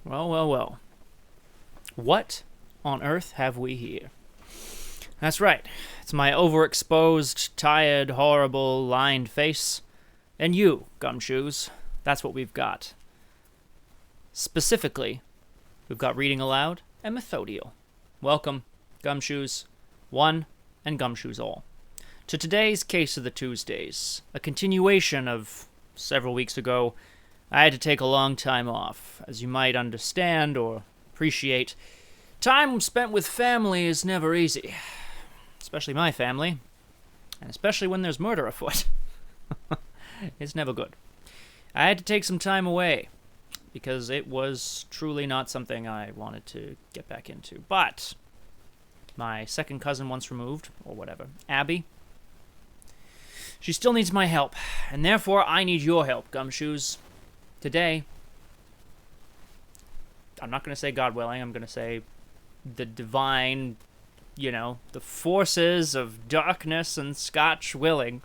Well, well, well. What on earth have we here? That's right. It's my overexposed, tired, horrible, lined face. And you, Gumshoes. That's what we've got. Specifically, we've got Reading Aloud and Methodial. Welcome, Gumshoes 1 and Gumshoes all, to today's Case of the Tuesdays, a continuation of several weeks ago. I had to take a long time off. As you might understand or appreciate, time spent with family is never easy. Especially my family. And especially when there's murder afoot. It's never good. I had to take some time away, because it was truly not something I wanted to get back into. But my second cousin once removed, or whatever, Abby, she still needs my help, and therefore I need your help, Gumshoes. Today, I'm not going to say God willing, I'm going to say the divine, the forces of darkness and Scotch willing,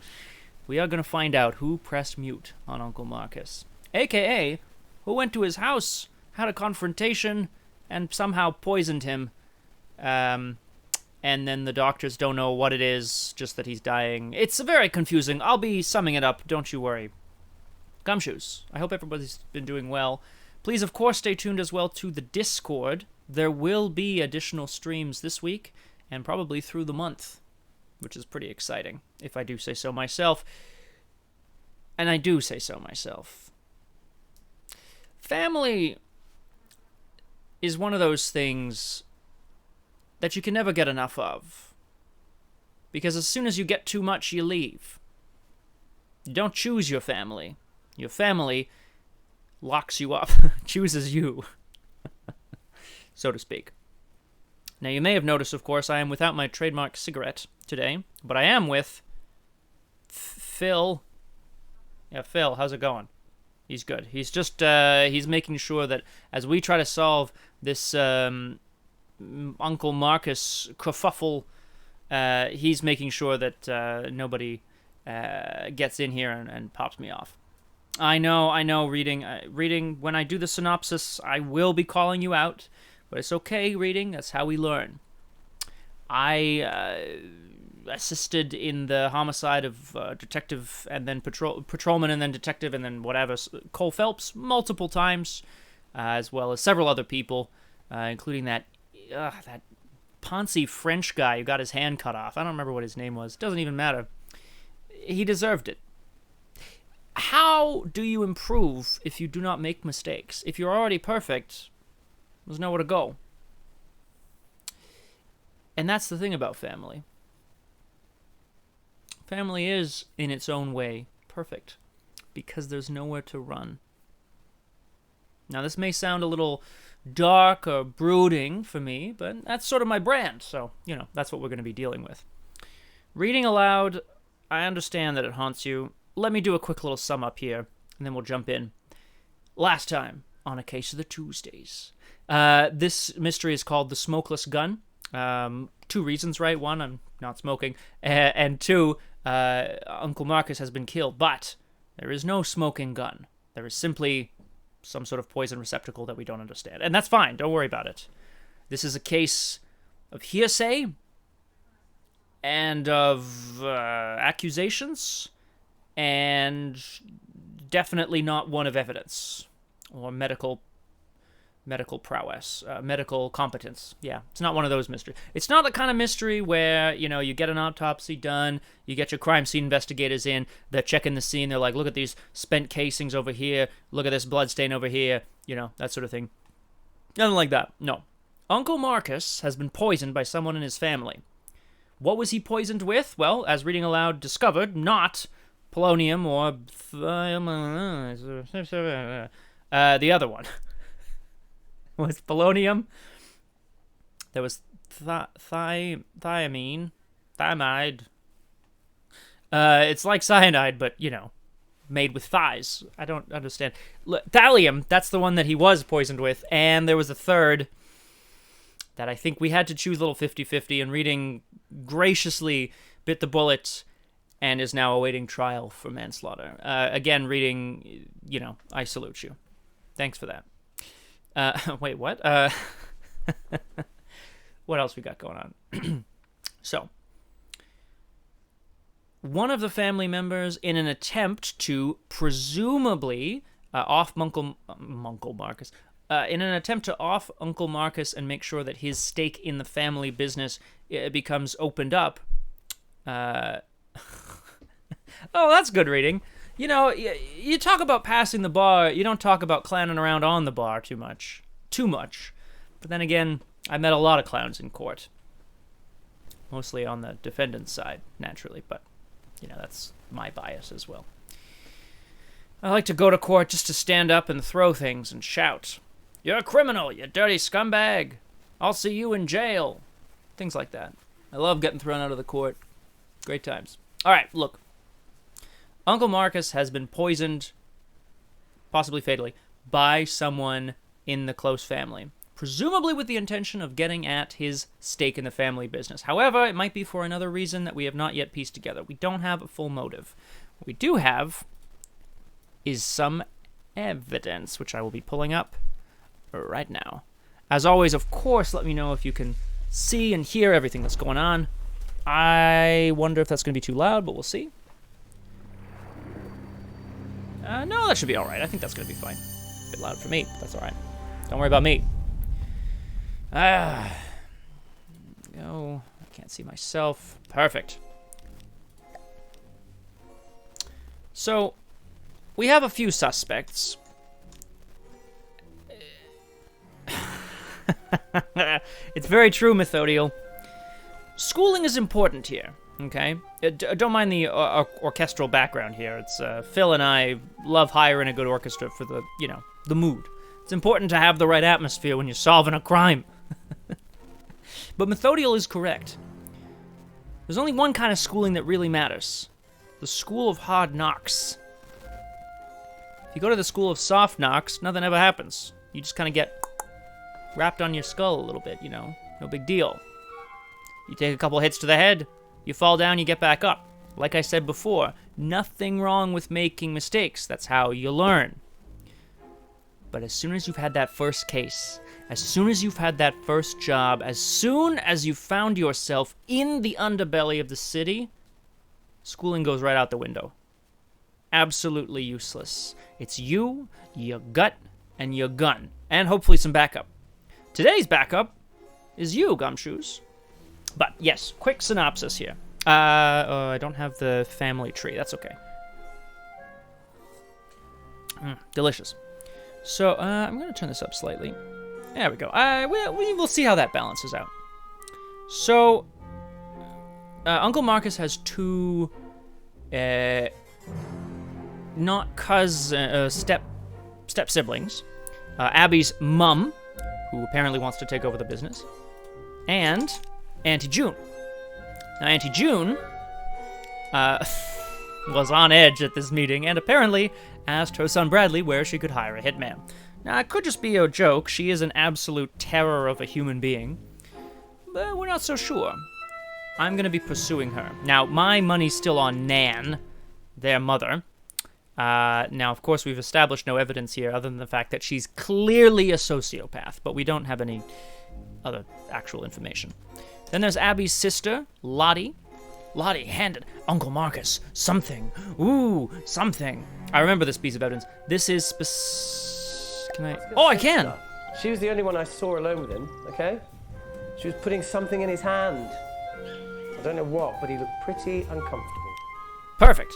we are going to find out who pressed mute on Uncle Marcus, a.k.a. who went to his house, had a confrontation, and somehow poisoned him. And then the doctors don't know what it is, just that he's dying. It's very confusing. I'll be summing it up, don't you worry. Gumshoes, I hope everybody's been doing well. Please, of course, stay tuned as well to the Discord. There will be additional streams this week, and probably through the month, which is pretty exciting, if I do say so myself. And I do say so myself. Family is one of those things that you can never get enough of. Because as soon as you get too much, you leave. You don't choose your family. Your family locks you up, chooses you, so to speak. Now, you may have noticed, of course, I am without my trademark cigarette today, but I am with Phil. Yeah, Phil, how's it going? He's good. He's just, he's making sure that as we try to solve this Uncle Marcus kerfuffle, he's making sure that nobody gets in here and pops me off. I know, reading, when I do the synopsis, I will be calling you out, but it's okay, reading, that's how we learn. I assisted in the homicide of detective, and then patrolman, and then detective, and then whatever, Cole Phelps, multiple times, as well as several other people, including that Ponzi French guy who got his hand cut off. I don't remember what his name was. Doesn't even matter. He deserved it. How do you improve if you do not make mistakes? If you're already perfect, there's nowhere to go. And that's the thing about family. Family is, in its own way, perfect, because there's nowhere to run. Now, this may sound a little dark or brooding for me, but that's sort of my brand, so, that's what we're going to be dealing with. Reading aloud, I understand that it haunts you. Let me do a quick little sum up here, and then we'll jump in. Last time on A Case of the Tuesdays, this mystery is called The Smokeless Gun. Two reasons, right? One, I'm not smoking, and two, Uncle Marcus has been killed, but there is no smoking gun. There is simply some sort of poison receptacle that we don't understand, and that's fine. Don't worry about it. This is a case of hearsay and of accusations, and definitely not one of evidence or medical prowess, medical competence. Yeah, it's not one of those mysteries. It's not the kind of mystery where, you get an autopsy done, you get your crime scene investigators in, they're checking the scene, they're like, look at these spent casings over here, look at this blood stain over here, that sort of thing. Nothing like that, no. Uncle Marcus has been poisoned by someone in his family. What was he poisoned with? Well, as Reading Aloud discovered, not polonium or the other one. Was polonium. There was thiamide. It's like cyanide, but, made with thighs. I don't understand. Thallium, that's the one that he was poisoned with, and there was a third that I think we had to choose a little 50-50, and Reading graciously bit the bullet and is now awaiting trial for manslaughter. Again, Reading, I salute you. Thanks for that. Wait, what? What else we got going on? So, one of the family members, in an attempt to presumably off Uncle Marcus, in an attempt to off Uncle Marcus and make sure that his stake in the family business becomes opened up. Oh, that's good reading. You know, you talk about passing the bar, you don't talk about clowning around on the bar too much. But then again, I met a lot of clowns in court. Mostly on the defendant's side, naturally, but, you know, that's my bias as well. I like to go to court just to stand up and throw things and shout, "You're a criminal, you dirty scumbag! I'll see you in jail!" Things like that. I love getting thrown out of the court. Great times. All right, look. Uncle Marcus has been poisoned, possibly fatally, by someone in the close family, presumably with the intention of getting at his stake in the family business. However, it might be for another reason that we have not yet pieced together. We don't have a full motive. What we do have is some evidence, which I will be pulling up right now. As always, of course, let me know if you can see and hear everything that's going on. I wonder if that's going to be too loud, but we'll see. No, that should be all right. I think that's going to be fine. A bit loud for me, but that's all right. Don't worry about me. Go. I can't see myself. Perfect. So, we have a few suspects. It's very true, Methodiel. Schooling is important here, okay? Don't mind the orchestral background here. It's Phil and I love hiring a good orchestra for the, you know, the mood. It's important to have the right atmosphere when you're solving a crime. But Methodiel is correct. There's only one kind of schooling that really matters. The school of hard knocks. If you go to the school of soft knocks, nothing ever happens. You just kind of get wrapped on your skull a little bit, you know? No big deal. You take a couple hits to the head, you fall down, you get back up. Like I said before, nothing wrong with making mistakes. That's how you learn. But as soon as you've had that first case, as soon as you've had that first job, as soon as you found yourself in the underbelly of the city, schooling goes right out the window. Absolutely useless. It's you, your gut, and your gun. And hopefully some backup. Today's backup is you, Gumshoes. But yes, quick synopsis here. I don't have the family tree. That's okay. Delicious. So I'm going to turn this up slightly. There we go. We will see how that balances out. So Uncle Marcus has two step siblings. Abby's mum, who apparently wants to take over the business, and Auntie June. Now, Auntie June was on edge at this meeting and apparently asked her son Bradley where she could hire a hitman. Now, it could just be a joke. She is an absolute terror of a human being, but we're not so sure. I'm going to be pursuing her. Now, my money's still on Nan, their mother. Now, of course, we've established no evidence here other than the fact that she's clearly a sociopath, but we don't have any other actual information. Then there's Abby's sister, Lottie. Lottie handed Uncle Marcus something. Ooh, something. I remember this piece of evidence. This is Can I? Oh, I can! She was the only one I saw alone with him, okay? She was putting something in his hand. I don't know what, but he looked pretty uncomfortable. Perfect.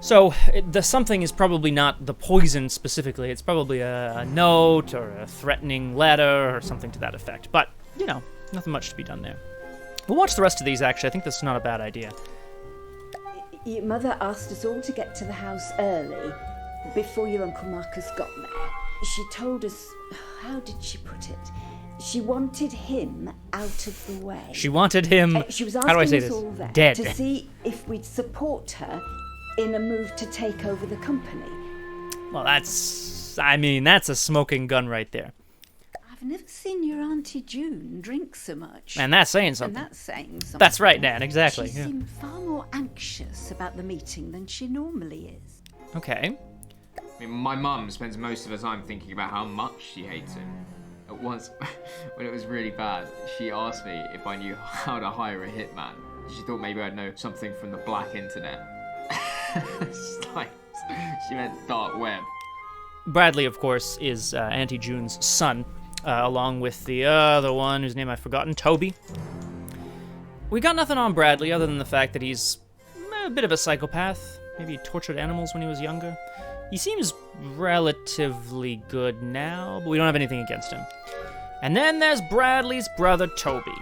So, the something is probably not the poison specifically. It's probably a note or a threatening letter or something to that effect. But, you know, nothing much to be done there. We'll watch the rest of these, actually. I think this is not a bad idea. Your mother asked us all to get to the house early, before your Uncle Marcus got there. She told us, how did she put it? She wanted him out of the way. She wanted him, she was how do I say asking us this? all there Dead. to see if we'd support her in a move to take over the company. Well, that's a smoking gun right there. I've never seen your Auntie June drink so much. And that's saying something. And that's saying something. That's right, Nan, exactly. She seemed far more anxious about the meeting than she normally is. Okay. I mean, my mum spends most of her time thinking about how much she hates him. At once, when it was really bad, she asked me if I knew how to hire a hitman. She thought maybe I'd know something from the black internet. It's like, she meant dark web. Bradley, of course, is Auntie June's son, along with the other one whose name I've forgotten, Toby. We got nothing on Bradley other than the fact that he's a bit of a psychopath. Maybe he tortured animals when he was younger. He seems relatively good now, but we don't have anything against him. And then there's Bradley's brother, Toby.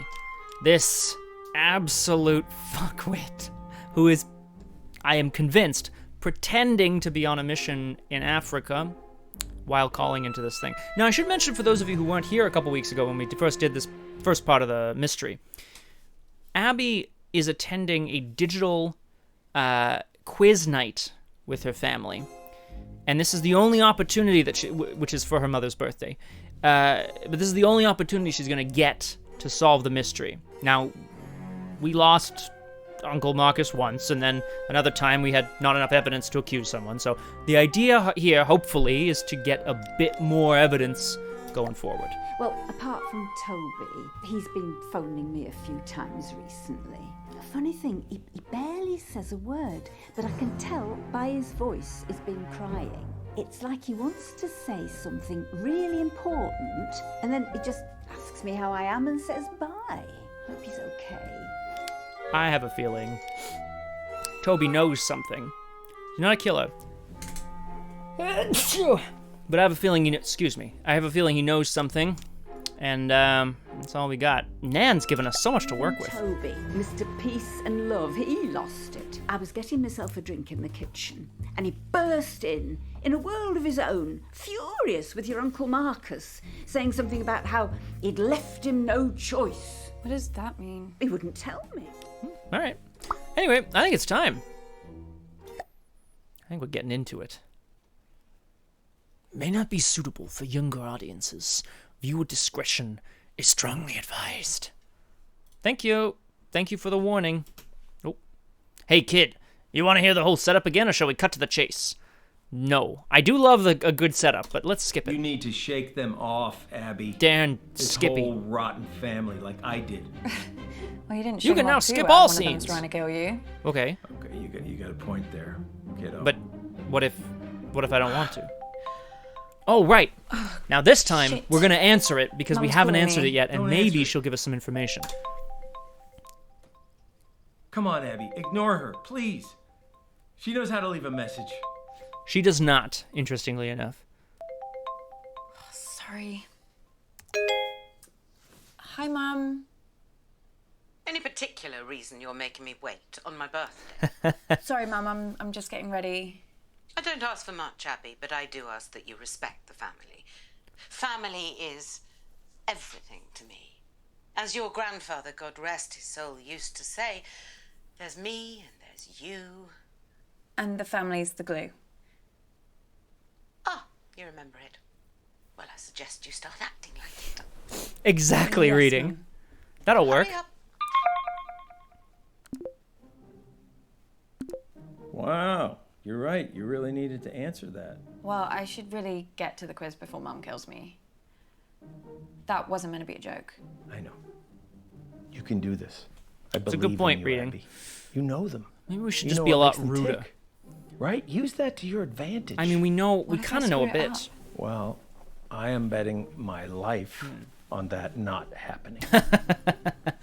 This absolute fuckwit who is, I am convinced, pretending to be on a mission in Africa while calling into this thing. Now, I should mention for those of you who weren't here a couple weeks ago when we first did this first part of the mystery, Abby is attending a digital quiz night with her family. And this is the only opportunity that which is for her mother's birthday. But this is the only opportunity she's going to get to solve the mystery. Now, we lost Uncle Marcus once, and then another time we had not enough evidence to accuse someone. So the idea here, hopefully, is to get a bit more evidence going forward. Well, apart from Toby, he's been phoning me a few times recently. Funny thing, he barely says a word, but I can tell by his voice he's been crying. It's like he wants to say something really important, and then he just asks me how I am and says bye. Hope he's okay. I have a feeling Toby knows something. He's not a killer. But I have a feeling I have a feeling he knows something. And that's all we got. Nan's given us so much to work with. Toby, Mr. Peace and Love, he lost it. I was getting myself a drink in the kitchen, and he burst in a world of his own, furious with your Uncle Marcus, saying something about how he'd left him no choice. What does that mean? He wouldn't tell me. All right. Anyway, I think it's time. I think we're getting into it. May not be suitable for younger audiences. Viewer discretion is strongly advised. Thank you. Thank you for the warning. Oh. Hey, kid, you want to hear the whole setup again, or shall we cut to the chase? No. I do love a good setup, but let's skip it. You need to shake them off, Abby. Darn this Skippy. Whole rotten family like I did. Well, you didn't. You can now skip all scenes. One of them's trying to kill you. Okay. Okay, you got a point there, kiddo. But what if I don't want to? Oh, right. Now this time, Shit. we're going to answer it because we Mum's haven't calling answered me. it yet, and Don't maybe answer it. she'll give us some information. Come on, Abby, ignore her, please. She knows how to leave a message. She does not, interestingly enough. Sorry. Hi, Mum. Any particular reason you're making me wait on my birthday? Sorry, Mum. I'm just getting ready. I don't ask for much, Abby, but I do ask that you respect the family. Family is everything to me. As your grandfather, God rest his soul, used to say, there's me and there's you. And the family's the glue. Ah, you remember it. Well, I suggest you start acting like it. Exactly, Yes, reading. Mum. That'll work. Hurry up. Wow, you're right. You really needed to answer that. Well, I should really get to the quiz before Mum kills me. That wasn't meant to be a joke. I know. You can do this. I It's a believe good point, in you, reading. Abby. You know them. Maybe we should You just know be a what lot makes them ruder. tick, right? Use that to your advantage. I mean, we What if I kind of know a screw it bit. up? Well, I am betting my life on that not happening.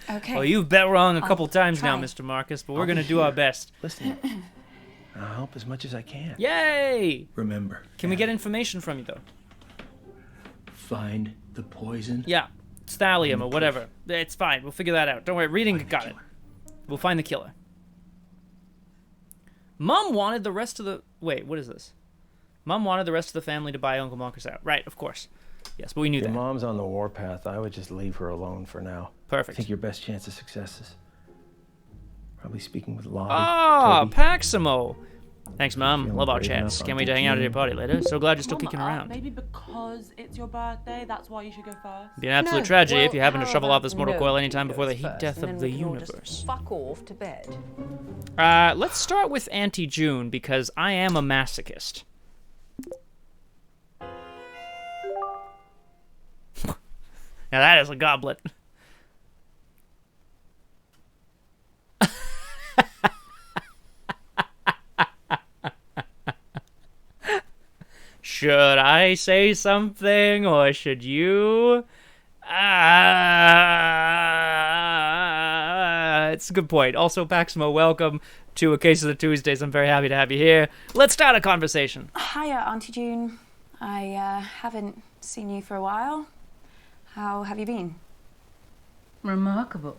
Okay. Well, you've bet wrong a couple times now, try. Mr. Marcus, but we're I'll going to be do our here. best. Listen, I'll help as much as I can. Yay! Remember. Can we get Abby, information from you, though? find the poison? Yeah. It's thallium or whatever. It's fine. We'll figure that out. Don't worry. Reading got it. We'll find the killer. Mom wanted the rest of the... Wait, what is this? Mom wanted the rest of the family to buy Uncle Marcus out. Right, of course. Yes, but we knew Your that. mom's on the warpath. I would just leave her alone for now. I Perfect. think your best chance of success is probably speaking with Lolly. Ah, Toby. Paximo. Thanks, Mom. Feeling Love our brave chats. enough, Can't wait to Auntie hang out at your June. party later. So glad you're still kicking around. Maybe because it's your birthday, that's why you should go first. Be an absolute No, tragedy if well, you happen to how shovel about off this mortal no, coil he anytime before the goes heat first, death and of then the we can all just universe. fuck off to bed. Let's start with Auntie June because I am a masochist. Now that is a goblet. Should I say something, or should you? It's a good point. Also, Paximo, welcome to A Case of the Tuesdays. I'm very happy to have you here. Let's start a conversation. Hiya, Auntie June. I haven't seen you for a while. How have you been? Remarkable.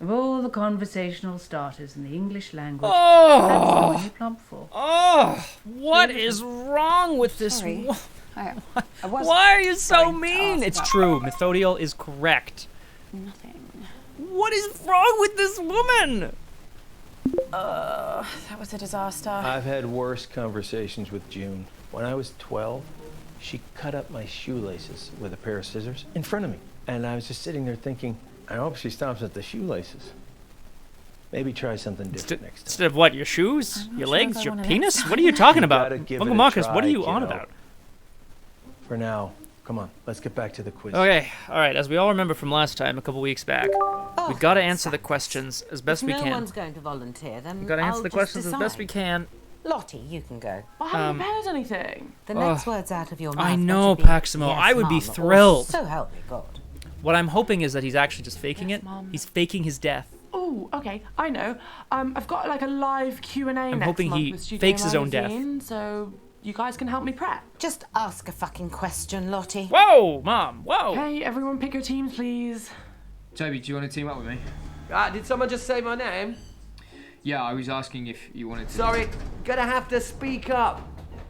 Of all the conversational starters in the English language, Oh! that's the one you plump for. Oh, what is wrong with this? Sorry. I was Why are you so going to mean? ask It's about- true. Methodiel is correct. Nothing. What is wrong with this woman? That was a disaster. I've had worse conversations with June. When I was 12, she cut up my shoelaces with a pair of scissors in front of me. And I was just sitting there thinking, I hope she stops at the shoelaces. Maybe try something different next time. Instead of what? Your shoes? I'm not Your sure if legs? I Your want an penis? extra. What are you talking about? gotta give Uncle it a Marcus, what are try, you on kiddo. about? For now, come on, let's get back to the quiz. Okay, alright, as we all remember from last time, a couple weeks back, Oh, we gotta answer thanks. the questions as best If we no can. one's going to volunteer, then We gotta answer I'll the just questions as best we decide. can. Lottie, you can go. I haven't prepared anything. The next words out of your mouth. I better know, be, Paximo. "Yes, I would be Mum," or thrilled. "So help me God." What I'm hoping is that he's actually just faking Yes, it. Mum. He's faking his death. Oh, okay, I know. I've got like a live Q&A next hoping month he with Studio fakes his own death. Magazine, so you guys can help me prep. Just ask a fucking question, Lottie. Whoa, Mom, whoa! Hey, everyone pick your teams, please. Toby, do you want to team up with me? Did someone just say my name? Yeah, I was asking if you wanted to. Sorry, gonna have to speak up.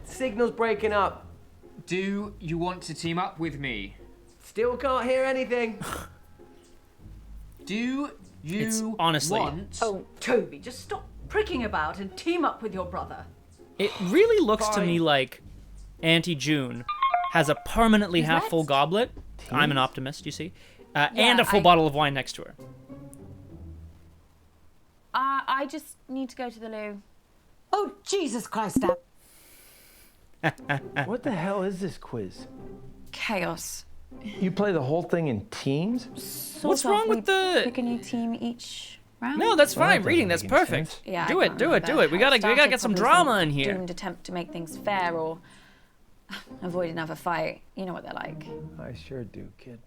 Signal's breaking up. Do you want to team up with me? Still can't hear anything. Do you It's honestly- want... Oh, Toby, just stop pricking about and team up with your brother. It really looks to Fine. me like Auntie June has a permanently half full next? goblet. I'm an optimist, you see. And a full I- bottle of wine next to her. I just need to go to the loo. Oh, Jesus Christ, Dad. What the hell is this quiz? Chaos. You play the whole thing in teams? What's Sort of, wrong with we the- Pick a new team each round. No, that's Well, that fine. doesn't Reading, make that's any perfect. sense. Yeah, Do I it, can't do it, do remember it. We how gotta started, get some probably drama in here. Doomed attempt to make things fair or avoid another fight. You know what they're like. I sure do, kid.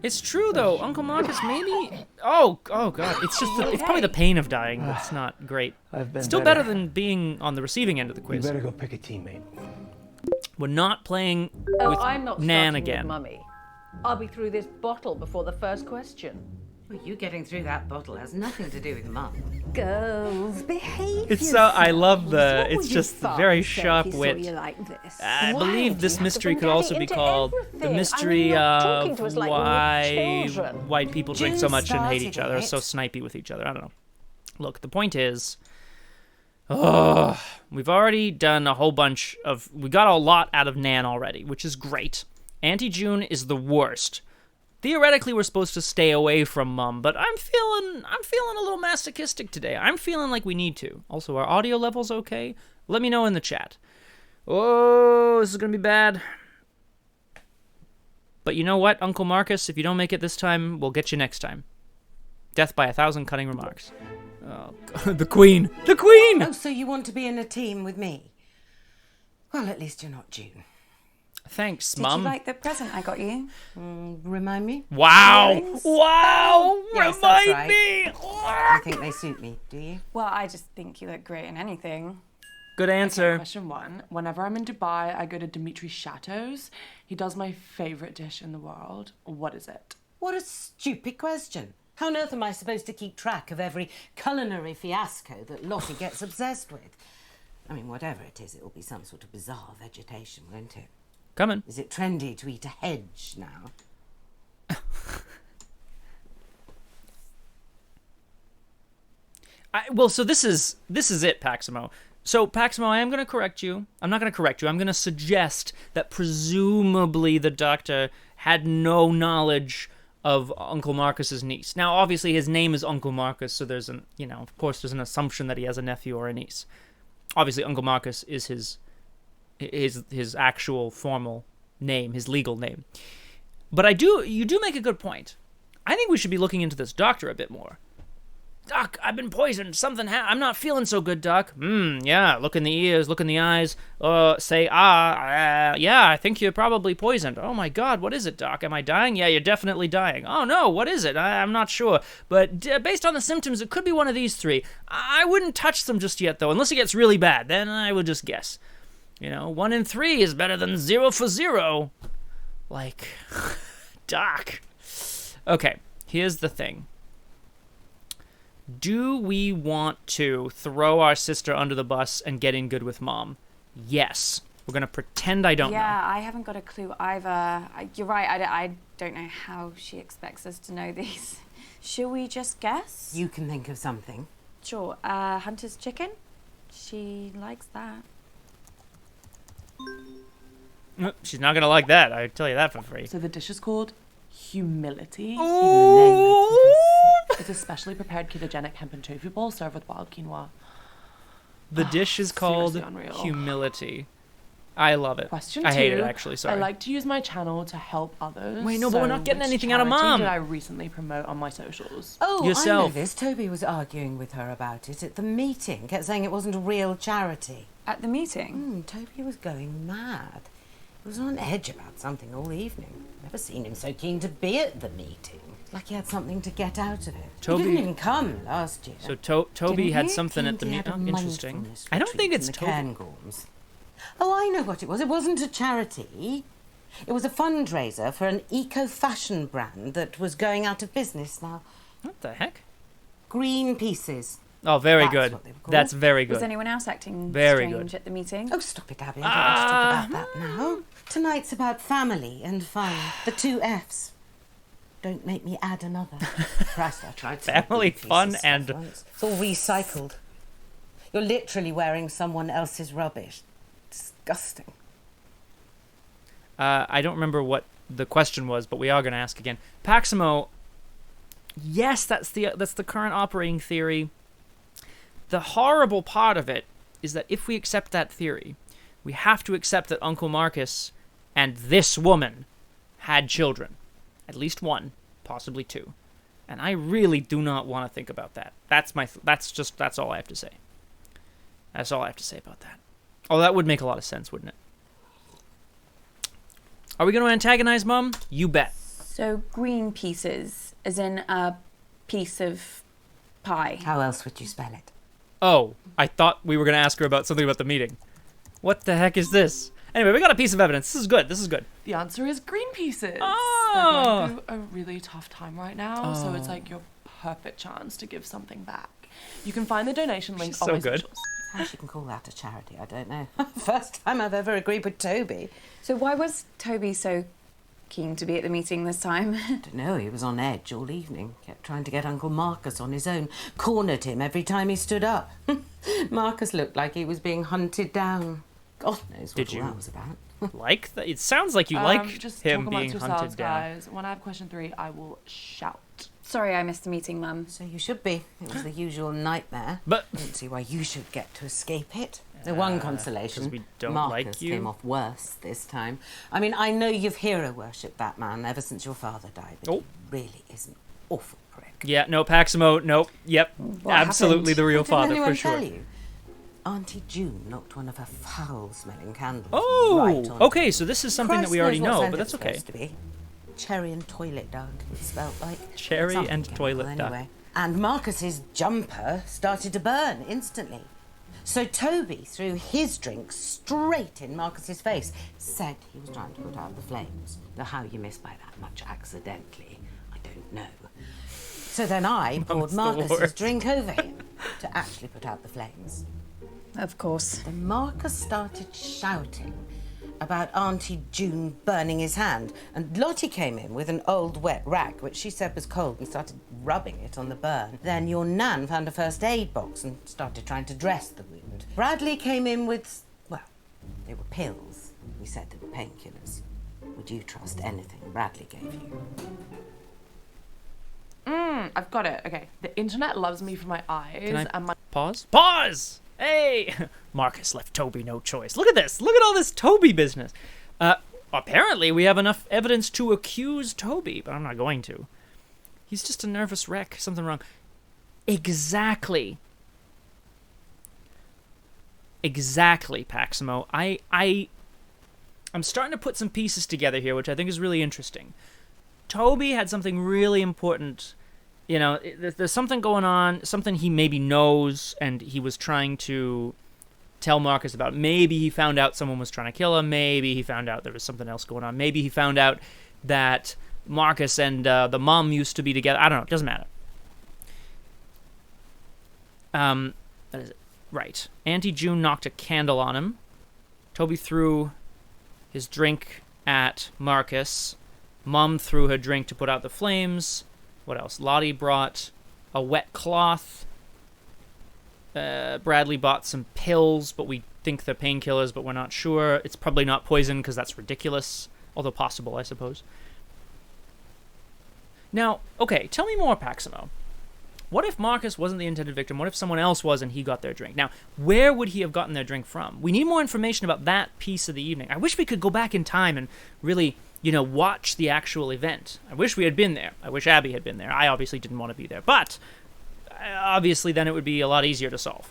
It's true though, Uncle Marcus. Maybe. Oh God. It's just it's probably the pain of dying that's not great. I've been Still better than being on the receiving end of the You quiz. better go pick a teammate. We're not playing Oh, with I'm not Nan starting again. with Mummy. I'll be through this bottle before the first question. Well, you getting through that bottle has nothing to do with Mum. Girls, behave It's so I love the yourselves. What it's would your just the father very say if sharp he saw wit. you like this? I Why believe do this you have to mystery bring could also daddy be into called the everything? mystery not talking of to us like we're why children. white people drink June so much and hate started each other, are it. so snipey with each other. I don't know. Look, the point is, we've already done a whole bunch of. We got a lot out of Nan already, which is great. Auntie June is the worst. Theoretically, we're supposed to stay away from Mum, but I'm feeling a little masochistic today. I'm feeling like we need to. Also, our audio level's okay. Let me know in the chat. Oh, this is gonna be bad. But you know what, Uncle Marcus? If you don't make it this time, we'll get you next time. Death by 1,000 cutting remarks. Oh, God. The Queen! The Queen! Oh, so you want to be in a team with me? Well, at least you're not June. Thanks, Did Mum. you like the present I got you? Remind me? Wow! Earrings? Wow! Yes, that's Remind right. me! I think they suit me, do you? Well, I just think you look great in anything. Good answer. Question 1. Whenever I'm in Dubai, I go to Dimitri's Chateaus. He does my favourite dish in the world. What is it? What a stupid question. How on earth am I supposed to keep track of every culinary fiasco that Lottie gets obsessed with? I mean, whatever it is, it'll be some sort of bizarre vegetation, won't it? Coming. Is it trendy to eat a hedge now? Well, so this is it, Paximo. So, Paximo, I am going to correct you. I'm not going to correct you. I'm going to suggest that presumably the doctor had no knowledge of Uncle Marcus's niece. Now, obviously, his name is Uncle Marcus, so there's an, of course, there's an assumption that he has a nephew or a niece. Obviously, Uncle Marcus is his actual formal name, his legal name. But you do make a good point. I think we should be looking into this doctor a bit more. Doc, I've been poisoned. I'm not feeling so good, Doc. Yeah, look in the ears, look in the eyes. Say, yeah, I think you're probably poisoned. Oh my God, what is it, Doc? Am I dying? Yeah, you're definitely dying. Oh no, what is it? I'm not sure. But based on the symptoms, it could be one of these three. I wouldn't touch them just yet, though, unless it gets really bad. Then I would just guess. 1 in 3 is better than 0 for 0. Like, Doc. Okay, here's the thing. Do we want to throw our sister under the bus and get in good with Mom? Yes. We're going to pretend I don't know. Yeah, I haven't got a clue either. You're right, I don't know how she expects us to know these. Shall we just guess? You can think of something. Sure. Hunter's chicken? She likes that. She's not going to like that. I tell you that for free. So the dish is called humility. Ooh. It's a specially prepared ketogenic hemp and tofu bowl served with wild quinoa. The dish is called seriously unreal. Humility. I love it. Question I hate two, it, actually. Sorry. I like to use my channel to help others. Wait, no, but we're not getting which anything out of charity Mom. Did I recently promote on my socials? Oh, Yourself. I know this. Toby was arguing with her about it at the meeting. Kept saying it wasn't a real charity. At the meeting? Toby was going mad. He was on edge about something all evening. Never seen him so keen to be at the meeting. Like he had something to get out of it. Toby- He didn't even come last year. So Toby Didn't had he? something at the Claimed he had meeting. a Interesting. mindfulness I don't think retreat it's in the Toby. Cairngorms. Oh, I know what it was. It wasn't a charity. It was a fundraiser for an eco-fashion brand that was going out of business now. What the heck? Green Pieces. Oh, very That's good. what they were called. That's very good. Was anyone else acting Very strange good. at the meeting? Oh, stop it, Abby. I don't want to talk about that now. Tonight's about family and fun. The 2 F's. Don't make me add another. Christ, I tried to. Family, fun, and... Once. It's all recycled. You're literally wearing someone else's rubbish. Disgusting. I don't remember what the question was, but we are going to ask again. Paximo, yes, that's the current operating theory. The horrible part of it is that if we accept that theory, we have to accept that Uncle Marcus and this woman had children. At least 1, possibly 2. And I really do not want to think about that. That's all I have to say. That's all I have to say about that. Oh, that would make a lot of sense, wouldn't it? Are we going to antagonize Mum? You bet. So green pieces, as in a piece of pie. How else would you spell it? Oh, I thought we were going to ask her about something about the meeting. What the heck is this? Anyway, we got a piece of evidence. This is good. This is good. The answer is green pieces. Oh. They're going through a really tough time right now, so it's like your perfect chance to give something back. You can find the donation link on so my good. socials. How she can call that a charity, I don't know. First time I've ever agreed with Toby. So why was Toby so keen to be at the meeting this time? I don't know, he was on edge all evening. Kept trying to get Uncle Marcus on his own. Cornered him every time he stood up. Marcus looked like he was being hunted down. God knows what all that was about. Like that? It sounds like you like just him talk being amongst yourselves, hunted down. guys. When I have question 3, I will shout. Sorry I missed the meeting, Mum. So you should be. It was the usual nightmare. But I don't see why you should get to escape it. The one consolation, 'cause we don't Marcus like you. came off worse this time. I mean, I know you've hero worshipped that man ever since your father died, but he really is an awful prick. Yeah, no, Paximo, nope, yep, absolutely happened? the real Didn't father anyone for sure. tell you? Auntie June knocked one of her foul-smelling candles Oh, right on. okay, so this is something that Christ we already knows what know, scent but that's it's okay. supposed to be. Cherry and toilet duck, it smelled like. Cherry Something and chemical, toilet duck. anyway. And Marcus's jumper started to burn instantly. So Toby threw his drink straight in Marcus's face. Said he was trying to put out the flames. Now how you missed by that much accidentally, I don't know. So then I poured the Marcus's worst. drink over him to actually put out the flames. Of course. Then Marcus started shouting about Auntie June burning his hand, and Lottie came in with an old wet rag, which she said was cold, and started rubbing it on the burn. Then your Nan found a first aid box and started trying to dress the wound. Bradley came in with, well, they were pills. We said they were painkillers. Would you trust anything Bradley gave you? I've got it. Okay. The internet loves me for my eyes Can I and my pause? Pause! Hey! Marcus left Toby no choice. Look at this. Look at all this Toby business. Are apparently we have enough evidence to accuse Toby, but I'm not going to. He's just a nervous wreck. Something wrong. Exactly. Exactly, Paximo. I'm starting to put some pieces together here, which I think is really interesting. Toby had something really important. You know, there's something going on, something he maybe knows, and he was trying to tell Marcus about. Maybe he found out someone was trying to kill him. Maybe he found out there was something else going on. Maybe he found out that Marcus and the mom used to be together. I don't know. It doesn't matter. That is it. Right. Auntie June knocked a candle on him. Toby threw his drink at Marcus. Mom threw her drink to put out the flames. What else? Lottie brought a wet cloth. Bradley bought some pills, but we think they're painkillers, but we're not sure. It's probably not poison because that's ridiculous, although possible, I suppose. Now, okay, tell me more, Paximo. What if Marcus wasn't the intended victim? What if someone else was and he got their drink? Now, where would he have gotten their drink from? We need more information about that piece of the evening. I wish we could go back in time and really, watch the actual event. I wish we had been there. I wish Abby had been there. I obviously didn't want to be there. But, obviously, then it would be a lot easier to solve.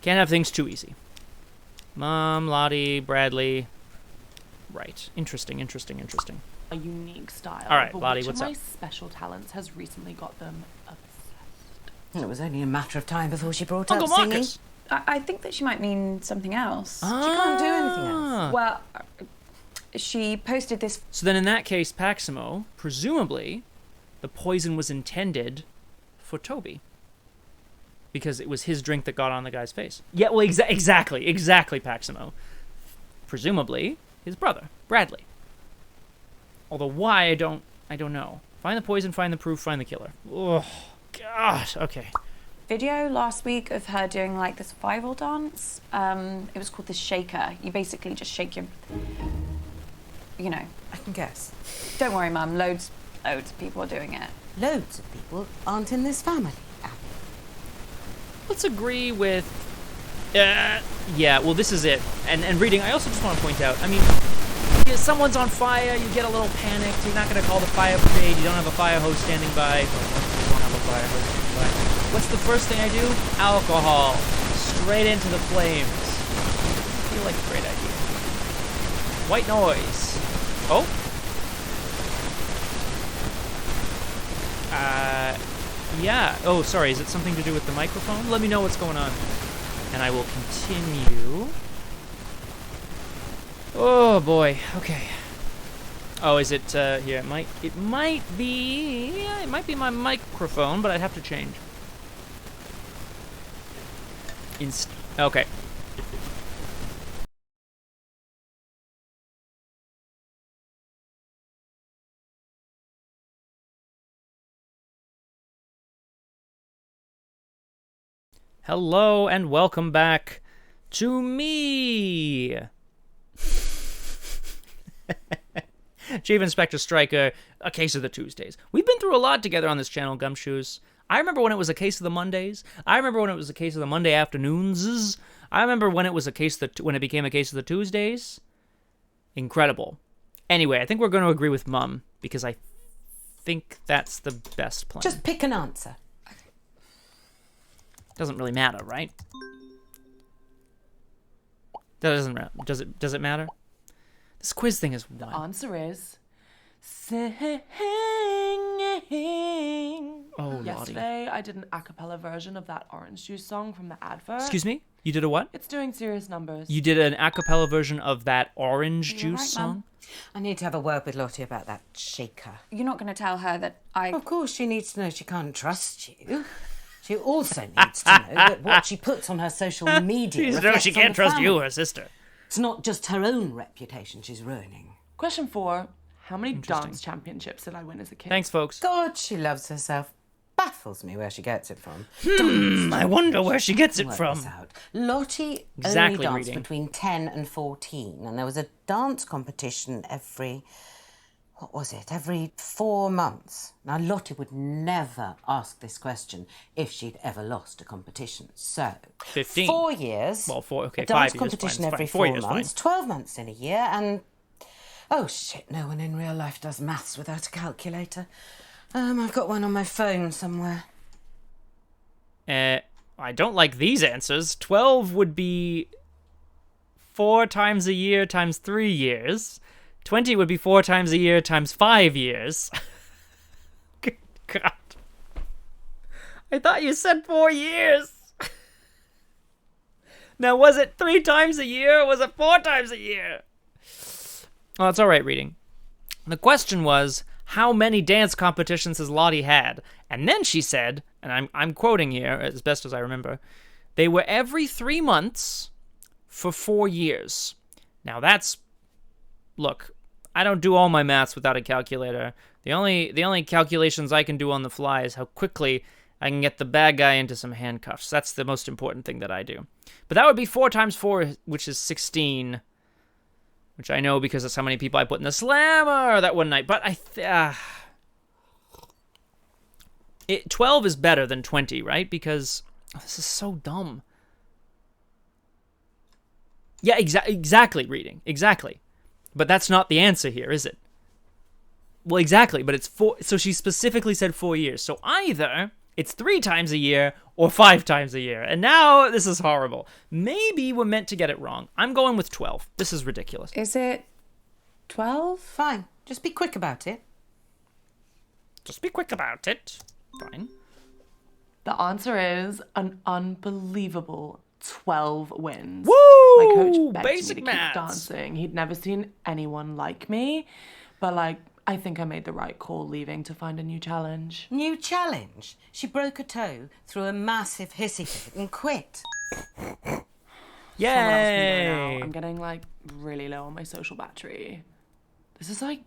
Can't have things too easy. Mom, Lottie, Bradley. Right. Interesting. A unique style. All right, but Lottie, which what's of my up? special talents has recently got them obsessed? It was only a matter of time before she brought Uncle up singing. Marcus. I think that she might mean something else. She can't do anything else. Well, she posted this. So then in that case, Paximo, presumably, the poison was intended for Toby. Because it was his drink that got on the guy's face. Yeah, well, exactly, Paximo. Presumably, his brother, Bradley. Although why, I don't know. Find the poison, find the proof, find the killer. Oh, God, okay. Video last week of her doing like the survival dance. It was called the shaker. You basically just shake your, I can guess. Don't worry, Mum. Loads of people are doing it. Loads of people aren't in this family. Let's agree with... yeah, well, this is it. And reading, I also just want to point out, I mean, someone's on fire, you get a little panicked, you're not going to call the fire brigade, you don't have a fire hose standing by. You don't have a fire hose standing by. What's the first thing I do? Alcohol. Straight into the flames. I feel like a great idea. White noise. Oh? Yeah. Oh, sorry, is it something to do with the microphone? Let me know what's going on. And I will continue. Oh boy. Okay. Oh, is it here? It might be. Yeah, it might be my microphone, but I'd have to change. Okay. Hello and welcome back to me. Chief Inspector Stryker, a case of the Tuesdays. We've been through a lot together on this channel, Gumshoes. I remember when it was a case of the Mondays. I remember when it was a case of the Monday afternoons. I remember when it was a case when it became a case of the Tuesdays. Incredible. Anyway, I think we're going to agree with Mum because I think that's the best plan. Just pick an answer. Doesn't really matter, right? That doesn't matter. Does it matter? This quiz thing is The wild. answer is singing. Oh, Lottie. Yesterday, I did an a cappella version of that orange juice song from the advert. Excuse me? You did a what? It's doing serious numbers. You did an a cappella version of that orange You're juice right, song? Mum. I need to have a word with Lottie about that shaker. You're not going to tell her that I... Of course, she needs to know she can't trust you. She also needs to know that what she puts on her social media reflects she on can't the trust you, family. her sister. It's not just her own reputation she's ruining. Question 4. How many dance championships did I win as a kid? Thanks, folks. God, she loves herself. Baffles me where she gets it from. I wonder where she gets it Work from. this out. Lottie Exactly only danced reading. between 10 and 14, and there was a dance competition every 4 months. Now, Lottie would never ask this question if she'd ever lost a competition. So, 15. 4 years. Well, okay, a dance 5 years, competition fine, it's every fine. 4 4 years, months, 12 months in a year, and Oh, shit, no one in real life does maths without a calculator. I've got one on my phone somewhere. I don't like these answers. 12 would be 4 times a year times 3 years. 20 would be 4 times a year times 5 years. Good God. I thought you said 4 years. Now, was it 3 times a year or was it 4 times a year? Oh, it's all right reading. The question was, how many dance competitions has Lottie had? And then she said, and I'm quoting here as best as I remember, they were every 3 months for 4 years. Now that's, look, I don't do all my maths without a calculator. The only calculations I can do on the fly is how quickly I can get the bad guy into some handcuffs. That's the most important thing that I do. But that would be 4 times 4, which is 16, which I know because that's how many people I put in the slammer that one night. But 12 is better than 20, right? Because this is so dumb. Yeah, exactly, reading. Exactly. But that's not the answer here, is it? Well, exactly, but it's 4. So she specifically said 4 years. So either it's 3 times a year or 5 times a year. And now this is horrible. Maybe we're meant to get it wrong. I'm going with 12. This is ridiculous. Is it 12? Fine. Just be quick about it. Just be quick about it. Fine. The answer is an unbelievable 12 wins. Woo! My coach begged Basic me to maths. keep dancing. He'd never seen anyone like me. But, like, I think I made the right call leaving to find a new challenge. New challenge? She broke a toe, threw a massive hissy fit and quit. Someone else can go Yay! now. I'm getting, like, really low on my social battery. This is, like,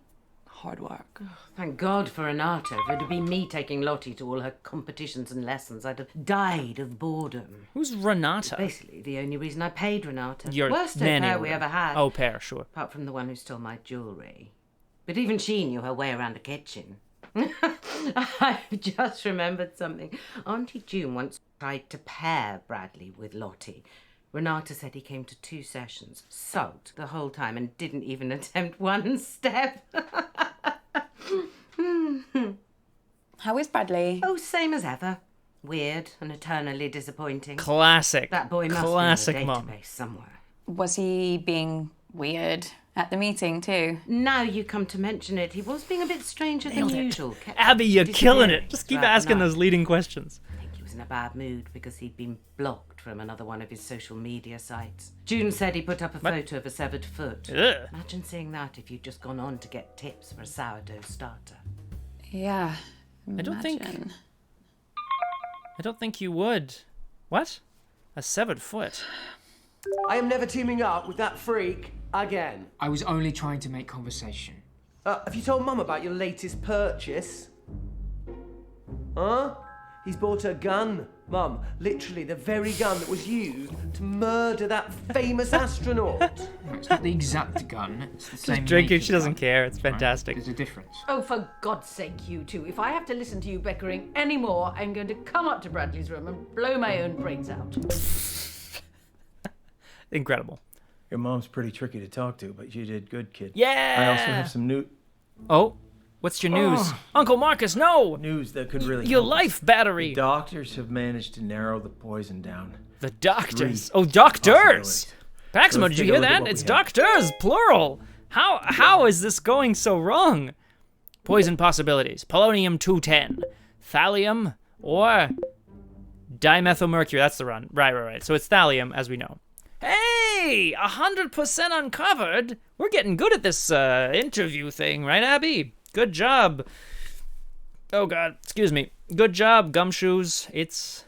hard work. Thank God for Renata. If it had been me taking Lottie to all her competitions and lessons, I'd have died of boredom. Who's Renata? Basically, the only reason I paid Renata. Your Worst au nanny pair or we whatever. ever had. Au pair, sure. Apart from the one who stole my jewellery. But even she knew her way around a kitchen. I've just remembered something. Auntie June once tried to pair Bradley with Lottie. Renata said he came to 2 sessions, sulked the whole time, and didn't even attempt one step. How is Bradley? Oh, same as ever. Weird and eternally disappointing. Classic. That boy must Classic be in the mom. database somewhere. Was he being weird at the meeting too? Now you come to mention it, he was being a bit stranger than usual. Kept Abby, you're killing it. disappearing Just keep throughout the asking night. those leading questions. I think he was in a bad mood because he'd been blocked from another one of his social media sites. June said he put up a photo of a severed foot. Ugh. Imagine seeing that if you'd just gone on to get tips for a sourdough starter. Yeah. I don't think you would. What? A severed foot. I am never teaming up with that freak again. I was only trying to make conversation. Have you told Mum about your latest purchase? Huh? He's bought a gun, Mum. Literally the very gun that was used to murder that famous astronaut. No, it's not the exact gun. It's the same. Drinking, make she of doesn't gun, care. It's right? fantastic. There's a difference. Oh, for God's sake, you two. If I have to listen to you bickering anymore, I'm going to come up to Bradley's room and blow my own brains out. Incredible. Your mom's pretty tricky to talk to, but you did good, kid. Yeah! I also have some Oh, what's your news? Uncle Marcus, no! news that could really Your help us. life battery! The doctors have managed to narrow the poison down. The doctors. 3 Oh, doctors! possibilities. Paximo, Let's did you take a hear look at that? what It's we have. doctors, plural. How is this going so wrong? Poison possibilities. Polonium-210, thallium, or dimethylmercury. That's the one. Right. So it's thallium, as we know. Hey, 100% uncovered. We're getting good at this interview thing, right, Abby? Good job. Oh, God. Excuse me. Good job, Gumshoes. It's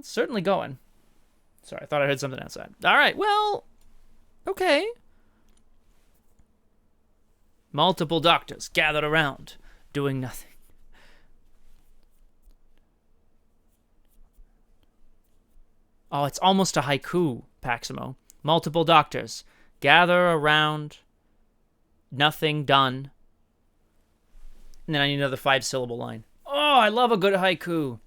certainly going. Sorry, I thought I heard something outside. All right, well, okay. Multiple doctors gathered around, doing nothing. Oh, it's almost a haiku, Paximo. Multiple doctors gather around, nothing done. And then I need another 5-syllable line. Oh, I love a good haiku.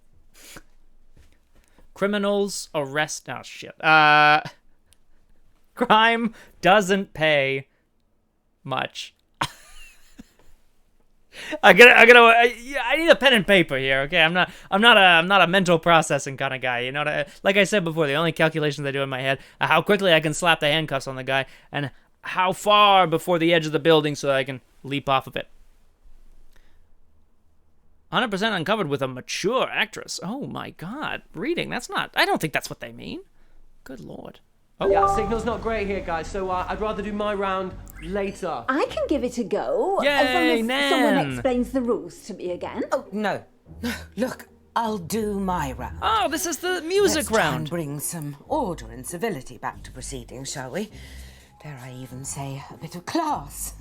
Criminals arrest... Oh, shit. Crime doesn't pay. much. I need a pen and paper here, okay? I'm not a mental processing kind of guy. You know, like I said before, the only calculations I do in my head are how quickly I can slap the handcuffs on the guy and how far before the edge of the building so that I can leap off of it. 100% uncovered with a mature actress. Oh my God, reading. I don't think that's what they mean. Good Lord. Oh. Yeah, signal's not great here, guys, so I'd rather do my round later. I can give it a go. Yay, as long as Nan. someone explains the rules to me again. Oh, no. Look, I'll do my round. Oh, this is the music Let's try and round. bring some order and civility back to proceedings, shall we? Dare I even say a bit of class?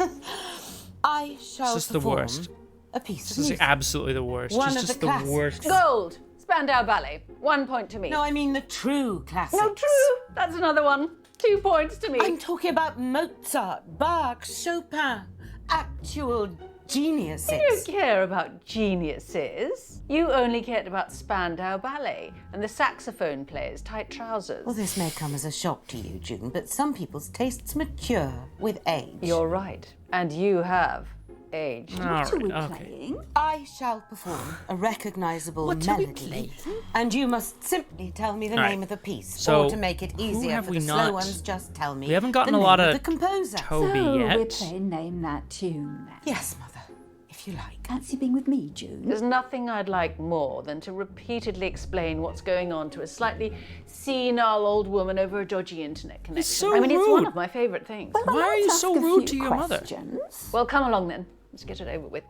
I shall This is the perform worst. a piece This of is music. absolutely the worst. One She's of just the the classics. worst. Gold. Spandau Ballet. 1 point to me. No, I mean the true classics. No, true. That's another one. 2 points to me. I'm talking about Mozart, Bach, Chopin. Actual geniuses. You don't care about geniuses. You only cared about Spandau Ballet and the saxophone player's tight trousers. Well, this may come as a shock to you, June, but some people's tastes mature with age. You're right. And you have aged. What are we okay. playing? I shall perform a recognizable What are we melody, and you must simply tell me the All right. name of the piece. So, or to make it who easier have for we the not- slow ones, just tell me We haven't gotten the a lot name of the composer. Toby So yet. we're playing Name That Tune then. Yes, Mother, if you like. Fancy being with me, June? There's nothing I'd like more than to repeatedly explain what's going on to a slightly senile old woman over a dodgy internet connection. so I mean, it's one rude. of my favourite things. Well, I Why are might you ask so a rude few to your mother? questions. Well, come along then. Let's get it over with.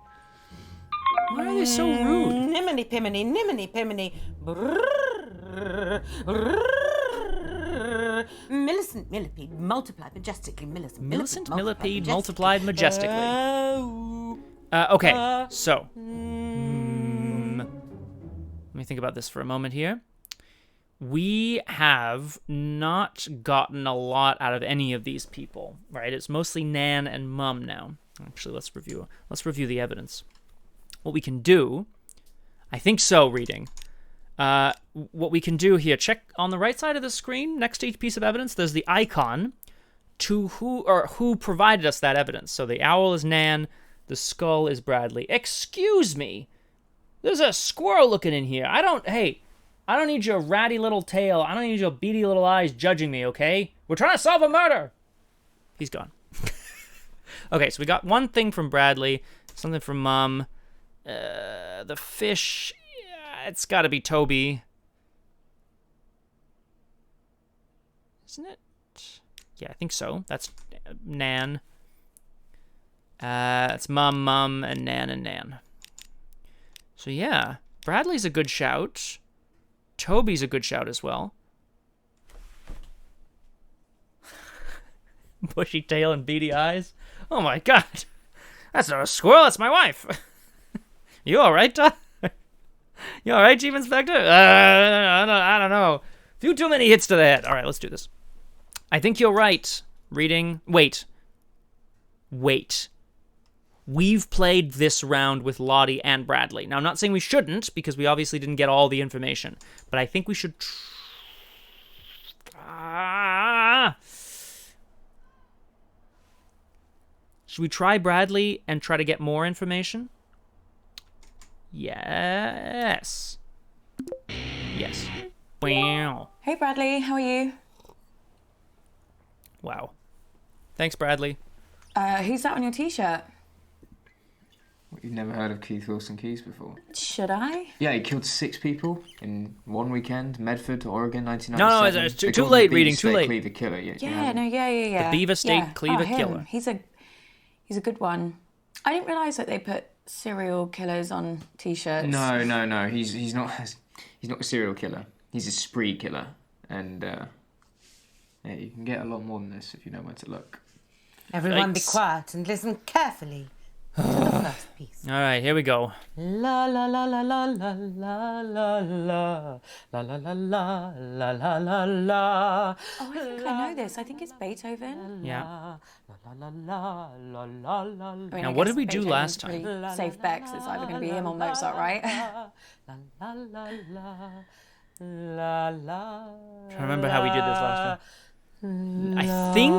Why are they so rude? Nimini pimini, nimini pimini. Brrrr, brrrr. Millicent Millipede multiplied majestically. Millicent Millipede multiplied majestically. Oh. Okay, so. Let me think about this for a moment here. We have not gotten a lot out of any of these people, right? It's mostly Nan and Mum now. Actually, let's review the evidence. What we can do, I think so, reading. What we can do here, check on the right side of the screen, next to each piece of evidence, there's the icon to who provided us that evidence. So the owl is Nan, the skull is Bradley. Excuse me, there's a squirrel looking in here. I don't need your ratty little tail. I don't need your beady little eyes judging me, okay? We're trying to solve a murder. He's gone. Okay, so we got one thing from Bradley, something from Mum. The fish, yeah, it's got to be Toby. Isn't it? Yeah, I think so. That's Nan. It's Mum, and Nan. So yeah, Bradley's a good shout. Toby's a good shout as well. Bushy tail and beady eyes. Oh my God. That's not a squirrel, that's my wife. You all right, Todd? You all right, Chief Inspector? I don't know. Few too many hits to the head. All right, let's do this. I think you're right. Reading. Wait. We've played this round with Lottie and Bradley. Now, I'm not saying we shouldn't, because we obviously didn't get all the information. But I think we should... Should we try Bradley and try to get more information? Yes. Wow. Hey Bradley, how are you? Wow. Thanks, Bradley. Who's that on your t-shirt? You've never heard of Keith Wilson Keys before? Should I? Yeah, he killed 6 people in one weekend, Medford, Oregon, 1997. No, it's They too called him late the reading, Beaver too State late. Cleaver Killer. Yeah. The Beaver State Cleaver him. Killer. He's a good one. I didn't realise that they put serial killers on t-shirts. No. He's not a serial killer. He's a spree killer, and yeah, you can get a lot more than this if you know where to look. Everyone be Yikes. quiet and listen carefully to the first piece. All right, here we go. La la la la la la la la la la la la la la la la la. Oh, I think I know this. I think it's Beethoven. Yeah. La la la la la la. I mean, Now, I what guess did we do Beethoven's last time? pretty safe bet 'cause it's either going to be him or Mozart, right? La la la la la. Trying to remember how we did this last time. I think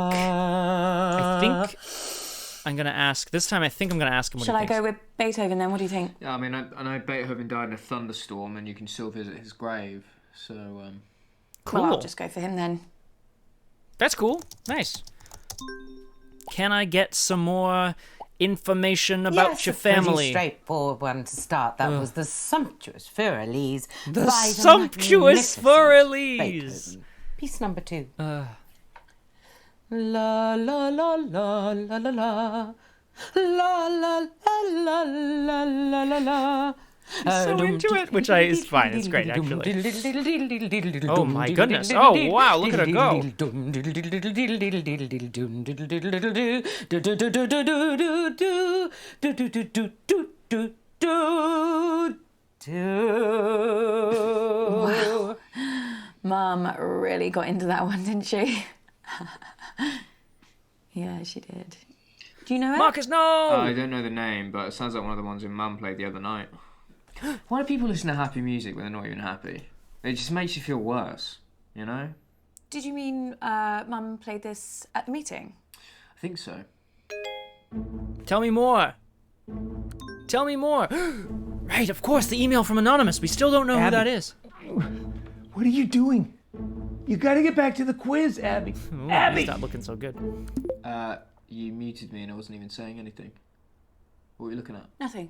I'm gonna ask this time. I think I'm gonna ask him what Shall he I thinks. go with Beethoven then? What do you think? Yeah, I mean, I know Beethoven died in a thunderstorm, and you can still visit his grave. So, Cool. Well, I'll just go for him then. That's cool. Nice. Can I get some more information about Yes, your a pretty family? straightforward one to start. That was the sumptuous Fur-Elise. The by sumptuous magnificent Fur-Elise. Beethoven. Piece number 2. La la la la la la la. La la la la la la la. So into it, which is fine. It's great, actually. Oh my goodness! Oh wow! Look at her go. Wow. Mum really got into that one, didn't she? Yeah, she did. Do you know it? Marcus, no! I don't know the name, but it sounds like one of the ones your mum played the other night. Why do people listen to happy music when they're not even happy? It just makes you feel worse, you know? Did you mean Mum played this at the meeting? I think so. Tell me more. Tell me more. Right, of course, the email from Anonymous. We still don't know who Abby. that is. What are you doing? You gotta get back to the quiz, Abby. Ooh, Abby! He's not looking so good. You muted me and I wasn't even saying anything. What were you looking at? Nothing.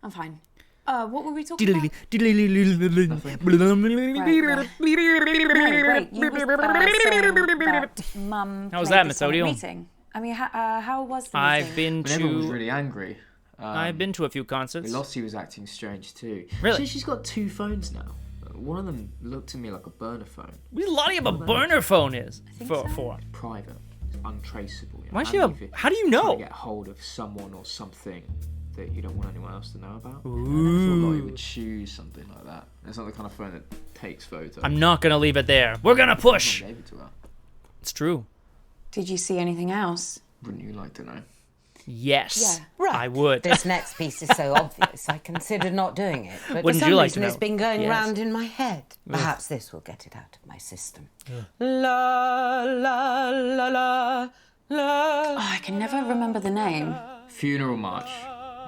I'm fine. What were we talking about? Right, No, wait, you were saying that Mum How was played that, this at a Methodio? meeting. I mean, how was the meeting? I've been When everyone was to. really angry. I've been to a few concerts. Lossie was acting strange too. Really? She's got 2 phones now. One of them looked to me like a burner phone. What does Lottie have a burner phone is? For? Private. It's untraceable. You know? Why does she have? How do you Trying know? to get hold of someone or something that you don't want anyone else to know about. I never thought Lottie would choose something like that. It's not the kind of phone that takes photos. I'm not gonna leave it there. We're gonna push. I gave it to her. It's true. Did you see anything else? Wouldn't you like to know? Yes. Yeah. Right. I would. This next piece is so obvious, I considered not doing it. But Wouldn't for some you like reason, to know? it's been going Yes. round in my head. Perhaps this will get it out of my system. La la la la la. Oh, I can never remember the name. Funeral March.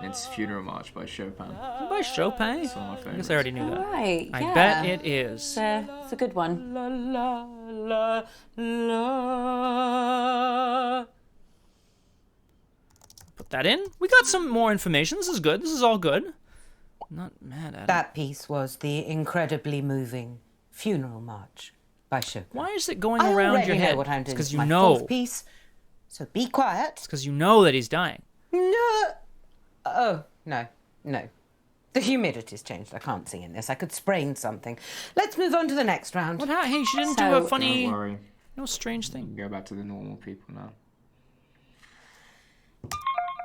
It's Funeral March by Chopin. By Chopin? It's one of my I favourites. guess I already knew that. Right, I yeah. bet it is. It's a good one. La la la la. Put that in. We got some more information. This is good. This is all good. Not mad at it. That piece was the incredibly moving Funeral March by Chopin. Why is it going I around already your know head? what I'm It's doing. because It's you my know. fourth piece. So be quiet. It's because you know that he's dying. No. Oh, no. The humidity's changed. I can't sing in this. I could sprain something. Let's move on to the next round. What? Hey, she didn't do So- a funny, Don't worry. no strange thing. Go back to the normal people now.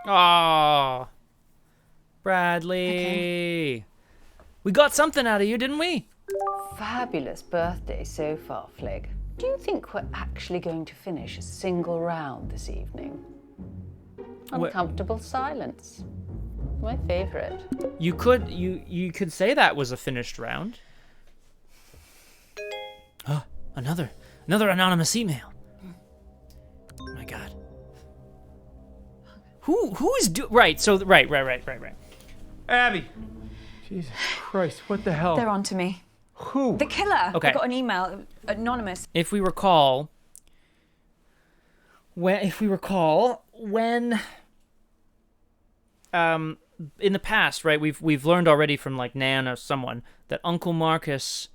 Aw, Bradley. We got something out of you, didn't we? Fabulous birthday so far, Flig. Do you think we're actually going to finish a single round this evening? Uncomfortable silence. My favourite. You could say that was a finished round. Another anonymous email. Oh my God. Who is right? So right. Abby! Jesus Christ, what the hell? They're on to me. Who? The killer. Okay. I got an email, anonymous. If we recall, when in the past, right, we've learned already from like Nan or someone that Uncle Marcus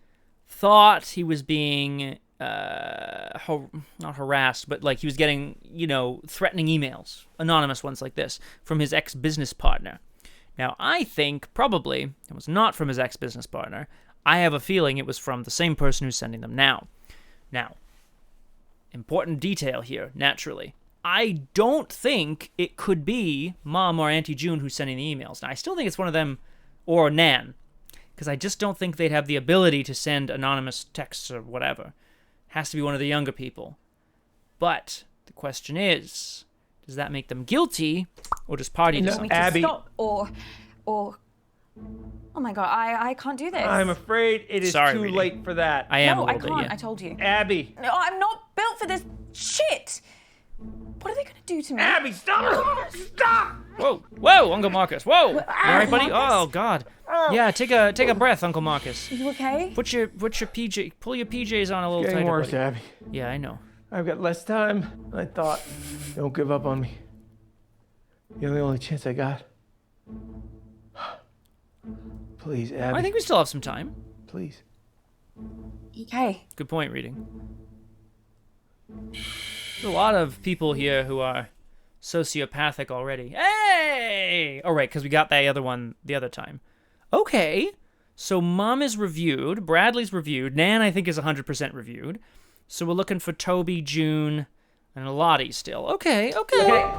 thought he was being not harassed, but like he was getting, threatening emails, anonymous ones like this, from his ex-business partner. Now, I think probably it was not from his ex-business partner. I have a feeling it was from the same person who's sending them now. Now, important detail here, naturally. I don't think it could be Mom or Auntie June who's sending the emails. Now, I still think it's one of them or Nan, because I just don't think they'd have the ability to send anonymous texts or whatever. Has to be one of the younger people. But the question is, does that make them guilty, or does Party No, decide? To Abby. stop or oh my God, I can't do this. I'm afraid it is Sorry, too Reedy. late for that. I am No, a I little can't. bit, yeah. I told you. Abby! No, I'm not built for this shit. What are they going to do to me? Abby, stop! Stop! Whoa, whoa, Uncle Marcus, whoa! You all right, buddy? Oh God. Yeah, take a breath, Uncle Marcus. Are you okay? Pull your PJs on a little Getting tighter, worse, buddy. Abby. Yeah, I know. I've got less time than I thought. Don't give up on me. You're the only chance I got. Please, Abby. I think we still have some time. Please. Okay. Good point, reading. There's a lot of people here who are sociopathic already. Hey! Oh, right, because we got that other one the other time. Okay. So Mom is reviewed. Bradley's reviewed. Nan, I think, is 100% reviewed. So we're looking for Toby, June, and Lottie still. Okay. Okay,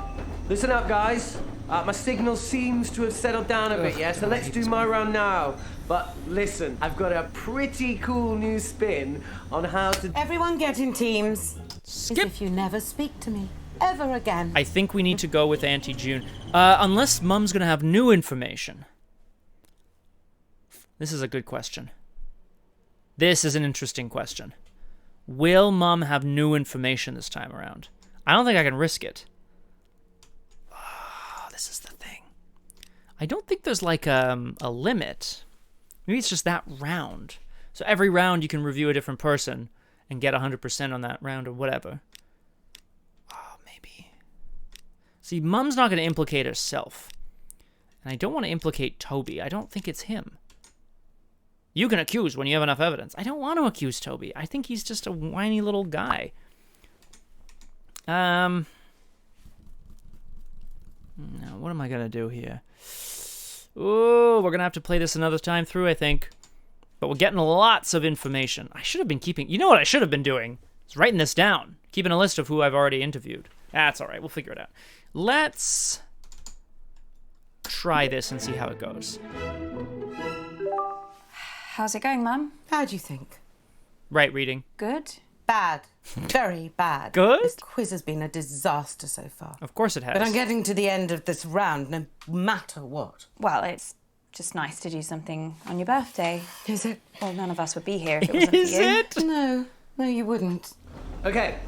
listen up, guys. My signal seems to have settled down a bit, yeah? So let's do my round now. But listen, I've got a pretty cool new spin on how to... Everyone get in teams. Skip. As if you never speak to me ever again. I think we need to go with Auntie June. Unless Mum's going to have new information. This is a good question. This is an interesting question. Will Mum have new information this time around? I don't think I can risk it. Oh, this is the thing. I don't think there's like a limit. Maybe it's just that round. So every round you can review a different person and get 100% on that round or whatever. Oh, maybe. See, Mum's not going to implicate herself. And I don't want to implicate Toby. I don't think it's him. You can accuse when you have enough evidence. I don't want to accuse Toby. I think he's just a whiny little guy. Now, what am I going to do here? Ooh, we're going to have to play this another time through, I think. But we're getting lots of information. I should have been keeping... You know what I should have been doing? Is writing this down. Keeping a list of who I've already interviewed. That's all right. We'll figure it out. Let's try this and see how it goes. How's it going, Mum? How do you think? Right, reading. Good? Bad. Very bad. Good? This quiz has been a disaster so far. Of course it has. But I'm getting to the end of this round no matter what. Well, it's just nice to do something on your birthday. Is it? Well, none of us would be here if it wasn't Is for you. it? No, you wouldn't. Okay,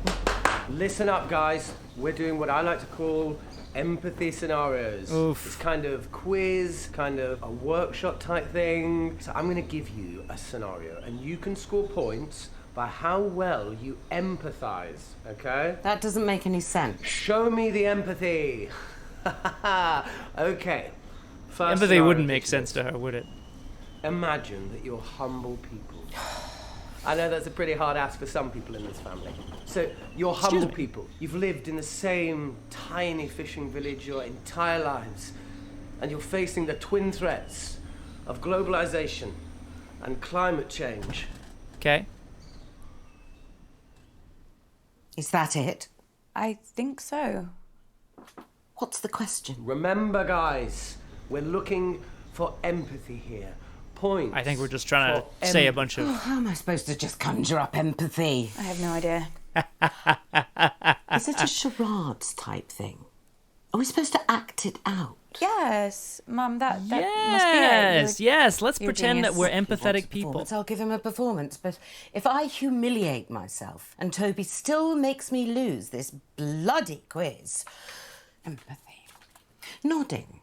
listen up, guys. We're doing what I like to call empathy scenarios. Oof. It's kind of quiz, kind of a workshop type thing. So I'm going to give you a scenario, and you can score points by how well you empathize, okay? That doesn't make any sense. Show me the empathy. Okay. First Empathy scenario wouldn't for make today. sense to her, would it? Imagine that you're humble people. I know that's a pretty hard ask for some people in this family. So, you're humble me. people. You've lived in the same tiny fishing village your entire lives. And you're facing the twin threats of globalization and climate change. Okay. Is that it? I think so. What's the question? Remember, guys, we're looking for empathy here. Points. I think we're just trying for to say a bunch of... How am I supposed to just conjure up empathy? I have no idea. Is it a charades type thing? Are we supposed to act it out? Yes, Mum, that must be it. Yes. Let's you're a pretend that genius. we're If he wants a empathetic people. performance, I'll give him a performance. But if I humiliate myself and Toby still makes me lose this bloody quiz, empathy. Nodding.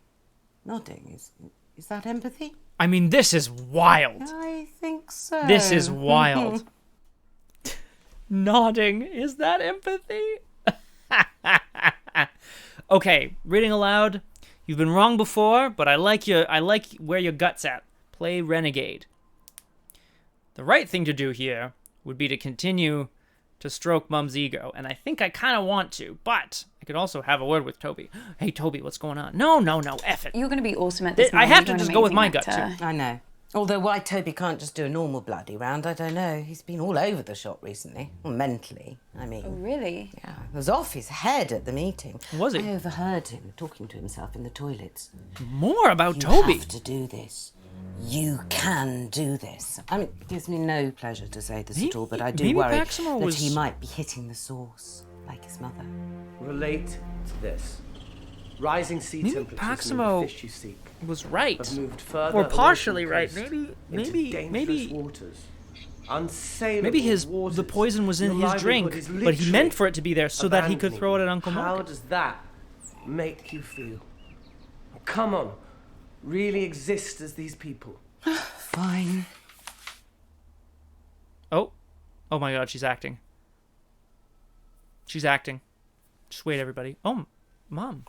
Is that empathy? I mean, this is wild. I think so. This is wild. Nodding. Is that empathy? Okay, reading aloud. You've been wrong before, but I like where your gut's at. Play Renegade. The right thing to do here would be to continue to stroke Mum's ego, and I think I kind of want to, but I could also have a word with Toby. Hey, Toby, what's going on? No, F it. You're going to be awesome at this. I Mum. have You're to an just go with amazing my gut, actor. too. I know. Although why Toby can't just do a normal bloody round, I don't know. He's been all over the shop recently. Well, mentally, I mean. Oh, really? Yeah, he was off his head at the meeting. Was he? I overheard him talking to himself in the toilets. More about You Toby. have to do this. You can do this. I mean, it gives me no pleasure to say this at all, but I do maybe worry Baximo that was- he might be hitting the source, like his mother. Relate to this. Rising sea Maybe temperatures mean Baximo the fish you seek Was right. have moved further Or away partially from the right. coast Maybe into dangerous maybe waters. Unassailable Maybe waters. the poison was in Your his drink, livelihood is but he meant literally for it to be there so that he could abandoning throw it at you. Uncle How Marcus. does that make you feel? Come on. Really exist as these people. Fine. Oh my God, she's acting. She's acting. Just wait, everybody. Oh, Mom.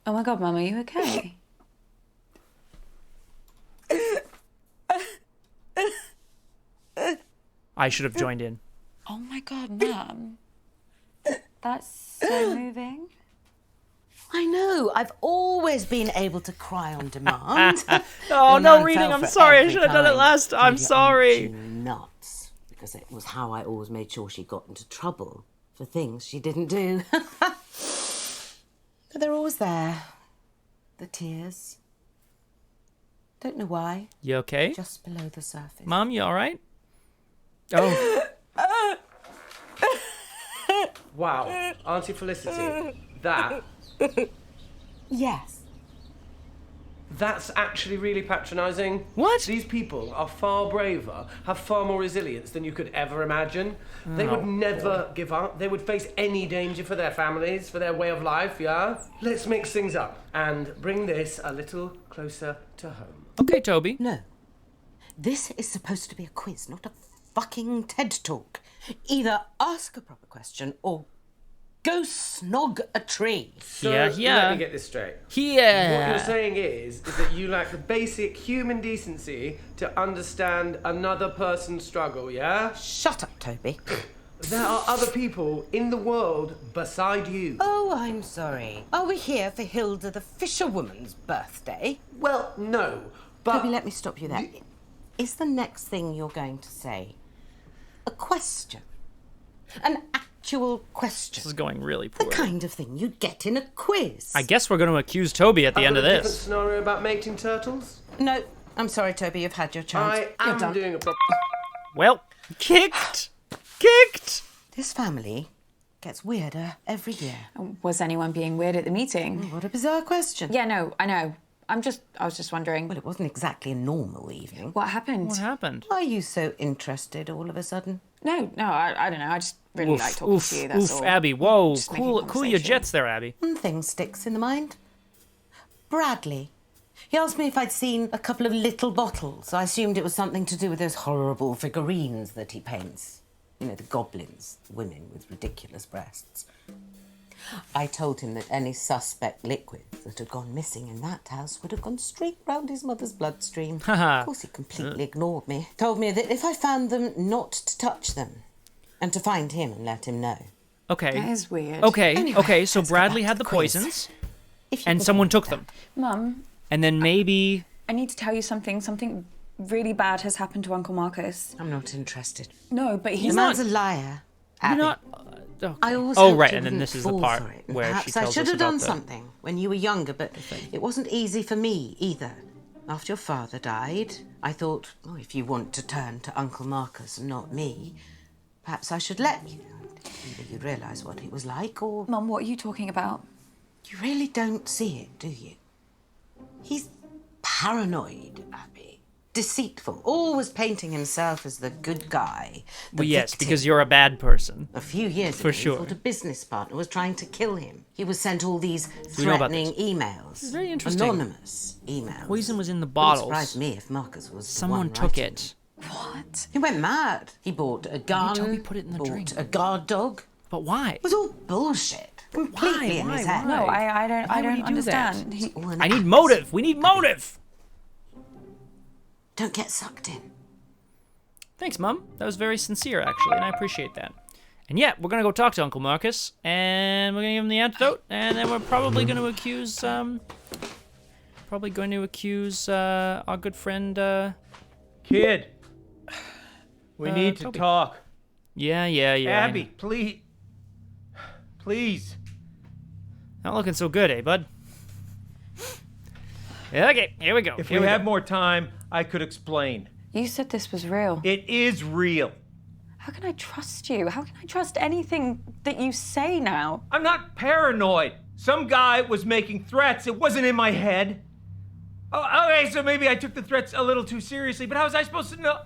Oh my God, Mum, are you okay? I should have joined in. Oh my God, Mum. That's so moving. I know. I've always been able to cry on demand. Oh, Your no nan reading. fell I'm for sorry. I every should have done it time. last. I'm Told you sorry. she nuts. Because it was how I always made sure she got into trouble for things she didn't do. But they're always there. The tears. Don't know why. You okay? Just below the surface. Mom, you all right? Oh. Wow. Auntie Felicity. That. Yes. That's actually really patronising. What? These people are far braver, have far more resilience than you could ever imagine. They would never give up. They would face any danger for their families, for their way of life, yeah? Let's mix things up and bring this a little closer to home. Okay, Toby. No. This is supposed to be a quiz, not a fucking TED Talk. Either ask a proper question or go snog a tree. So, Yeah. let me get this straight. What Yeah. you're saying is that you lack the basic human decency to understand another person's struggle, yeah? Shut up, Toby. There are other people in the world beside you. Oh, I'm sorry. Are we here for Hilda the fisherwoman's birthday? Well, no, but... Toby, let me stop you there. Is the next thing you're going to say a question? An actual question? This is going really The poorly. kind of thing you'd get in a quiz. I guess we're going to accuse Toby at the end of I've got a different this. scenario about mating turtles. No, I'm sorry, Toby, you've had your chance. I You're am done. doing a proper... Well, kicked. Kicked. This family gets weirder every year. Was anyone being weird at the meeting? What a bizarre question. Yeah, no, I know. I was just wondering. Well, it wasn't exactly a normal evening. What happened? What happened? Why are you so interested all of a sudden? No, I don't know. I just really like talking to you, that's all. Abby. Whoa, Just making cool your conversation. jets there, Abby. One thing sticks in the mind. Bradley. He asked me if I'd seen a couple of little bottles. I assumed it was something to do with those horrible figurines that he paints. You know, the goblins, women with ridiculous breasts. I told him that any suspect liquid that had gone missing in that house would have gone straight round his mother's bloodstream. Of course, he completely ignored me. Told me that if I found them, not to touch them. And to find him and let him know. Okay. That is weird. Okay, Anyway, okay, so let's go Bradley back had to the the quiz. poisons, If you and can someone believe took that. them. Mum, And then maybe... I need to tell you something. Something really bad has happened to Uncle Marcus. I'm not interested. No, but The he's man's a liar. You're Abby. not... okay. I always Oh, hoped right, you and then wouldn't this is the fall part for it, and where she perhaps tells I us should have done about the... something when you were younger, but it wasn't easy for me either. After your father died, I thought, oh, if you want to turn to Uncle Marcus and not me, perhaps I should let you. Either you realise what it was like, or Mum, what are you talking about? you really don't see it, do you? He's paranoid, Abby. Deceitful, always painting himself as the good guy. The Well, yes, victim. because you're a bad person. A few years For ago, sure. he thought a business partner was trying to kill him. He was sent all these we know about threatening emails. Very interesting. Anonymous emails. Poison was in the Wouldn't bottles. surprise me if Marcus was the Someone one took writing it. What? He went mad. He bought a gun. Toby put it in the bought drink. a guard dog. But why? It was all bullshit. Completely in his head. No, I Why would don't he do that? understand. He, All an I need act. motive. We need motive. Don't get sucked in. Thanks, Mum. That was very sincere, actually, and I appreciate that. And yeah, we're gonna go talk to Uncle Marcus, and we're gonna give him the antidote, and then we're probably gonna accuse, our good friend, Kid, we need to Toby. talk. Yeah. I Abby, know. please. Please. Not looking so good, eh, bud? Yeah, okay, here we go. If Here we go. had more time, I could explain. you said this was real. It is real. How can I trust you? How can I trust anything that you say now? I'm not paranoid. Some guy was making threats. It wasn't in my head. Oh, okay, so maybe I took the threats a little too seriously, but how was I supposed to know?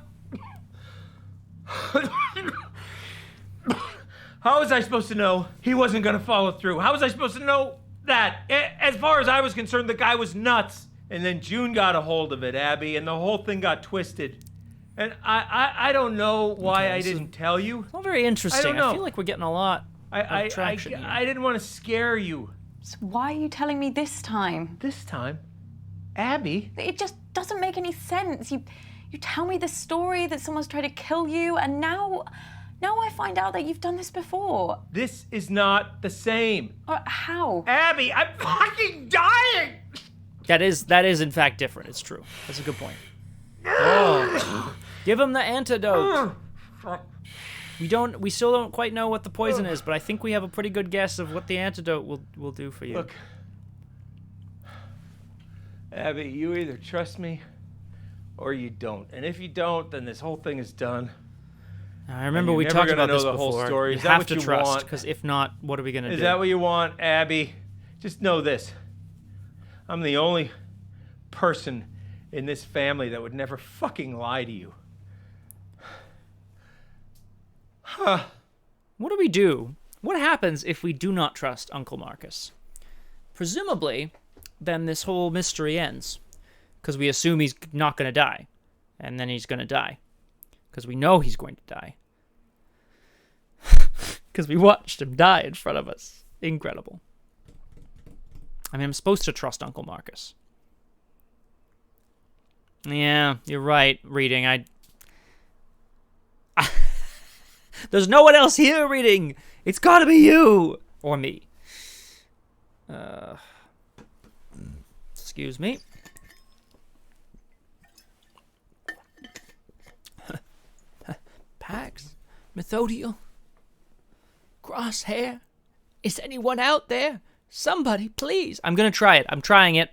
How was I supposed to know he wasn't gonna follow through? How was I supposed to know that? As far as I was concerned, the guy was nuts. And then June got a hold of it, Abby, and the whole thing got twisted. And I don't know why I didn't tell you. It's not very interesting. I don't know. I feel like we're getting a lot of traction here. I didn't want to scare you. So why are you telling me this time? This time? Abby? It just doesn't make any sense. You tell me this story that someone's tried to kill you, and now I find out that you've done this before. This is not the same. How? Abby, I'm fucking dying! That is in fact different. It's true. That's a good point. Oh. Give him the antidote. We still don't quite know what the poison is, but I think we have a pretty good guess of what the antidote will do for you. Look, Abby, you either trust me or you don't. And if you don't, then this whole thing is done. I remember we talked about this before. Whole story. You Is that have what to you trust, want? because if not, what are we gonna do? Is that what you want, Abby? Just know this. I'm the only person in this family that would never fucking lie to you. Huh. What do we do? What happens if we do not trust Uncle Marcus? Presumably, then this whole mystery ends, because we assume he's not going to die, and then he's going to die, because we know he's going to die, because we watched him die in front of us. Incredible. I mean, I'm supposed to trust Uncle Marcus. Yeah, you're right, reading. There's no one else here reading. It's gotta be you. Or me. Excuse me. Pax? Methodiel? Crosshair? Is anyone out there? Somebody, please. I'm gonna try it. I'm trying it.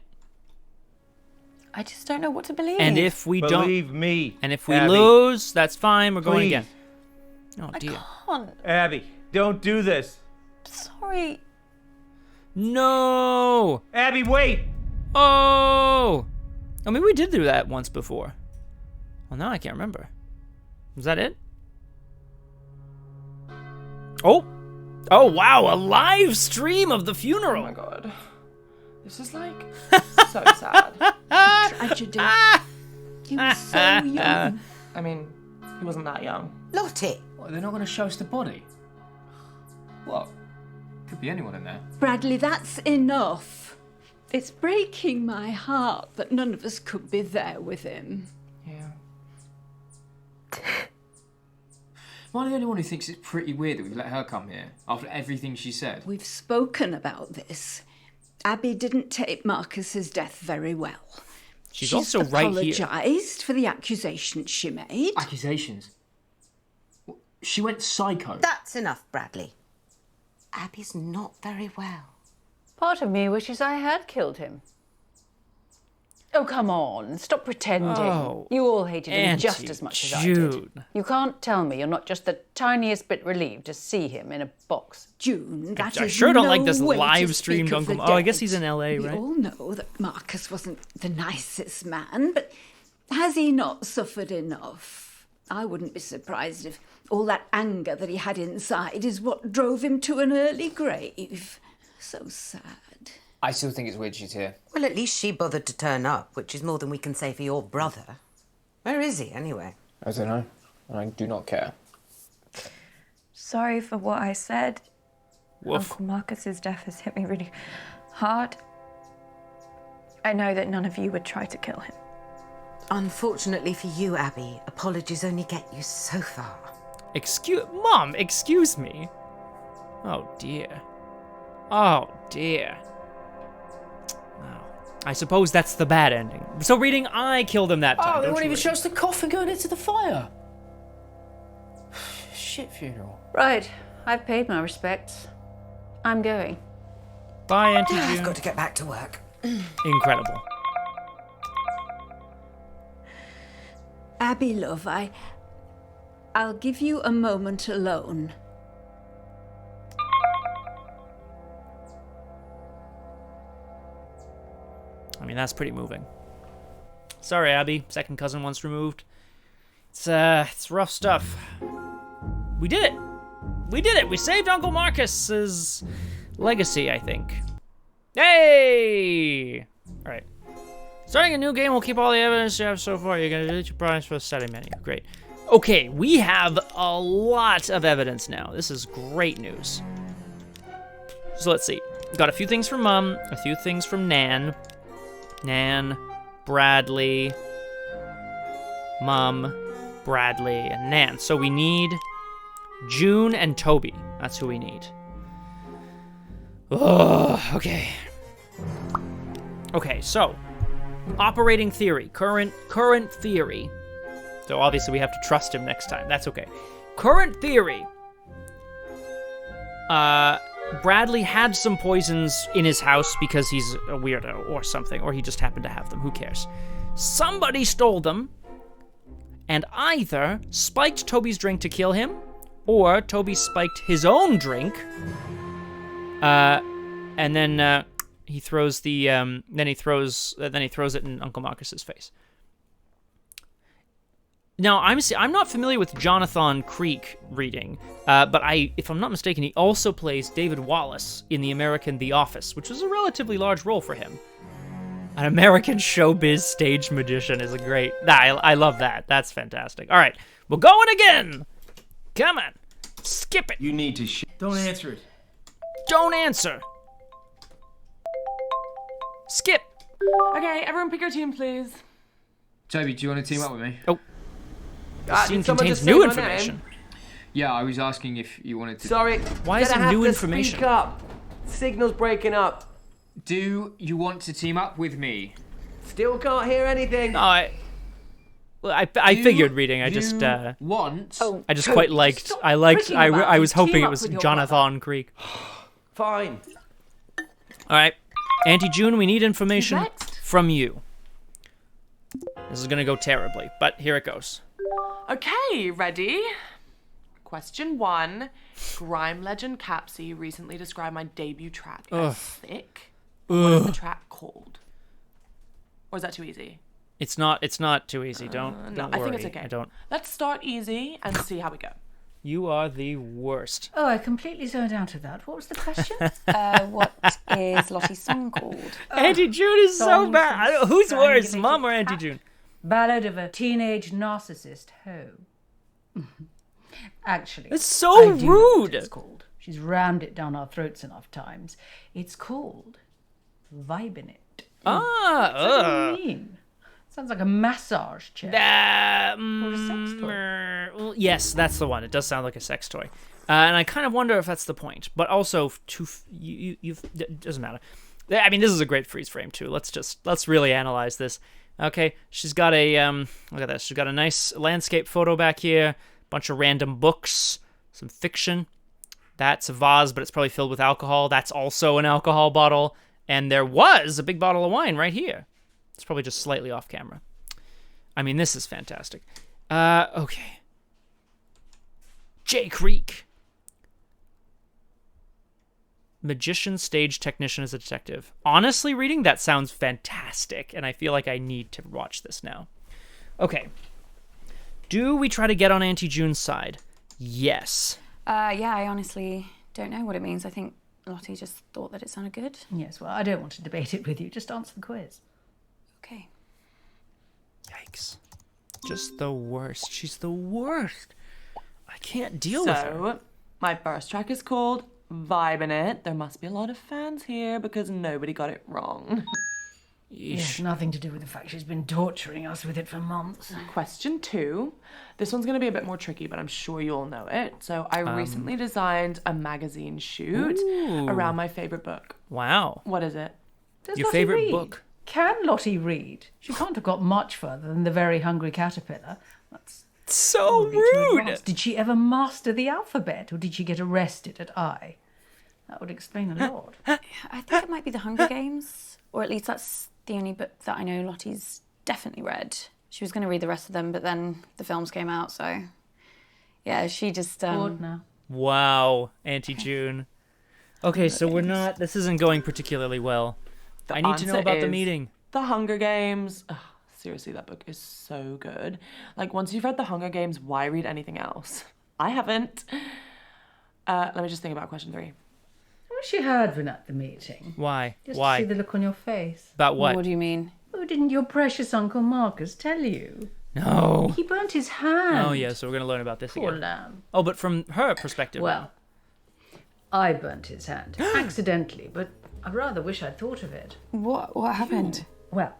I just don't know what to believe. And if we don't... Believe me, And if we Abby. lose, that's fine. We're going Please. again. Oh, I dear. can't. Abby, don't do this. Sorry. No! Abby, wait! Oh! I mean, we did do that once before. Well, now I can't remember. Was that it? Oh! Oh, wow! A live stream of the funeral! Oh my god. This is like so sad. Tragedy. He was so young. I mean, he wasn't that young. Lottie! What, they're not going to show us the body? What? Could be anyone in there. Bradley, that's enough. It's breaking my heart that none of us could be there with him. Yeah. Am I the only one who thinks it's pretty weird that we've let her come here after everything she said? We've spoken about this. Abby didn't take Marcus's death very well. She's also right here. apologised for the accusations she made. Accusations? She went psycho. That's enough, Bradley. Abby's not very well. Part of me wishes I had killed him. Oh, come on. Stop pretending. Oh, you all hated him Auntie just as much as I did. June. You can't tell me you're not just the tiniest bit relieved to see him in a box. June, that I is sure don't like no this way to live streamed speak of Uncle... the Oh, I guess dead. he's in LA, We right? all know that Marcus wasn't the nicest man, but has he not suffered enough? I wouldn't be surprised if all that anger that he had inside is what drove him to an early grave. So sad. I still think it's weird she's here. Well, at least she bothered to turn up, which is more than we can say for your brother. Where is he, anyway? I don't know. I do not care. Sorry for what I said. Woof. Uncle Marcus's death has hit me really hard. I know that none of you would try to kill him. Unfortunately for you, Abby, apologies only get you so far. Mom, excuse me. Oh, dear. Oh, dear. Oh, I suppose that's the bad ending. So reading, I killed him that time. Oh, they don't won't you even worry. show us the coffin going into the fire. Shit funeral. Right. I've paid my respects. I'm going. Bye, Auntie I've June. got to get back to work. Incredible. Abby, love, I'll give you a moment alone. I mean, that's pretty moving. Sorry, Abby. Second cousin once removed. It's rough stuff. We did it. We did it. We saved Uncle Marcus's legacy, I think. Hey! All right. Starting a new game will keep all the evidence you have so far. You're going to delete your prize for the study menu. Great. Okay, we have a lot of evidence now. This is great news. So let's see. Got a few things from Mom, a few things from Nan. Nan, Bradley, Mom, Bradley, and Nan. So we need June and Toby. That's who we need. Oh, okay. Okay, so operating theory, current theory. So obviously we have to trust him next time. That's okay. Current theory. Bradley had some poisons in his house because he's a weirdo or something, or he just happened to have them. Who cares? Somebody stole them and either spiked Toby's drink to kill him, or Toby spiked his own drink, and then he throws the then he throws it in Uncle Marcus's face. Now, I'm not familiar with Jonathan Creek reading, but if I'm not mistaken, he also plays David Wallace in the American The Office, which is a relatively large role for him. An American showbiz stage magician is a great... I love that. That's fantastic. All right, we're going again. Come on. Skip it. You need to Don't answer it. Don't answer. Skip. Okay, everyone pick your team, please. Toby, do you want to team up with me? Oh. The scene did someone contains just say new my information. name? Yeah, I was asking if you wanted to... Sorry. Why is gonna it have new to information? Speak up. Signal's breaking up. Do you want to team up with me? Still can't hear anything. No, I figured reading. I just want? Oh, I just quite liked. I was hoping it was Jonathan Creek. Fine. All right, Auntie June, we need information Next. from you. This is gonna go terribly, but here it goes. Okay, ready? Question 1. Grime legend Capsy recently described my debut track as thick. What is the track called? Or is that too easy? It's not too easy. Don't No, worry. I think it's okay. I don't. Let's start easy and see how we go. You are the worst. Oh, I completely zoned out of that. What was the question? What is Lottie's song called? Auntie June is so Song bad. from Who's worse, Strangulated Mom or Auntie Cat. June? Ballad of a Teenage Narcissist Hoe. Actually, It's so I do know what rude. it's called. She's rammed it down our throats enough times. It's called Vibing It. What do you mean? Sounds like a massage chair. Or a sex toy. Well, yes, that's the one. It does sound like a sex toy, and I kind of wonder if that's the point. But also, it doesn't matter. I mean, this is a great freeze frame too. Let's really analyze this. Okay, she's got a look at this. She's got a nice landscape photo back here. Bunch of random books, some fiction. That's a vase, but it's probably filled with alcohol. That's also an alcohol bottle, and there was a big bottle of wine right here. It's probably just slightly off camera. I mean, this is fantastic. Okay. Jay Creek. Magician, stage technician as a detective. Honestly, reading, that sounds fantastic, and I feel like I need to watch this now. Okay. Do we try to get on Auntie June's side? Yes. Yeah, I honestly don't know what it means. I think Lottie just thought that it sounded good. Yes, well, I don't want to debate it with you. Just answer the quiz. Okay. Yikes. Just the worst. She's the worst. I can't deal with her. So, my first track is called Vibin' It. There must be a lot of fans here because nobody got it wrong. Yes, nothing to do with the fact she's been torturing us with it for months. Question 2. This one's going to be a bit more tricky, but I'm sure you'll know it. So I recently designed a magazine shoot around my favorite book. Wow. What is it? Does Your Lottie favorite read? book? Can Lottie read? She can't have got much further than The Very Hungry Caterpillar. That's So probably too rude. advanced. Did she ever master the alphabet, or did she get arrested at I? That would explain a lot. I think it might be The Hunger Games, or at least that's the only book that I know Lottie's definitely read. She was going to read the rest of them, but then the films came out, so yeah, she just Bored now. Wow, Auntie June. Okay, so this isn't going particularly well. The I need to know answer about the is meeting. The Hunger Games. Ugh, seriously, that book is so good. Like, once you've read The Hunger Games, why read anything else? I haven't. Let me just think about question 3. I wish you had been at the meeting. Why? Just Why? to see the look on your face. About what? What do you mean? Oh, didn't your precious Uncle Marcus tell you? No. He burnt his hand. Oh, yeah, so we're going to learn about this Poor again. lamb. Oh, but from her perspective. Well, I burnt his hand. Accidentally, but I rather wish I'd thought of it. What happened? Well,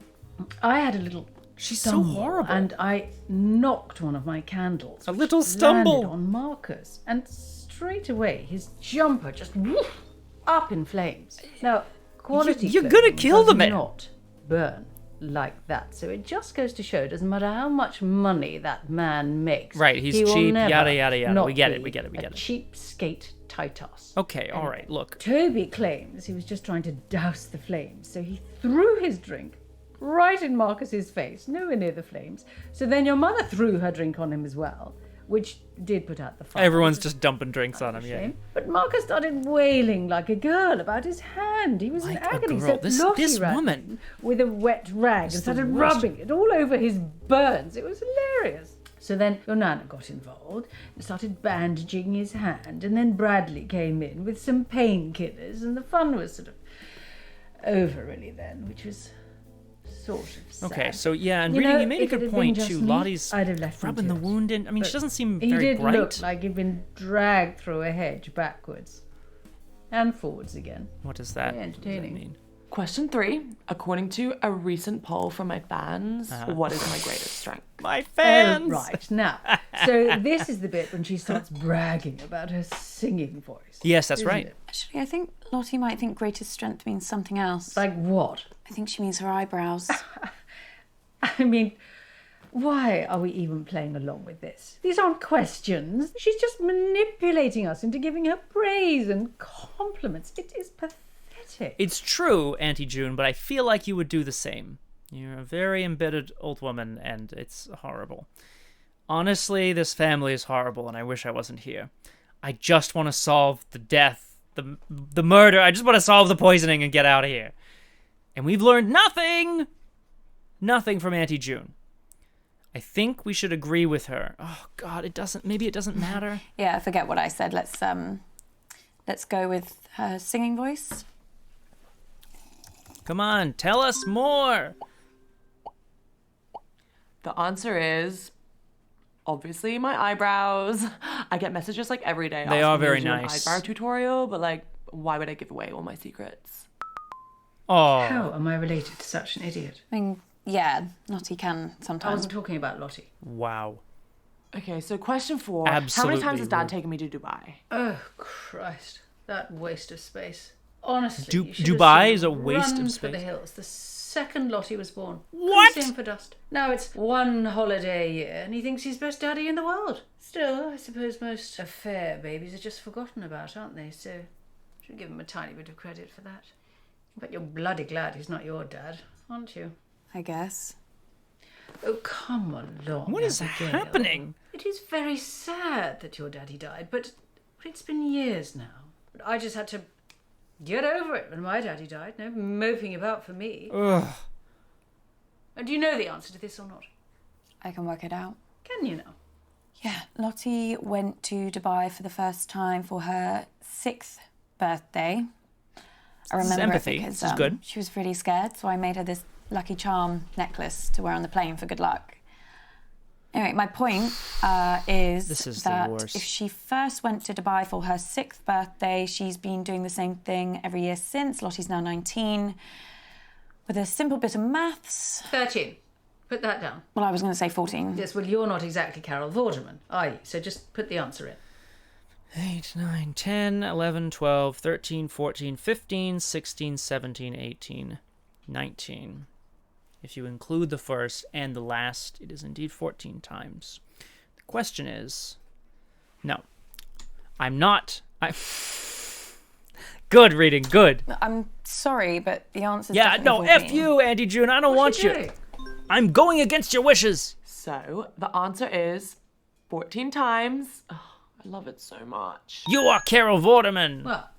I had a little She's so stumble, horrible. and I knocked one of my candles. A which little stumble. landed on Marcus, and straight away his jumper just woof, up in flames. Now, quality You're gonna clothing kill the does man. not burn like that. So it just goes to show, doesn't matter how much money that man makes. Right, he's he will cheap, never yada, yada, yada. not We get it, be we get it, we get a it. cheapskate Titus. Okay, all right, look. Toby claims he was just trying to douse the flames, so he threw his drink right in Marcus's face, nowhere near the flames. So then your mother threw her drink on him as well, which did put out the fire. Everyone's just dumping drinks on him, yeah. Shame. But Marcus started wailing like a girl about his hand. He was Like in a agony. girl. So Lottie This ran woman. in with a wet rag and the started worst. rubbing it all over his burns. It was hilarious. So then your Nana got involved and started bandaging his hand, and then Bradley came in with some painkillers, and the fun was sort of over really then, which was sort of sad. Okay, so yeah, and You reading, know, you made a if it good had point been too. just me, Lottie's I'd have left him rubbing to the it. wound in. I mean, she But doesn't seem he very did bright. look like he'd been dragged through a hedge backwards and forwards again. What does that, Very entertaining. mean? Question 3. According to a recent poll from my fans, what is my greatest strength? My fans! Oh, right, now. So this is the bit when she starts bragging about her singing voice. Yes, that's isn't right. it? Actually, I think Lottie might think greatest strength means something else. Like what? I think she means her eyebrows. I mean, why are we even playing along with this? These aren't questions. She's just manipulating us into giving her praise and compliments. It is pathetic. It's true, Auntie June, but I feel like you would do the same. You're a very embittered old woman, and it's horrible. Honestly, this family is horrible, and I wish I wasn't here. I just want to solve the death, the murder. I just want to solve the poisoning and get out of here. And we've learned nothing! Nothing from Auntie June. I think we should agree with her. Oh, God, maybe it doesn't matter. Yeah, forget what I said. Let's go with her singing voice. Come on, tell us more. The answer is obviously my eyebrows. I get messages like every day. They are asking me very to do an nice. eyebrow tutorial, but like, why would I give away all my secrets? Oh, How am I related to such an idiot? I mean, yeah, Lottie can I sometimes. wasn't talking about Lottie. wow. Okay, so question 4. How Absolutely many times has Dad rude. taken me to Dubai? Oh, Christ. That waste of space. Honestly, you should Dubai have is a waste run of for the space. hills the second Lottie was born. What? Couldn't see him for dust. Now it's one holiday a year, and he thinks he's best daddy in the world. Still, I suppose most affair babies are just forgotten about, aren't they? So, should give him a tiny bit of credit for that. But you're bloody glad he's not your dad, aren't you? I guess. Oh, come along. What is Abigail. happening? It is very sad that your daddy died, but it's been years now. But I just had to get over it when my daddy died. No moping about for me. Ugh. And do you know the answer to this or not? I can work it out. Can you now? Yeah, Lottie went to Dubai for the first time for her 6th birthday. I This is remember empathy. it because This is good. she was really scared, so I made her this Lucky Charm necklace to wear on the plane for good luck. Anyway, my point is This is the that worst. if she first went to Dubai for her 6th birthday, she's been doing the same thing every year since. Lottie's now 19. With a simple bit of maths. 13. Put that down. Well, I was going to say 14. Yes, well, you're not exactly Carol Vorderman, are you? So just put the answer in. 8, 9, 10, 11, 12, 13, 14, 15, 16, 17, 18, 19. If you include the first and the last, it is indeed 14 times. The question is... No. I'm not... Good reading, good. I'm sorry, but the answer's Yeah, definitely no, 14. F you, Auntie June. I don't want you. doing? I'm going against your wishes. So the answer is 14 times. Oh, I love it so much. You are Carol Vorderman. Well,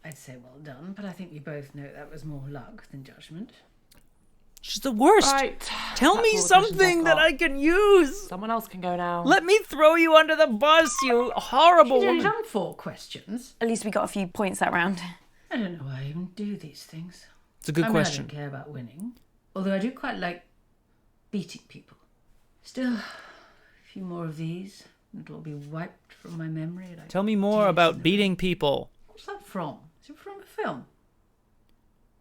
I'd say well done, but I think we both know that was more luck than judgment. She's the worst. Right. Tell That's me all the questions something I've that got. I can use. Someone else can go now. Let me throw you under the bus, you horrible She's only woman. done 4 questions. At least we got a few points that round. I don't know why I even do these things. It's a good question. I don't care about winning, although I do quite like beating people. Still, a few more of these, and it'll be wiped from my memory. Like Tell me more about beating people. What's that from? Is it from a film?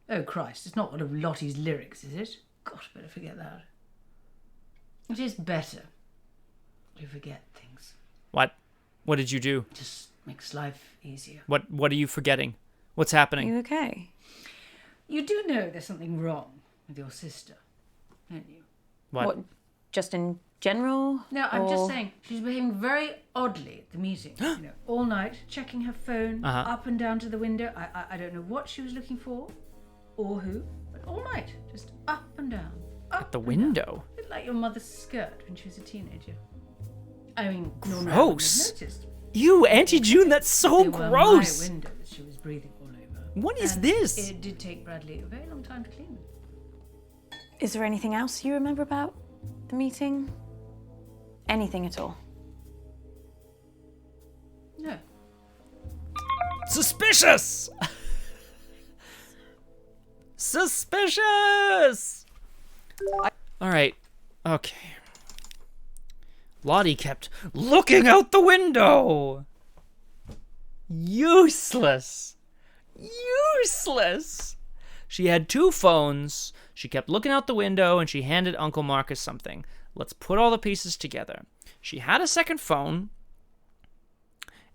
Oh, Christ, it's not one of Lottie's lyrics, is it? God, I better forget that. It is better to forget things. What? What did you do? Just makes life easier. What are you forgetting? What's happening? You okay? You do know there's something wrong with your sister, don't you? What? Just in general? No, I'm just Or- saying she's behaving very oddly at the meeting. All night, checking her phone up and down to the window. I don't know what she was looking for, or who, but all night, just up and down. Up The and window? down. A bit like your mother's skirt when she was a teenager. I mean, normally I wouldn't Gross. have noticed. You, Auntie June, that's so They were gross. my windows she was breathing all over. What is And this? It did take Bradley a very long time to clean them. Is there anything else you remember about the meeting? Anything at all? No. Suspicious! Suspicious! Alright, okay. Lottie kept looking out the window! Useless! Useless! She had 2 phones, she kept looking out the window, and she handed Uncle Marcus something. Let's put all the pieces together. She had a second phone,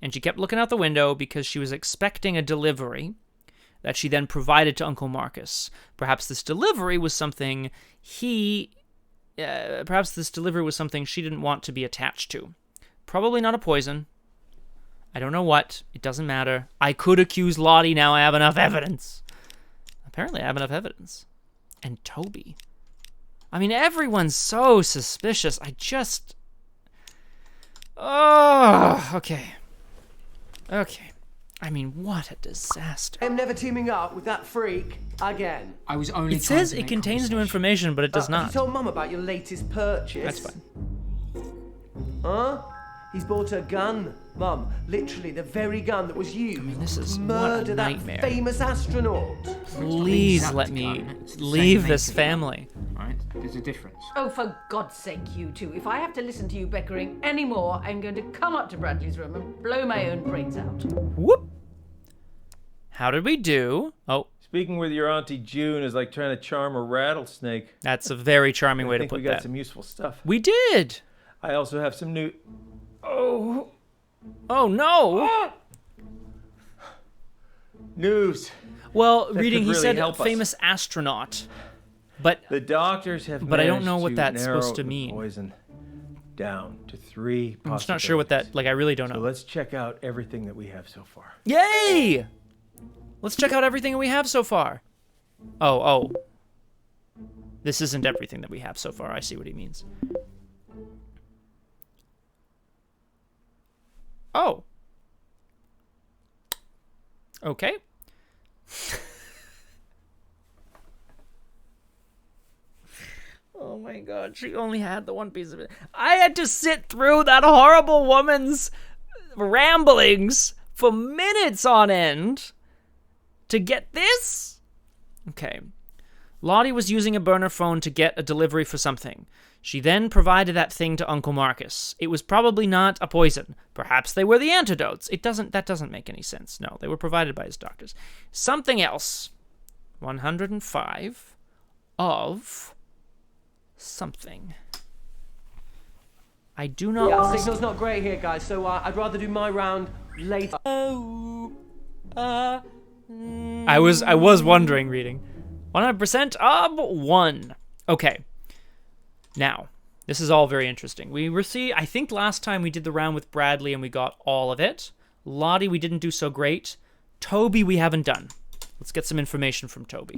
and she kept looking out the window because she was expecting a delivery that she then provided to Uncle Marcus. Perhaps this delivery was something she didn't want to be attached to. Probably not a poison. I don't know what. It doesn't matter. I could accuse Lottie now. I have enough evidence. Apparently I have enough evidence. And Toby. I mean, everyone's so suspicious. Oh, okay. Okay. I mean, what a disaster. I'm never teaming up with that freak again. I was only It trying says to it make contains new conversation. information, but it does Have not. you told Mum about your latest purchase? That's fine. Huh? He's bought a gun, Mum. Literally the very gun that was used this is to what a murder that nightmare. famous astronaut. Please Exact let me gun. It's the leave same this make of gun, family. Right? There's a difference. Oh, for God's sake, you two. If I have to listen to you bickering anymore, I'm going to come up to Bradley's room and blow my own brains out. Whoop. How did we do? Oh, Speaking with your Auntie June is like trying to charm a rattlesnake. that's a very charming way I to think put we got that. some useful stuff. We did. I also have some new... Oh, Oh no. news. Well, That reading could he really said help us. famous astronaut. But The doctors have But I don't managed know what to that's supposed narrow to the mean. Poison down to 3 I'm just not sure what that, like, I really don't So know. let's check out everything that we have so far. Yay! Let's check out everything we have so far. Oh. This isn't everything that we have so far. I see what he means. Oh. Okay. Oh my god, she only had the one piece of it. I had to sit through that horrible woman's ramblings for minutes on end to get this? Okay. Lottie was using a burner phone to get a delivery for something. She then provided that thing to Uncle Marcus. It was probably not a poison. Perhaps they were the antidotes. That doesn't make any sense. No, they were provided by his doctors. Something else. 105 of something. I do not Yeah, want to... signal's not great here, guys, so I'd rather do my round later. I was wondering, reading. 100% of 1. Okay. Now, this is all very interesting. I think last time we did the round with Bradley and we got all of it. Lottie, we didn't do so great. Toby, we haven't done. Let's get some information from Toby.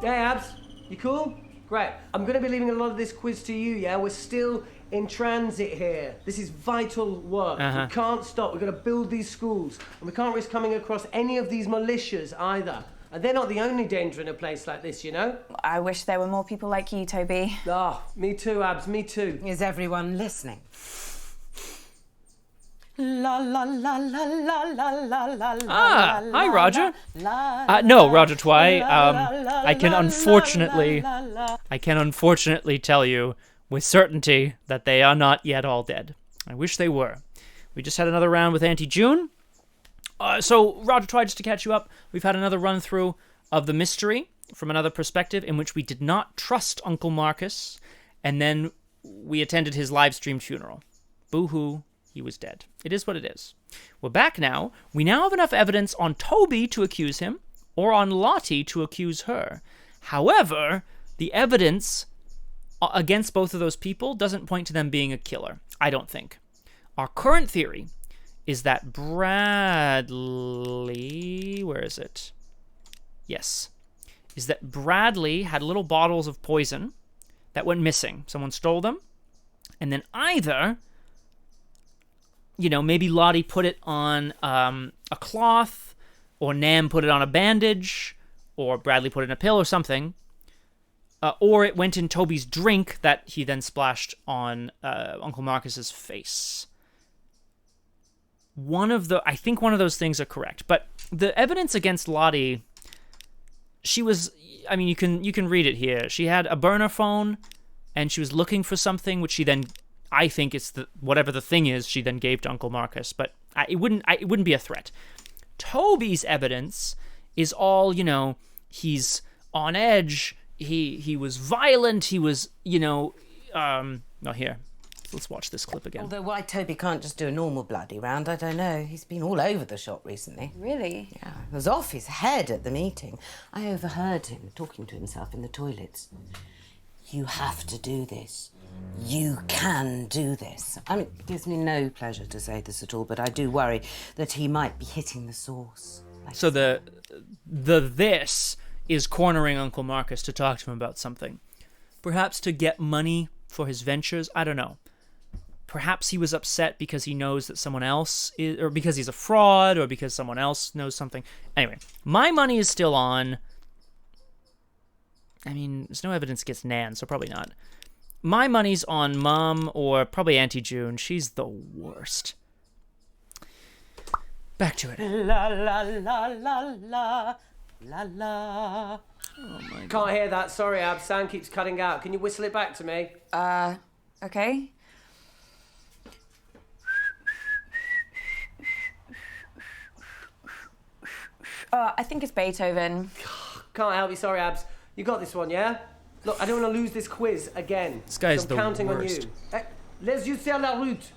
Hey, Abs, you cool? Great. I'm going to be leaving a lot of this quiz to you, yeah? We're still in transit here. This is vital work. Uh-huh. We can't stop. We've got to build these schools. And we can't risk coming across any of these militias either. And they're not the only danger in a place like this, you know? I wish there were more people like you, Toby. Ah, me too, Abs, me too. Is everyone listening? La la la la la la la la la. Ah, hi, Roger. No, Roger Twy. I can unfortunately tell you with certainty that they are not yet all dead. I wish they were. We just had another round with Auntie June. So, Roger Twy, just to catch you up, we've had another run through of the mystery from another perspective in which we did not trust Uncle Marcus, and then we attended his live-streamed funeral. Boo-hoo. He was dead. It is what it is. We're back now. We now have enough evidence on Toby to accuse him, or on Lottie to accuse her. However, the evidence against both of those people doesn't point to them being a killer, I don't think. Our current theory is that Bradley... Where is it? Yes. Is that Bradley had little bottles of poison that went missing. Someone stole them, and then either... maybe Lottie put it on a cloth, or Nam put it on a bandage, or Bradley put it in a pill or something, or it went in Toby's drink that he then splashed on Uncle Marcus's face. I think one of those things are correct. But the evidence against Lottie, she was, you can read it here. She had a burner phone, and she was looking for something, which she then... I think it's whatever the thing is she then gave to Uncle Marcus, but it wouldn't be a threat. Toby's evidence is all, he's on edge, he was violent, he was, here. Let's watch this clip again. Although why Toby can't just do a normal bloody round, I don't know. He's been all over the shop recently. Really? Yeah, he was off his head at the meeting. I overheard him talking to himself in the toilets. You have to do this. You can do this. It gives me no pleasure to say this at all, but I do worry that he might be hitting the source. So the this is cornering Uncle Marcus to talk to him about something. Perhaps to get money for his ventures, I don't know. Perhaps he was upset because he knows that someone else is, or because he's a fraud, or because someone else knows something. Anyway, my money is still on... there's no evidence against Nan, so probably not. My money's on Mom or probably Auntie June. She's the worst. Back to it. La la la la la la la. Oh my God. Can't hear that. Sorry, Ab. Sound keeps cutting out. Can you whistle it back to me? Okay. I think it's Beethoven. Can't help you. Sorry, Abs. You got this one, yeah? Look, I don't want to lose this quiz again. This guy's so I'm counting worst. on you. Les yeux sur la route.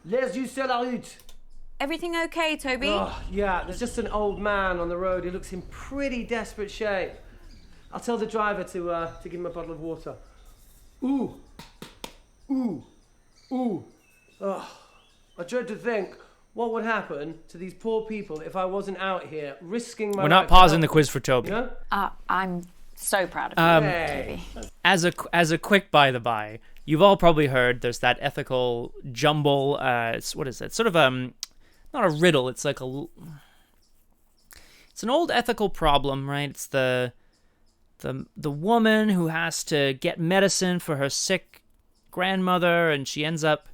Les yeux sur la route. Everything okay, Toby? Oh, yeah, there's just an old man on the road who looks in pretty desperate shape. I'll tell the driver to give him a bottle of water. Ooh. Ooh. Ooh. Oh, I dread to think what would happen to these poor people if I wasn't out here risking my life. We're not pausing the quiz for Toby. You know? I'm so proud of you, Hey. Toby. As a quick by the by, you've all probably heard there's that ethical jumble. What is it? Sort of not a riddle. It's like it's an old ethical problem, right? It's the woman who has to get medicine for her sick grandmother, and she ends up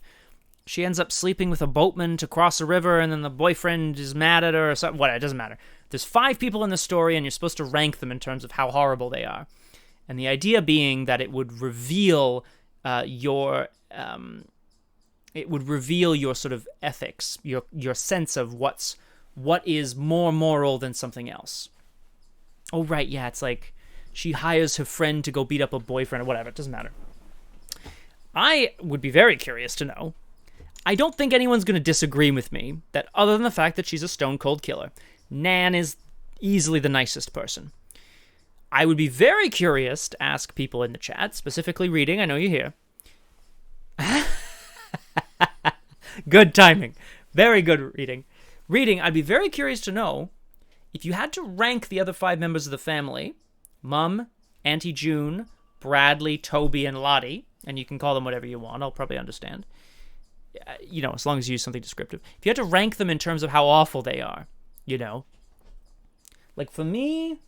sleeping with a boatman to cross a river, and then the boyfriend is mad at her or something. Whatever, it doesn't matter. There's 5 people in the story, and you're supposed to rank them in terms of how horrible they are. And the idea being that it would reveal your sort of ethics, your sense of what is more moral than something else. Oh, right, yeah, it's like she hires her friend to go beat up a boyfriend or whatever. It doesn't matter. I would be very curious to know. I don't think anyone's going to disagree with me that other than the fact that she's a stone-cold killer, Nan is easily the nicest person. I would be very curious to ask people in the chat, specifically Reading, I know you're here. Good timing. Very good, Reading. Reading, I'd be very curious to know if you had to rank the other 5 members of the family, Mum, Auntie June, Bradley, Toby, and Lottie, and you can call them whatever you want, I'll probably understand. As long as you use something descriptive. If you had to rank them in terms of how awful they are, Like, for me,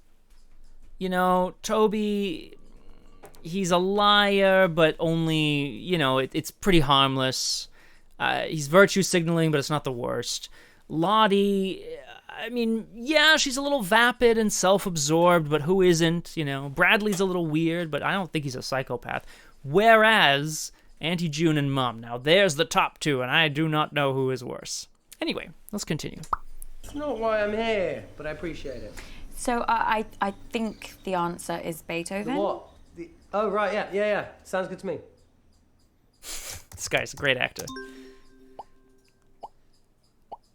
you know, Toby, he's a liar, but only, you know, it's pretty harmless. He's virtue signaling, but it's not the worst. Lottie, I mean, yeah, she's a little vapid and self-absorbed, but who isn't, you know? Bradley's a little weird, but I don't think he's a psychopath. Whereas Auntie June and Mom, now there's the top two, and I do not know who is worse. Anyway, let's continue. It's not why I'm here, but I appreciate it. So I think the answer is Beethoven. The what? Oh, right, yeah. Sounds good to me. This guy's a great actor.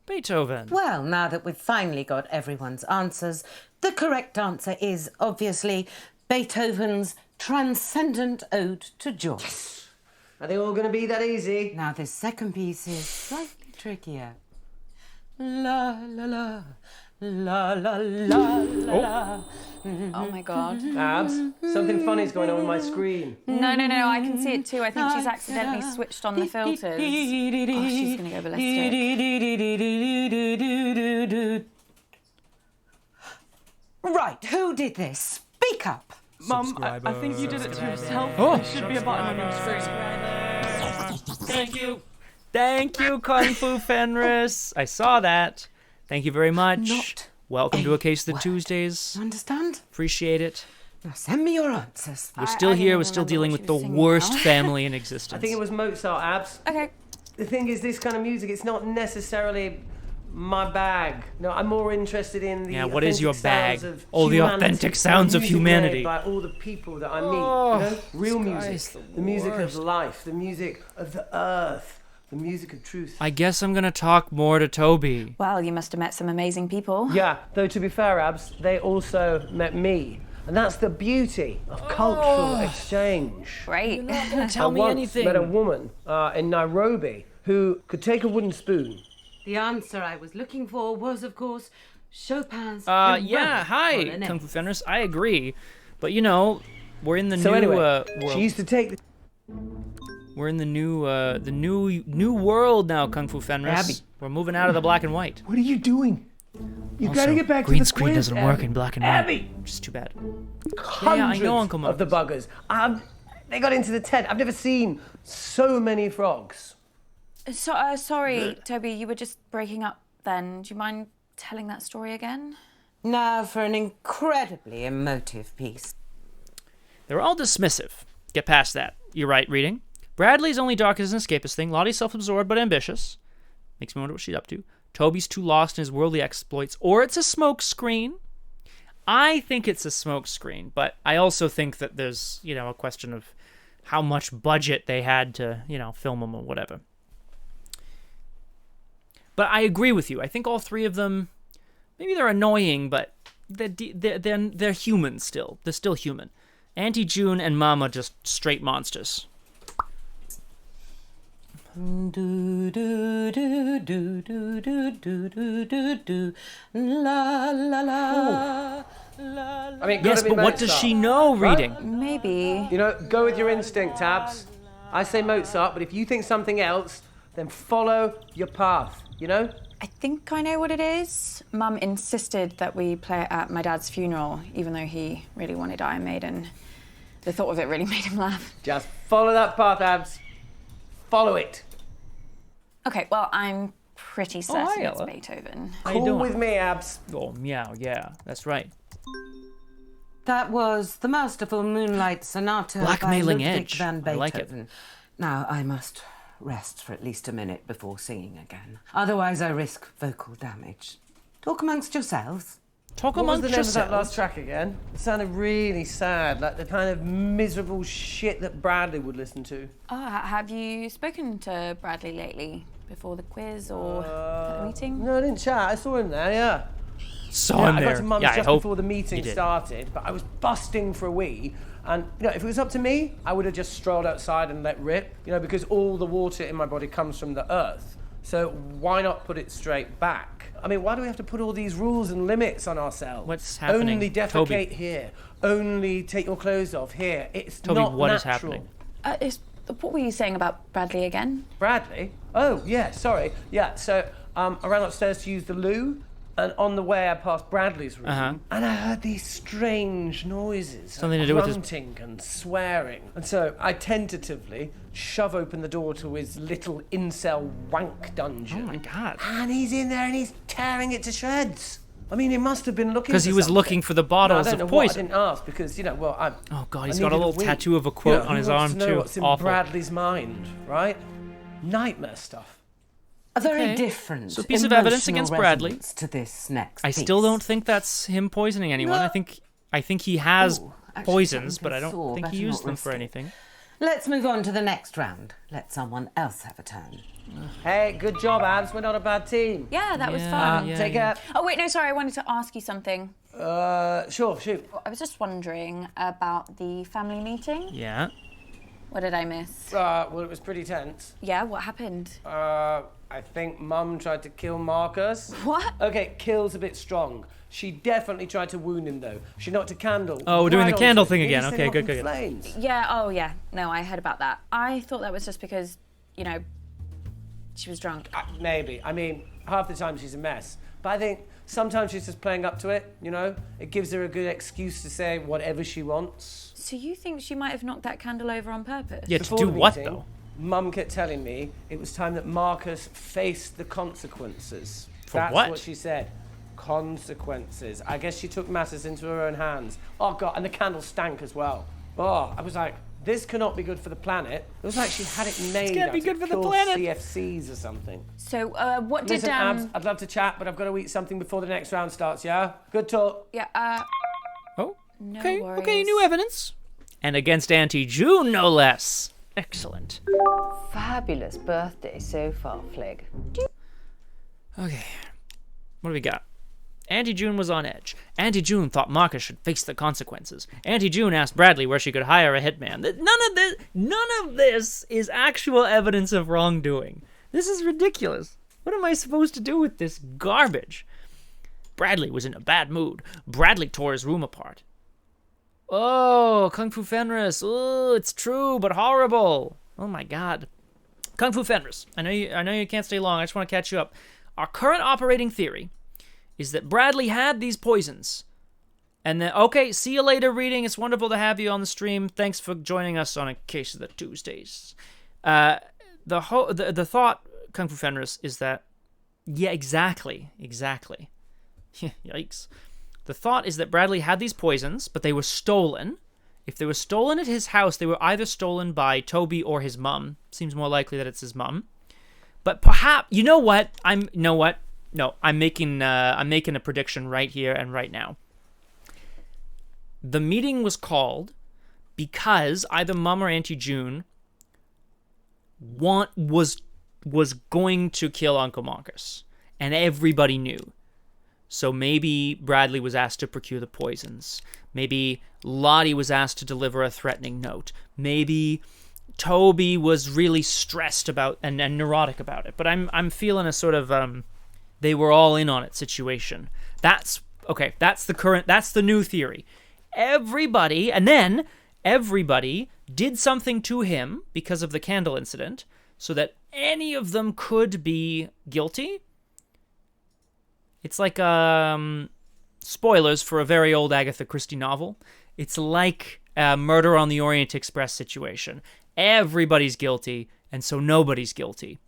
Beethoven. Well, now that we've finally got everyone's answers, the correct answer is obviously Beethoven's Transcendent Ode to Joy. Yes. Are they all going to be that easy? Now, this second piece is slightly trickier. La la la, la la la la. Oh my God. Abs, something funny's going on with my screen. No, I can see it too. I think she's accidentally switched on the filters. Oh, she's gonna go ballistic. Right, who did this? Speak up. Mum, I think you did it to yourself. Oh. There should be a button on your screen. Thank you, Kung Fu Fenris. I saw that. Thank you very much. Not Welcome to A Case of the word. Tuesdays. Understand? Appreciate it. Now send me your answers. We're still I here. don't We're still remember dealing what with she the was singing worst now. family in existence. I think it was Mozart, Abs. Okay. The thing is, this kind of music, it's not necessarily my bag. No, I'm more interested in the What is your authentic bag? sounds of Oh, the humanity, authentic sounds of music humanity. made by all the people that I meet. Oh, you know? Real this music. guy's The music worst. of life. The music of the earth. The music of truth. I guess I'm gonna talk more to Toby. Well, you must have met some amazing people. Yeah, though to be fair, Abs, they also met me. And that's the beauty of cultural exchange. Great. Tell I me once anything. met a woman in Nairobi who could take a wooden spoon. The answer I was looking for was, of course, Chopin's. Yeah, hi, Kung Fu Fenris. I agree. But, you know, we're in the So new anyway, world. she used to take the... We're in the new world now, Kung Fu Fenris. Abby. We're moving out of the black and white. What are you doing? You Also, gotta get back green to the screen quiz, doesn't work Abby. in black and white. Abby! Which is too bad. Hundreds I know, Uncle of the buggers. They got into the tent. I've never seen so many frogs. Sorry, Toby, you were just breaking up then. Do you mind telling that story again? Now for an incredibly emotive piece. They're all dismissive. Get past that. You're right, reading. Bradley's only dark as an escapist thing. Lottie's self-absorbed but ambitious. Makes me wonder what she's up to. Toby's too lost in his worldly exploits. Or it's a smoke screen. I think it's a smoke screen, but I also think that there's, you know, a question of how much budget they had to, you know, film them or whatever. But I agree with you. I think all three of them, maybe they're annoying, but they're human still. They're still human. Auntie June and Mama just straight monsters. Do do do do do do do do do do la la la la. I mean, Yes, but what does she know, reading? Maybe. You know, go with your instinct, Tabs. I say Mozart, but if you think something else, then follow your path, you know? I think I know what it is. Mum insisted that we play it at my dad's funeral, even though he really wanted Iron Maiden. The thought of it really made him laugh. Just follow that path, Abs. Follow it. Okay, well, I'm pretty certain hi, it's Ella. Beethoven. How you Cool doing? with me, Abs. Oh, meow, yeah, that's right. That was the masterful Moonlight Sonata Blackmailing by Ludwig edge. van I like it. Beethoven. Now I must rest for at least a minute before singing again. Otherwise I risk vocal damage. Talk amongst yourselves. Talk What was amongst the name of that yourselves. last track again? It sounded really sad, like the kind of miserable shit that Bradley would listen to. Oh, have you spoken to Bradley lately? Before the quiz or at the meeting? No, I didn't chat. I saw him there, yeah. Saw him I there. got to Mum's Yeah, I just hope before the you meeting did. started, but I was busting for a wee. And, you know, if it was up to me, I would have just strolled outside and let rip, you know, because all the water in my body comes from the earth. So why not put it straight back? I mean, why do we have to put all these rules and limits on ourselves? What's happening? Only defecate Toby. here. Only take your clothes off here. It's Toby, not what is natural. happening? What were you saying about Bradley again? Bradley? Oh, yeah, sorry. Yeah, so I ran upstairs to use the loo, And on the way, I passed Bradley's room, Uh-huh. and I heard these strange noises. Something to do with his... grunting and swearing. And so I tentatively shove open the door to his little incel wank dungeon. Oh my God. And he's in there and he's tearing it to shreds. I mean, he must have been looking Because for he was something. looking for the bottles I don't know of what, poison. I didn't ask because, I... Oh God, I he's got a needed little wee. tattoo of a quote Who on his wants arm to know too. what's in Awful. Bradley's mind, right? Nightmare stuff. A very Okay. different So a piece of evidence emotional against Bradley. resonance to this next I piece. still don't think that's him poisoning anyone. I think he has Ooh, actually, poisons, something but I to don't saw, think he better used not them for risk it. anything. Let's move on to the next round. Let someone else have a turn. Hey, good job, Abs. We're not a bad team. Yeah, that was Yeah, fun. yeah. Take care. Oh, wait, no, sorry, I wanted to ask you something. Sure, shoot. I was just wondering about the family meeting. Yeah. What did I miss? Well, it was pretty tense. Yeah, what happened? I think Mum tried to kill Marcus. What? Okay, kill's a bit strong. She definitely tried to wound him, though. She knocked a candle. Oh, we're doing the right candle onto thing him. again. He set Okay, him up good, in good, good. flames. Yeah, oh, yeah. No, I heard about that. I thought that was just because, she was drunk. Maybe. I mean, half the time she's a mess. But I think sometimes she's just playing up to it, It gives her a good excuse to say whatever she wants. So you think she might have knocked that candle over on purpose? Yeah, to Before do the what, meeting, though? Mum kept telling me it was time that Marcus faced the consequences. For That's what? what she said. Consequences. I guess she took matters into her own hands. Oh, God, and the candle stank as well. Oh, I was like, this cannot be good for the planet. It was like she had it made can't be out good of for the pure planet. CFCs or something. So, what did, Listen, Abs, I'd love to chat, but I've got to eat something before the next round starts, yeah? Good talk. Yeah, Oh, no okay, worries. okay, new evidence. And against Auntie June, no less. Excellent. Fabulous birthday so far, Flig. Okay, what do we got? Auntie June was on edge. Auntie June thought Marcus should face the consequences. Auntie June asked Bradley where she could hire a hitman. None of this is actual evidence of wrongdoing. This is ridiculous. What am I supposed to do with this garbage? Bradley was in a bad mood. Bradley tore his room apart. Oh, Kung Fu Fenris. Oh, it's true, but horrible. Oh my God. Kung Fu Fenris. I know you can't stay long. I just want to catch you up. Our current operating theory is that Bradley had these poisons. And then, okay, see you later, reading. It's wonderful to have you on the stream. Thanks for joining us on A Case of the Tuesdays. The thought, Kung Fu Fenris, is that, yeah, exactly. Yikes. The thought is that Bradley had these poisons, but they were stolen. If they were stolen at his house, they were either stolen by Toby or his mum. Seems more likely that it's his mum. But perhaps, you know what? No, I'm making a prediction right here and right now. The meeting was called because either Mum or Auntie June was going to kill Uncle Marcus, and everybody knew. So maybe Bradley was asked to procure the poisons. Maybe Lottie was asked to deliver a threatening note. Maybe Toby was really stressed about and neurotic about it. But I'm feeling a sort of they were all in on it situation. That's the new theory. Everybody did something to him because of the candle incident so that any of them could be guilty. It's like spoilers for a very old Agatha Christie novel. It's like a Murder on the Orient Express situation. Everybody's guilty, and so nobody's guilty.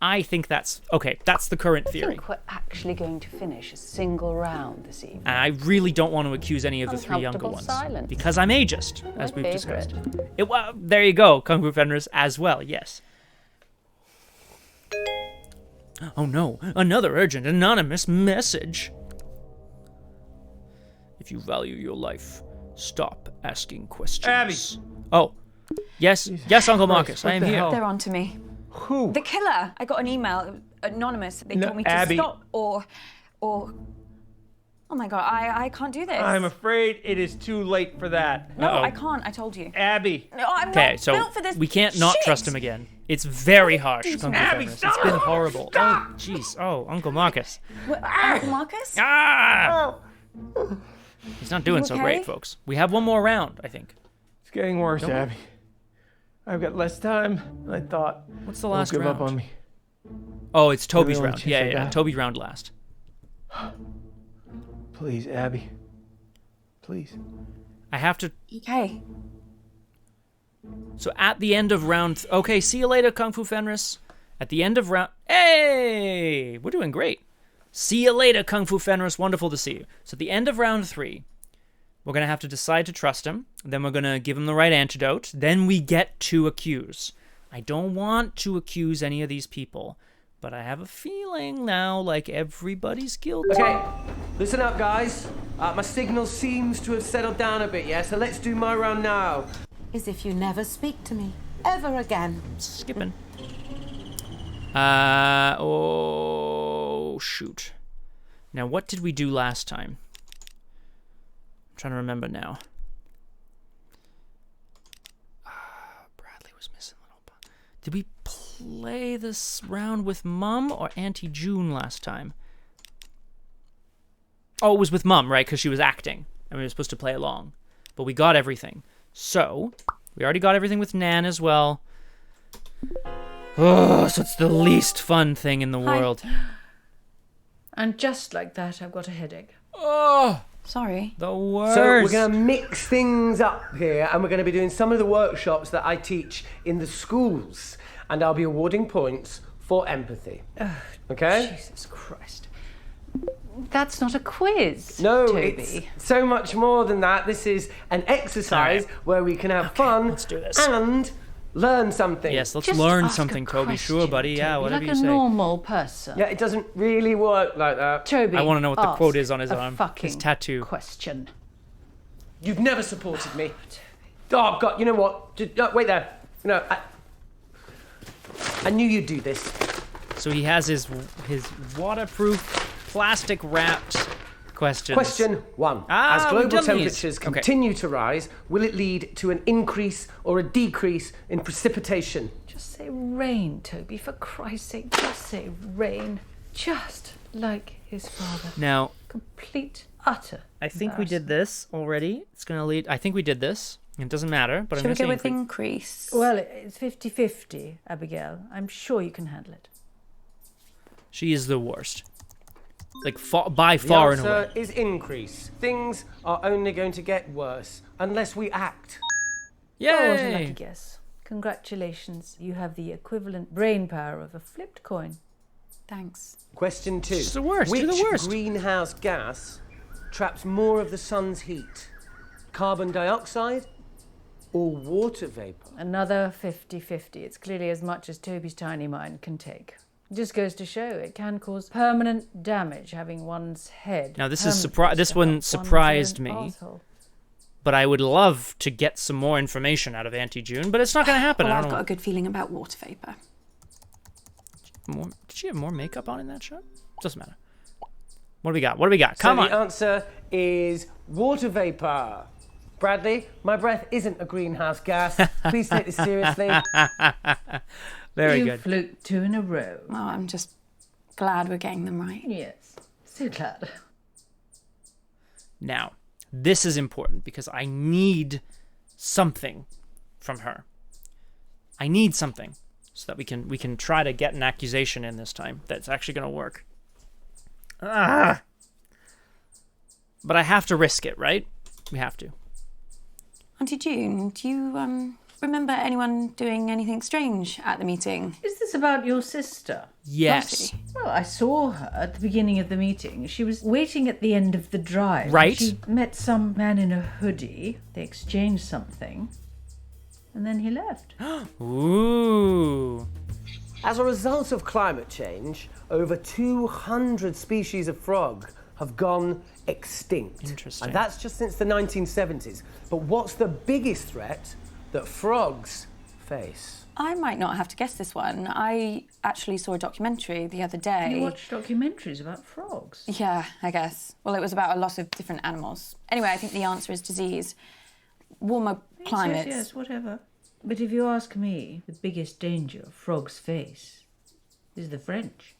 I think that's the current theory. I think we're actually going to finish a single round this evening. And I really don't want to accuse any of the three younger Uncomfortable ones. silence. Because I'm ageist, as My we've favorite. discussed. There you go, Kung Fu Fenris as well, yes. Oh no, another urgent anonymous message. If you value your life, stop asking questions. Abby! Oh, yes, Uncle Marcus, what I am the here. hell? They're on to me. Who? The killer. I got an email, anonymous. They No, told me to Abby. stop or. Oh my God, I can't do this. I'm afraid it is too late for that. No, Uh-oh. I can't. I told you. Abby! No, I'm Okay, not so built for this. we can't not shit. trust him again. It's very harsh, Kung Fu Abby, Fenris. stop! It's been horrible. Oh, jeez. Oh, Uncle Marcus. Uncle Marcus? Ah! He's not doing You so okay? great, folks. We have one more round, I think. It's getting worse, Abby. I've got less time than I thought. What's the Don't last give round? up on me. Oh, it's Toby's only round. chance Yeah, I yeah, got. Toby's round last. Please, Abby. Please. I have to... Okay. So at the end of round... Okay, see you later, Kung Fu Fenris. At the end of round... Hey! We're doing great. See you later, Kung Fu Fenris. Wonderful to see you. So at the end of round 3, we're going to have to decide to trust him. Then we're going to give him the right antidote. Then we get to accuse. I don't want to accuse any of these people, but I have a feeling now like everybody's guilty. Okay, listen up, guys. My signal seems to have settled down a bit, yeah? So let's do my round now. As if you never speak to me ever again. Skipping. Oh, shoot. Now, what did we do last time? I'm trying to remember now. Bradley was missing a little bit. Did we play this round with Mum or Auntie June last time? Oh, it was with Mum, right? Because she was acting. And we were supposed to play along. But we got everything. So, we already got everything with Nan as well. Oh, so it's the least fun thing in the world. And just like that, I've got a headache. Oh, Sorry. the worst. So we're going to mix things up here, and we're going to be doing some of the workshops that I teach in the schools. And I'll be awarding points for empathy. Okay? Jesus Christ. That's not a quiz, No, Toby. it's so much more than that. This is an exercise where we can have fun let's do this. and learn something. Yes, let's Just learn ask a something, Toby. Sure, question, buddy. Yeah, Toby, whatever like you say. a normal person. Yeah, it doesn't really work like that. Toby, I want to know what the ask quote is on his a arm. fucking His tattoo. question. You've never supported me. Oh, God, you know what? Wait there. No, I knew you'd do this. So he has his waterproof, plastic-wrapped questions. Question 1. As we've global done these. temperatures Okay. continue to rise, will it lead to an increase or a decrease in precipitation? Just say rain, Toby, for Christ's sake. Just say rain. Just like his father. Now, Complete, utter. I think we did this already. It's going to lead... I think we did this. It doesn't matter, but Should I'm we going go to say with increase. increase? Well, it's 50-50, Abigail. I'm sure you can handle it. She is the worst. Like, by The far and away. answer is increase. Things are only going to get worse unless we act. Oh, what a lucky Yay! guess. Congratulations. You have the equivalent brain power of a flipped coin. Thanks. Question 2. She's the worst. Which You're the worst. greenhouse gas traps more of the sun's heat? Carbon dioxide or water vapor? Another 50-50. It's clearly as much as Toby's tiny mind can take. It just goes to show it can cause permanent damage having one's head. Now, this is permanently this stuck one up one's surprised own me. arsehole. But I would love to get some more information out of Auntie June, but it's not going to happen. Well, I I've don't got know. a good feeling about water vapor. Did she have more makeup on in that shot? Doesn't matter. What do we got? What do we got? Come so on. The answer is water vapor. Bradley, my breath isn't a greenhouse gas. Please take this seriously. Very you good. fluked 2 in a row. Well, I'm just glad we're getting them right. Yes. So glad. Now, this is important because I need something from her. I need something so that we can try to get an accusation in this time that's actually going to work. But I have to risk it, right? We have to. Auntie June, do you remember anyone doing anything strange at the meeting? Is this about your sister? Yes. Well, I saw her at the beginning of the meeting. She was waiting at the end of the drive. Right. She met some man in a hoodie. They exchanged something. And then he left. Ooh. As a result of climate change, over 200 species of frog have gone extinct. Interesting. And that's just since the 1970s. But what's the biggest threat that frogs face? I might not have to guess this one. I actually saw a documentary the other day. You watch documentaries about frogs. Yeah, I guess. Well, it was about a lot of different animals. Anyway, I think the answer is disease. Warmer climates. Yes, whatever. But if you ask me, the biggest danger frogs face is the French.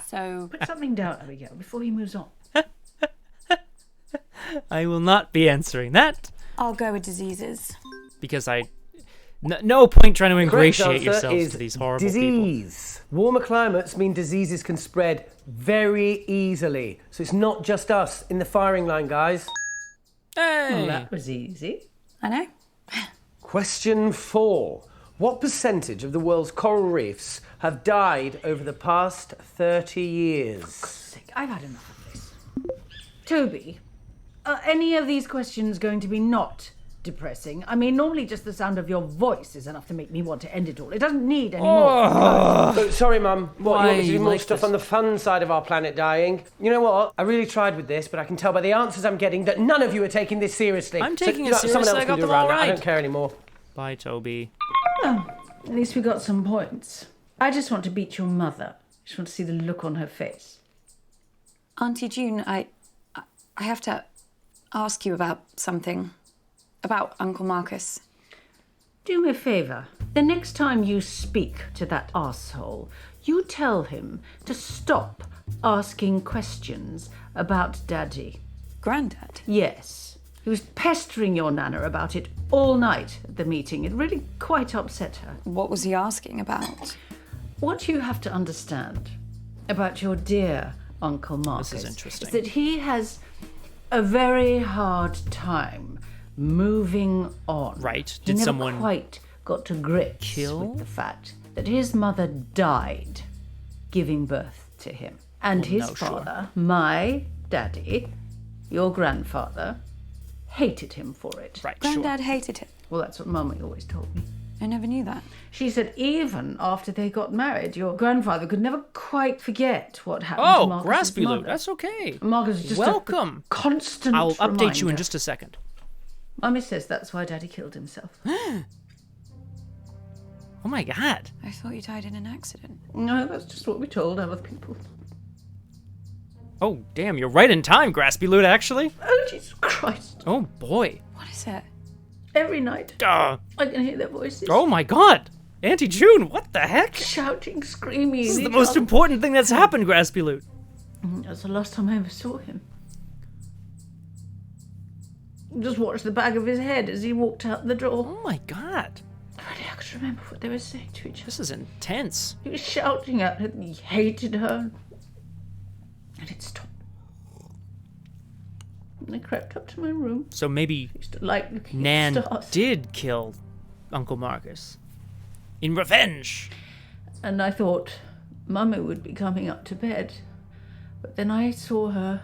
So, Put something down, Abigail, before he moves on. I will not be answering that I'll go with diseases. because No point trying to Correct ingratiate answer yourselves is to these horrible people. disease. Warmer climates mean diseases can spread very easily. So it's not just us in the firing line, guys. Hey! Well, that was easy. I know. Question 4. What percentage of the world's coral reefs have died over the past 30 years? Sick. I've had enough of this. Toby, are any of these questions going to be not depressing? I mean, normally just the sound of your voice is enough to make me want to end it all. It doesn't need any more. Oh, sorry, Mum. What, you want me to do more like stuff this? on the fun side of our planet dying? You know what? I really tried with this, but I can tell by the answers I'm getting that none of you are taking this seriously. I'm taking so, it Someone seriously. else I can got do them around all that. I right. don't care anymore. Bye, Toby. At least we got some points. I just want to beat your mother. I just want to see the look on her face. Auntie June, I have to ask you about something. About Uncle Marcus. Do me a favour. The next time you speak to that arsehole, you tell him to stop asking questions about Daddy. Grandad? Yes. He was pestering your Nana about it all night at the meeting. It really quite upset her. What was he asking about? What you have to understand about your dear Uncle Marcus This is interesting. that he has a very hard time moving on. Right. He Did never someone quite got to grips with the fact that his mother died giving birth to him. And his no, sure. father, my daddy, your grandfather, hated him for it. Right, Grandad hated him. Well, that's what Mummy always told me. I never knew that. She said even after they got married, your grandfather could never quite forget what happened to Oh, Marcus's Graspy mother. Loot. That's okay. Marcus was just Welcome. a constant I'll update you in reminder. just a second. Mummy says that's why Daddy killed himself. Oh my god. I thought you died in an accident. No, that's just what we told other people. Oh, damn, you're right in time, Graspy Loot, actually. Oh, Jesus Christ. Oh, boy. What is it? Every night, Duh. I can hear their voices. Oh my god. Auntie June, what the heck? Shouting, screaming. This is at the each most other. important thing that's happened, Graspy Loot. That's the last time I ever saw him. Just watched the back of his head as he walked out the door. Oh my god. Only I could remember what they were saying to each other. This is intense. He was shouting at her that he hated her. And it stopped. And I crept up to my room. So maybe I used to like looking Nan at stars. did kill Uncle Marcus. In revenge. And I thought Mummy would be coming up to bed. But then I saw her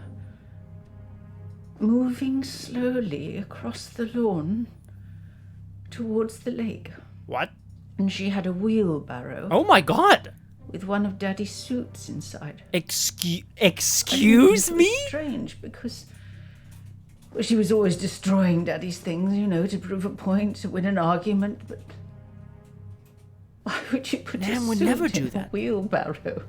moving slowly across the lawn towards the lake. What? And she had a wheelbarrow Oh my god. with one of Daddy's suits inside. Excuse It me? was strange because she was always destroying Daddy's things, you know, to prove a point, to win an argument, but why would you put Nan a would suit never in do a that. wheelbarrow?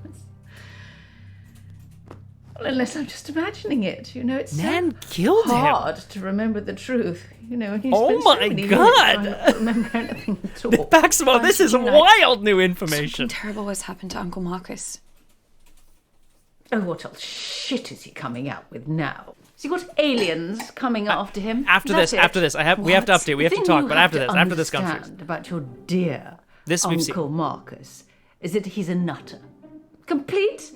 Well, unless I'm just imagining it, you know, it's Nan so killed him. hard to remember the truth, you know. And you Oh spend so my many minutes God. trying not to remember anything at all. Baximo, this is Auntie June, wild new information. Something terrible has happened to Uncle Marcus. Oh, what else shit is he coming out with now? Has he got aliens coming after him? After That's this, it? after this, we have to What? update. We The have to thing talk. you But have after to this, after this comes understand about your dear This we've Uncle Marcus is that he's a nutter, complete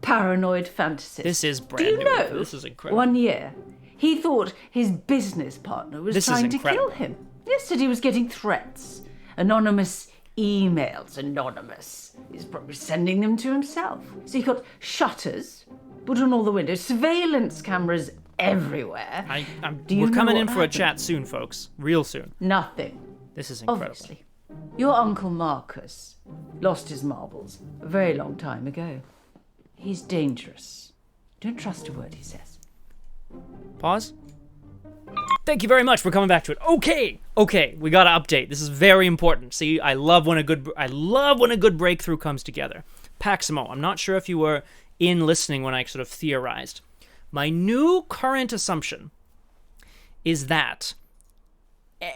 paranoid fantasist. This is Do brand you new. know? This is incredible. One year, he thought his business partner was This is trying to incredible. kill him. Yes, said he was getting threats, anonymous emails, anonymous. He's probably sending them to himself. So he got shutters put on all the windows, surveillance cameras everywhere. Do you We're know coming what in for a happened? chat soon, folks. Real soon. Nothing. This is incredible. Obviously. Your Uncle Marcus lost his marbles a very long time ago. He's dangerous. Don't trust a word he says. Pause. Thank you very much for coming back to it. Okay, we gotta update. This is very important. See, I love when a good breakthrough comes together. Paximo, I'm not sure if you were in listening when I sort of theorized. My new current assumption is that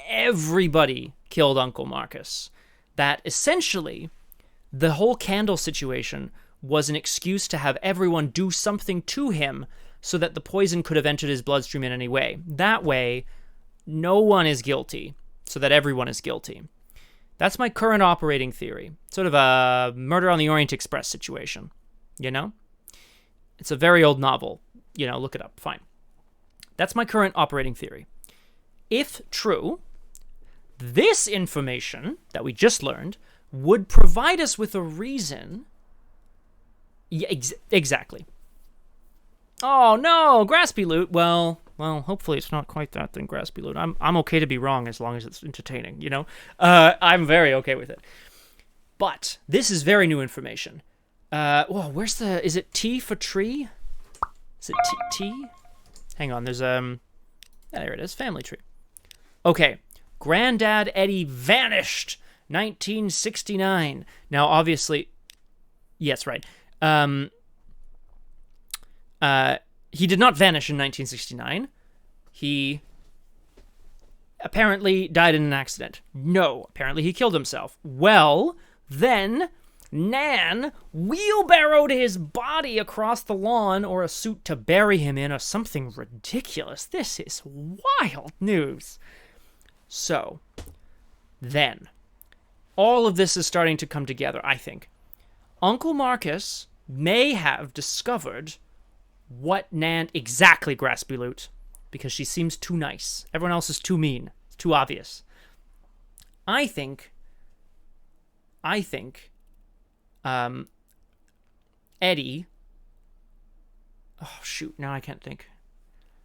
everybody killed Uncle Marcus. That essentially the whole candle situation was an excuse to have everyone do something to him so that the poison could have entered his bloodstream in any way. That way, no one is guilty, so that everyone is guilty. That's my current operating theory. Sort of a Murder on the Orient Express situation, you know? It's a very old novel. You know, look it up. Fine. That's my current operating theory. If true, this information that we just learned would provide us with a reason. Yeah, exactly. Oh no, Graspy Loot. Well, hopefully it's not quite that thing, Graspy Loot. I'm okay to be wrong as long as it's entertaining, you know? I'm very okay with it. But this is very new information. Whoa, is it T for tree? Is it T? Hang on, there's, there it is, family tree. Okay, Granddad Eddie vanished, 1969. Now, obviously, yes, right. He did not vanish in 1969. He apparently died in an accident. No, apparently he killed himself. Well, then Nan wheelbarrowed his body across the lawn, or a suit to bury him in, or something ridiculous. This is wild news. So, then, all of this is starting to come together, I think. Uncle Marcus may have discovered what Nan exactly, Graspy Loot, because she seems too nice. Everyone else is too mean. It's too obvious. I think Eddie. Oh shoot! Now I can't think.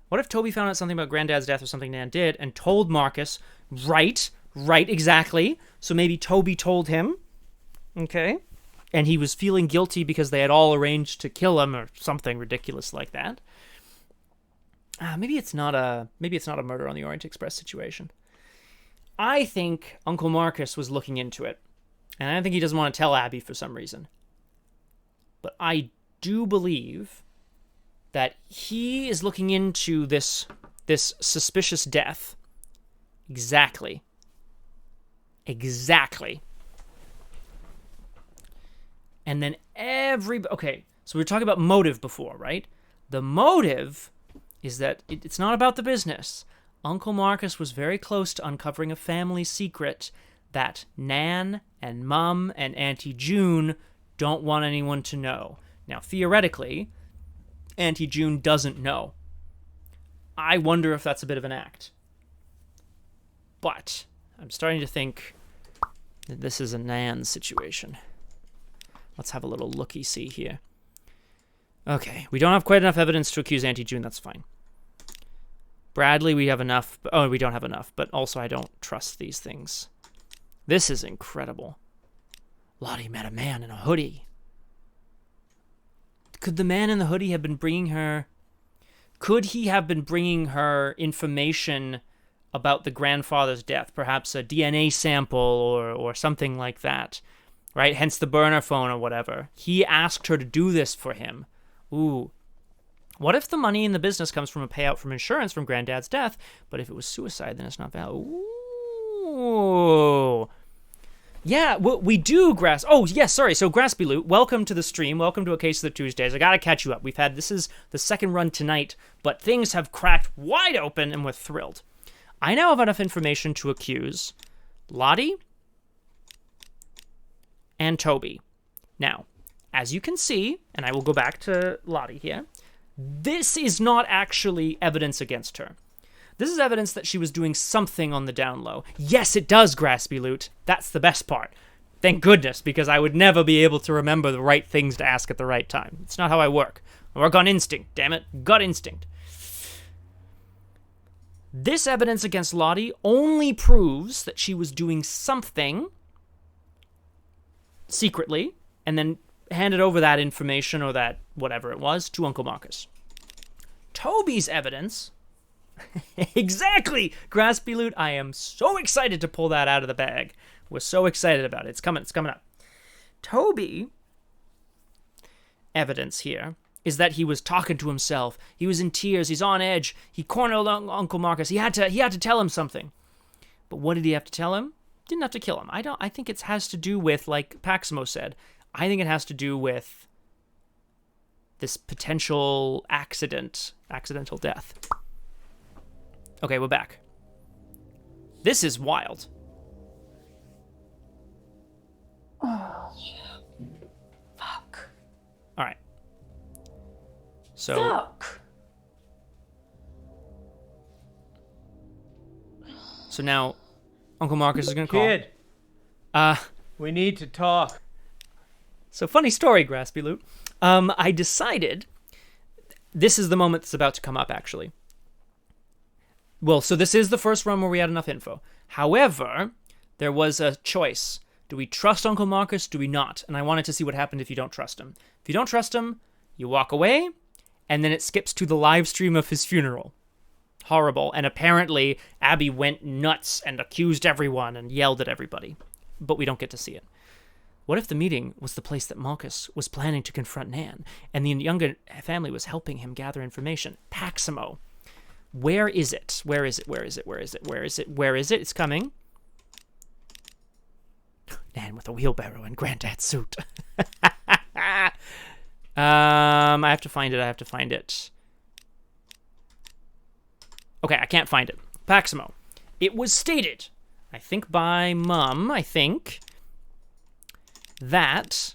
What if Toby found out something about Granddad's death or something Nan did and told Marcus? Right, exactly. So maybe Toby told him. Okay. And he was feeling guilty because they had all arranged to kill him or something ridiculous like that. Maybe it's not a Murder on the Orient Express situation. I think Uncle Marcus was looking into it. And I think he doesn't want to tell Abby for some reason. But I do believe that he is looking into this suspicious death. Exactly. And then okay, so we were talking about motive before, right? The motive is that it's not about the business. Uncle Marcus was very close to uncovering a family secret that Nan and Mum and Auntie June don't want anyone to know. Now, theoretically, Auntie June doesn't know. I wonder if that's a bit of an act. But I'm starting to think that this is a Nan situation. Let's have a little looky-see here. Okay, we don't have quite enough evidence to accuse Auntie June, that's fine. Bradley, we have enough. Oh, we don't have enough, but also I don't trust these things. This is incredible. Lottie met a man in a hoodie. Could the man in the hoodie have been bringing her... Could he have been bringing her information about the grandfather's death? Perhaps a DNA sample or something like that. Right? Hence the burner phone or whatever. He asked her to do this for him. Ooh. What if the money in the business comes from a payout from insurance from Granddad's death, but if it was suicide, then it's not valid? Ooh. Yeah, we do, Oh, yes, sorry. So, Graspy Loot, welcome to the stream. Welcome to A Case of the Tuesdays. I gotta catch you up. This is the second run tonight, but things have cracked wide open, and we're thrilled. I now have enough information to accuse Lottie and Toby. Now, as you can see, and I will go back to Lottie here, this is not actually evidence against her. This is evidence that she was doing something on the down low. Yes, it does, Graspy Loot. That's the best part. Thank goodness, because I would never be able to remember the right things to ask at the right time. It's not how I work. I work on instinct, damn it. Gut instinct. This evidence against Lottie only proves that she was doing something secretly, and then handed over that information or that whatever it was to Uncle Marcus. Toby's evidence... Exactly! Graspy Loot, I am so excited to pull that out of the bag. We're so excited about it. It's coming up. Toby evidence here is that he was talking to himself. He was in tears. He's on edge. He cornered Uncle Marcus. He had to tell him something. But what did he have to tell him? Didn't have to kill him. I think it has to do with, like Paximo said, I think it has to do with this potential accidental death. Okay, we're back. This is wild. Fuck. All right. So. Fuck. So now, Uncle Marcus is gonna call. Kid, we need to talk. So funny story, Graspy Loot. I decided this is the moment that's about to come up, actually. Well, so this is the first run where we had enough info. However, there was a choice. Do we trust Uncle Marcus? Do we not? And I wanted to see what happened if you don't trust him. If you don't trust him, you walk away, and then it skips to the live stream of his funeral. Horrible. And apparently, Abby went nuts and accused everyone and yelled at everybody. But we don't get to see it. What if the meeting was the place that Marcus was planning to confront Nan, and the younger family was helping him gather information? Paximo. Where is it? Where is it? Where is it? Where is it? Where is it? Where is it? It's coming. Nan with a wheelbarrow and granddad's suit. I have to find it. I have to find it. Okay, I can't find it. Paximo. It was stated, I think by Mum, that...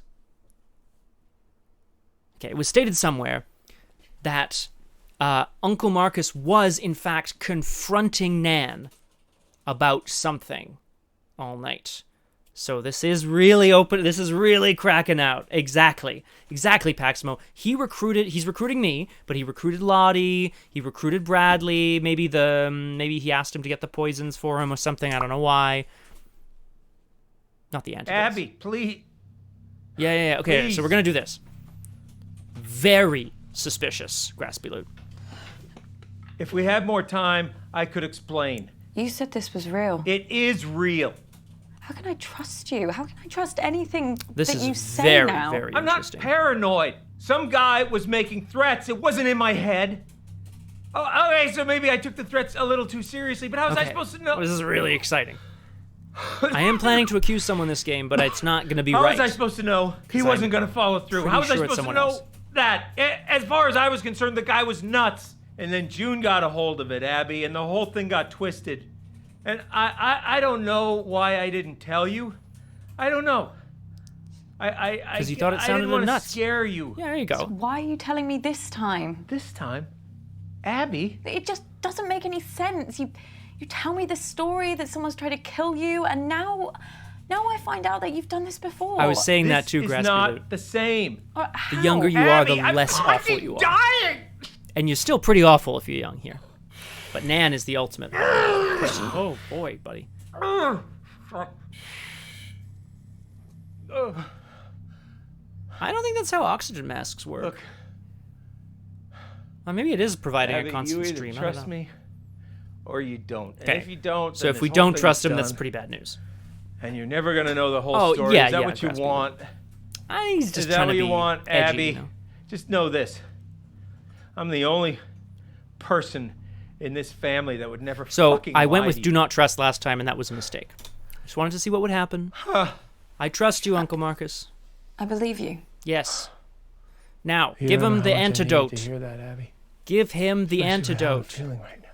Okay, it was stated somewhere that Uncle Marcus was, in fact, confronting Nan about something all night. So this is really open. This is really cracking out. Exactly, Paximo. He's recruiting me, but he recruited Lottie. He recruited Bradley. Maybe he asked him to get the poisons for him or something. I don't know why. Not the antidotes. Abby, please. Yeah. Okay, Please. so we're gonna do this. Very suspicious, Graspy Loot. If we had more time, I could explain. You said this was real. It is real. How can I trust you? How can I trust anything This that is you say very, now? very I'm not interesting. paranoid. Some guy was making threats. It wasn't in my head. Oh, okay, so maybe I took the threats a little too seriously, but how was I supposed to know? This is really exciting. I am planning to accuse someone this game, but it's not going to be How right. was I supposed to know he wasn't going to follow through? pretty How was sure I it's supposed to someone know else. that? As far as I was concerned, the guy was nuts. And then June got a hold of it, Abby, and the whole thing got twisted. And I don't know why I didn't tell you. I don't know. Because you thought it I sounded didn't want nuts. to scare you. Yeah, there you go. Why are you telling me this time? This time, Abby. It just doesn't make any sense. You tell me this story that someone's tried to kill you, and now I find out that you've done this before. I was saying that too, This is Graspy not Loot. the same. The younger you are, the Abby, less I'm awful you are. dying. And you're still pretty awful if you're young here. But Nan is the ultimate person. Oh boy, buddy. I don't think that's how oxygen masks work. Look, Well, maybe it is providing Abby, a constant you either stream. I don't trust know. me or you don't. And Okay. if you don't, So then if this we whole don't thing trust is him, that's done, pretty bad news. And you're never gonna know the whole Oh, story. yeah, Is that yeah, what you Graspy. want? He's just Is that trying what to you be want, edgy, Abby? you know? Just know this. I'm the only person in this family that would never So fucking I went lie with to do you. not trust last time, and that was a mistake. Just wanted to see what would happen. I trust you, Uncle Marcus. I believe you. Yes. Now, You give don't him know the how much I needed antidote. to hear that, Abby. Give him the Especially with how I'm antidote. feeling right now.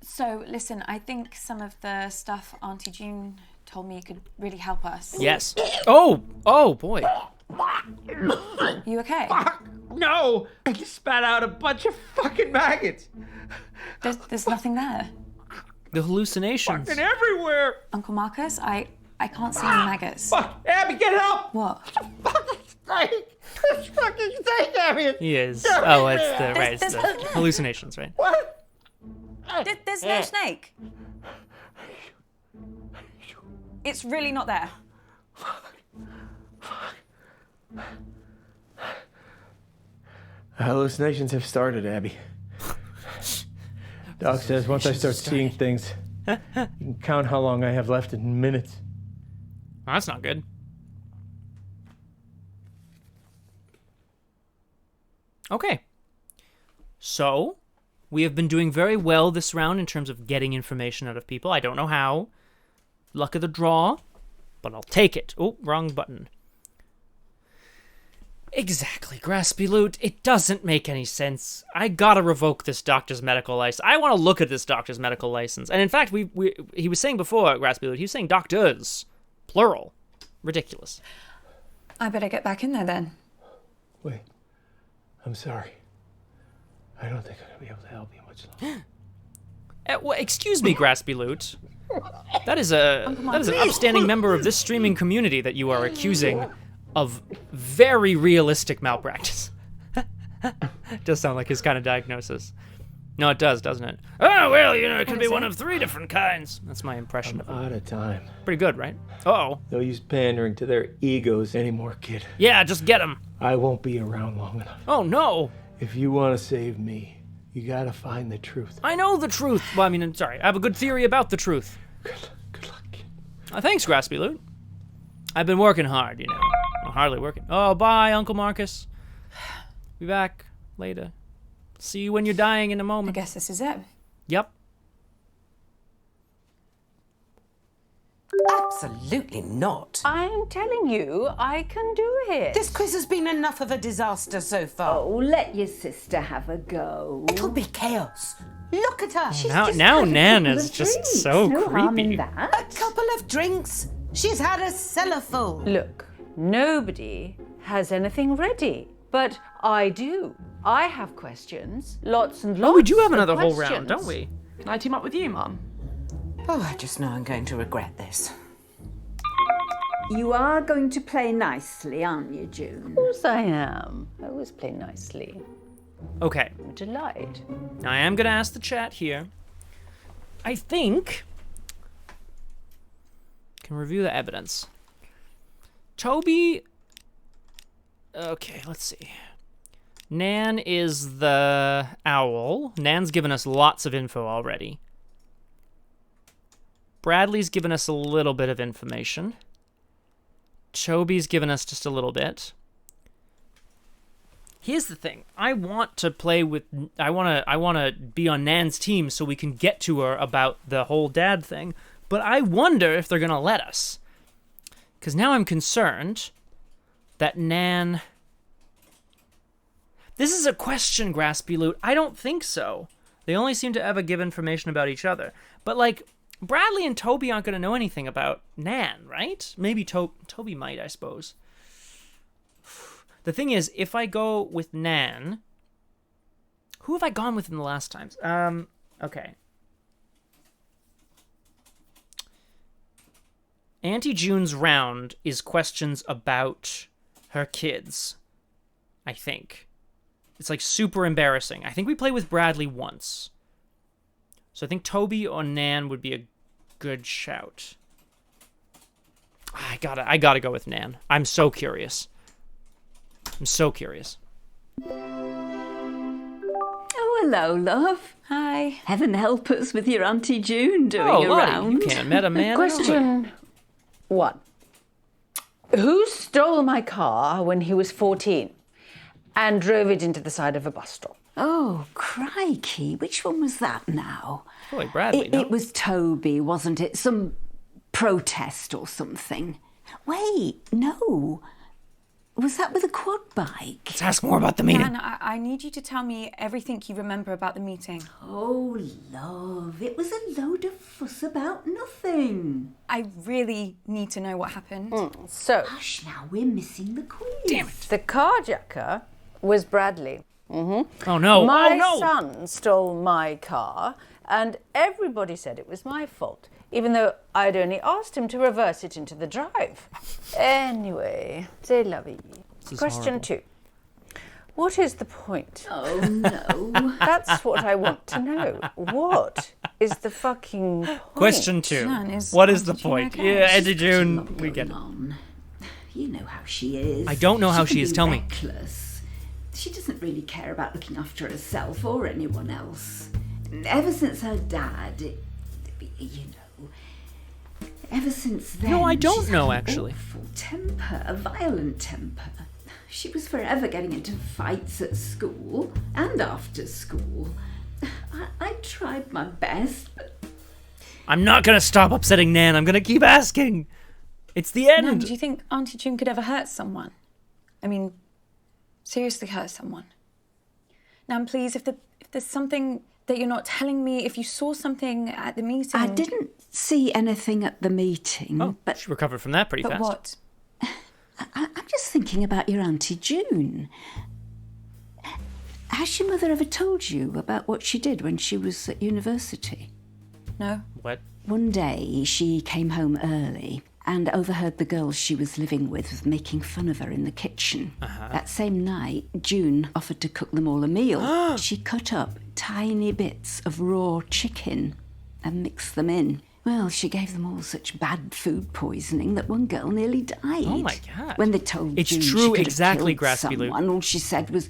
So listen, I think some of the stuff Auntie June told me could really help us. Yes. Oh boy. You okay? No! I just spat out a bunch of fucking maggots. There's nothing there. The hallucinations. Fucking everywhere! Uncle Marcus, I can't see any maggots. Fuck! Abby, get help! What? This fucking thing, Abby! He is. Oh, it's the right. It's There's the hallucinations, right? What? There's no snake. It's really not there. Hallucinations have started, Abby. Doc says once I start seeing things, you can count how long I have left in minutes. Well, that's not good. Okay. So, we have been doing very well this round in terms of getting information out of people. I don't know how. Luck of the draw, but I'll take it. Oh, wrong button. Exactly, Graspy Loot. It doesn't make any sense. I gotta revoke this doctor's medical license. I want to look at this doctor's medical license. And in fact, he was saying before, Graspy Loot, he was saying doctors, plural. ridiculous. I better get back in there then. Wait. I'm sorry. I don't think I'm going to be able to help you much longer. Well, excuse me, Graspy Loot. That is an upstanding member of this streaming community that you are accusing of very realistic malpractice. Does sound like his kind of diagnosis. No, it does, doesn't it? Oh, well, it could be one of 3 different kinds. That's my impression of it. Out of time. Pretty good, right? Uh-oh. No use pandering to their egos anymore, kid. Yeah, just get him. I won't be around long enough. Oh, no. If you want to save me, you gotta find the truth. I know the truth. Well, I mean, I'm sorry. I have a good theory about the truth. Good luck, kid. Thanks, Graspy Loot. I've been working hard, I'm hardly working. Oh, bye, Uncle Marcus. Be back later. See you when you're dying in a I moment. guess this is it. Yep. Absolutely not. I'm telling you, I can do it. This quiz has been enough of a disaster so far. Oh, let your sister have a go. It'll be chaos. Look at her. She's Now just had a Nan couple is of just drinks. so No harm in creepy. that. A couple of drinks. She's had a cellar full. Look, nobody has anything ready, but I do. I have questions, lots and lots. Oh, we do have of another whole questions. round, don't we? Can I team up with you, Mum? Oh, I just know I'm going to regret this. You are going to play nicely, aren't you, June? Of course I am. I always play nicely. Okay. I'm a delight. Now, I am going to ask the chat here. I think... Can review the evidence. Toby... Okay, let's see. Nan is the owl. Nan's given us lots of info already. Bradley's given us a little bit of information. Toby's given us just a little bit. Here's the thing. I want to play with... I want to be on Nan's team so we can get to her about the whole dad thing. But I wonder if they're going to let us. Because now I'm concerned that Nan... This is a question, Graspy Loot. I don't think so. They only seem to ever give information about each other. But, like, Bradley and Toby aren't going to know anything about Nan, right? Maybe Toby might, I suppose. The thing is, if I go with Nan... Who have I gone with in the last times? Okay. Auntie June's round is questions about her kids, I think. It's like super embarrassing. I think we played with Bradley once. So I think Toby or Nan would be a good shout. I gotta go with Nan. I'm so curious. I'm so curious. Oh, hello, love. Hi. Heaven help us with your Auntie June doing Oh, a Lottie, round. you can't have met a man. Question 1. Who stole my car when he was 14 and drove it into the side of a bus stop? Oh, crikey. Which one was that now? Boy, Bradley, no? It was Toby, wasn't it? Some protest or something. Wait, no. Was that with a quad bike? Let's ask more about the meeting. Nan, I need you to tell me everything you remember about the meeting. Oh, love, it was a load of fuss about nothing. I really need to know what happened. So, Hush now, we're missing the quiz. Damn it. the carjacker was Bradley. Oh, no. My oh, no. son stole my car, and everybody said it was my fault, even though I'd only asked him to reverse it into the drive. Anyway, c'est la vie. Question 2. What is the point? Oh, no. That's what I want to know. What is the fucking point? Question 2. Nan, is What is the Auntie June point? okay? Yeah, Auntie She's got a June, lot we get going it. on. You know how she is. I don't know how she can is, be tell me. reckless. She doesn't really care about looking after herself or anyone else. Ever since her dad, you know, ever since then. No, I don't she's know, had an actually. Awful temper, a violent temper. She was forever getting into fights at school and after school. I tried my best, but I'm not going to stop upsetting Nan. I'm going to keep asking. It's the end. Nan, do you think Auntie June could ever hurt someone? I mean, seriously hurt someone? Nan, please, if there's something that you're not telling me, if you saw something at the meeting... I didn't see anything at the meeting. Oh, but she recovered from that pretty But fast. what? I'm just thinking about your Auntie June. Has your mother ever told you about what she did when she was at university? No. What? One day, she came home early and overheard the girls she was living with making fun of her in the kitchen. That same night, June offered to cook them all a meal. She cut up tiny bits of raw chicken and mixed them in. Well, she gave them all such bad food poisoning that one girl nearly died. Oh my God. When they told It's June true, she could exactly, have killed Graspy Lou. someone, all she said was,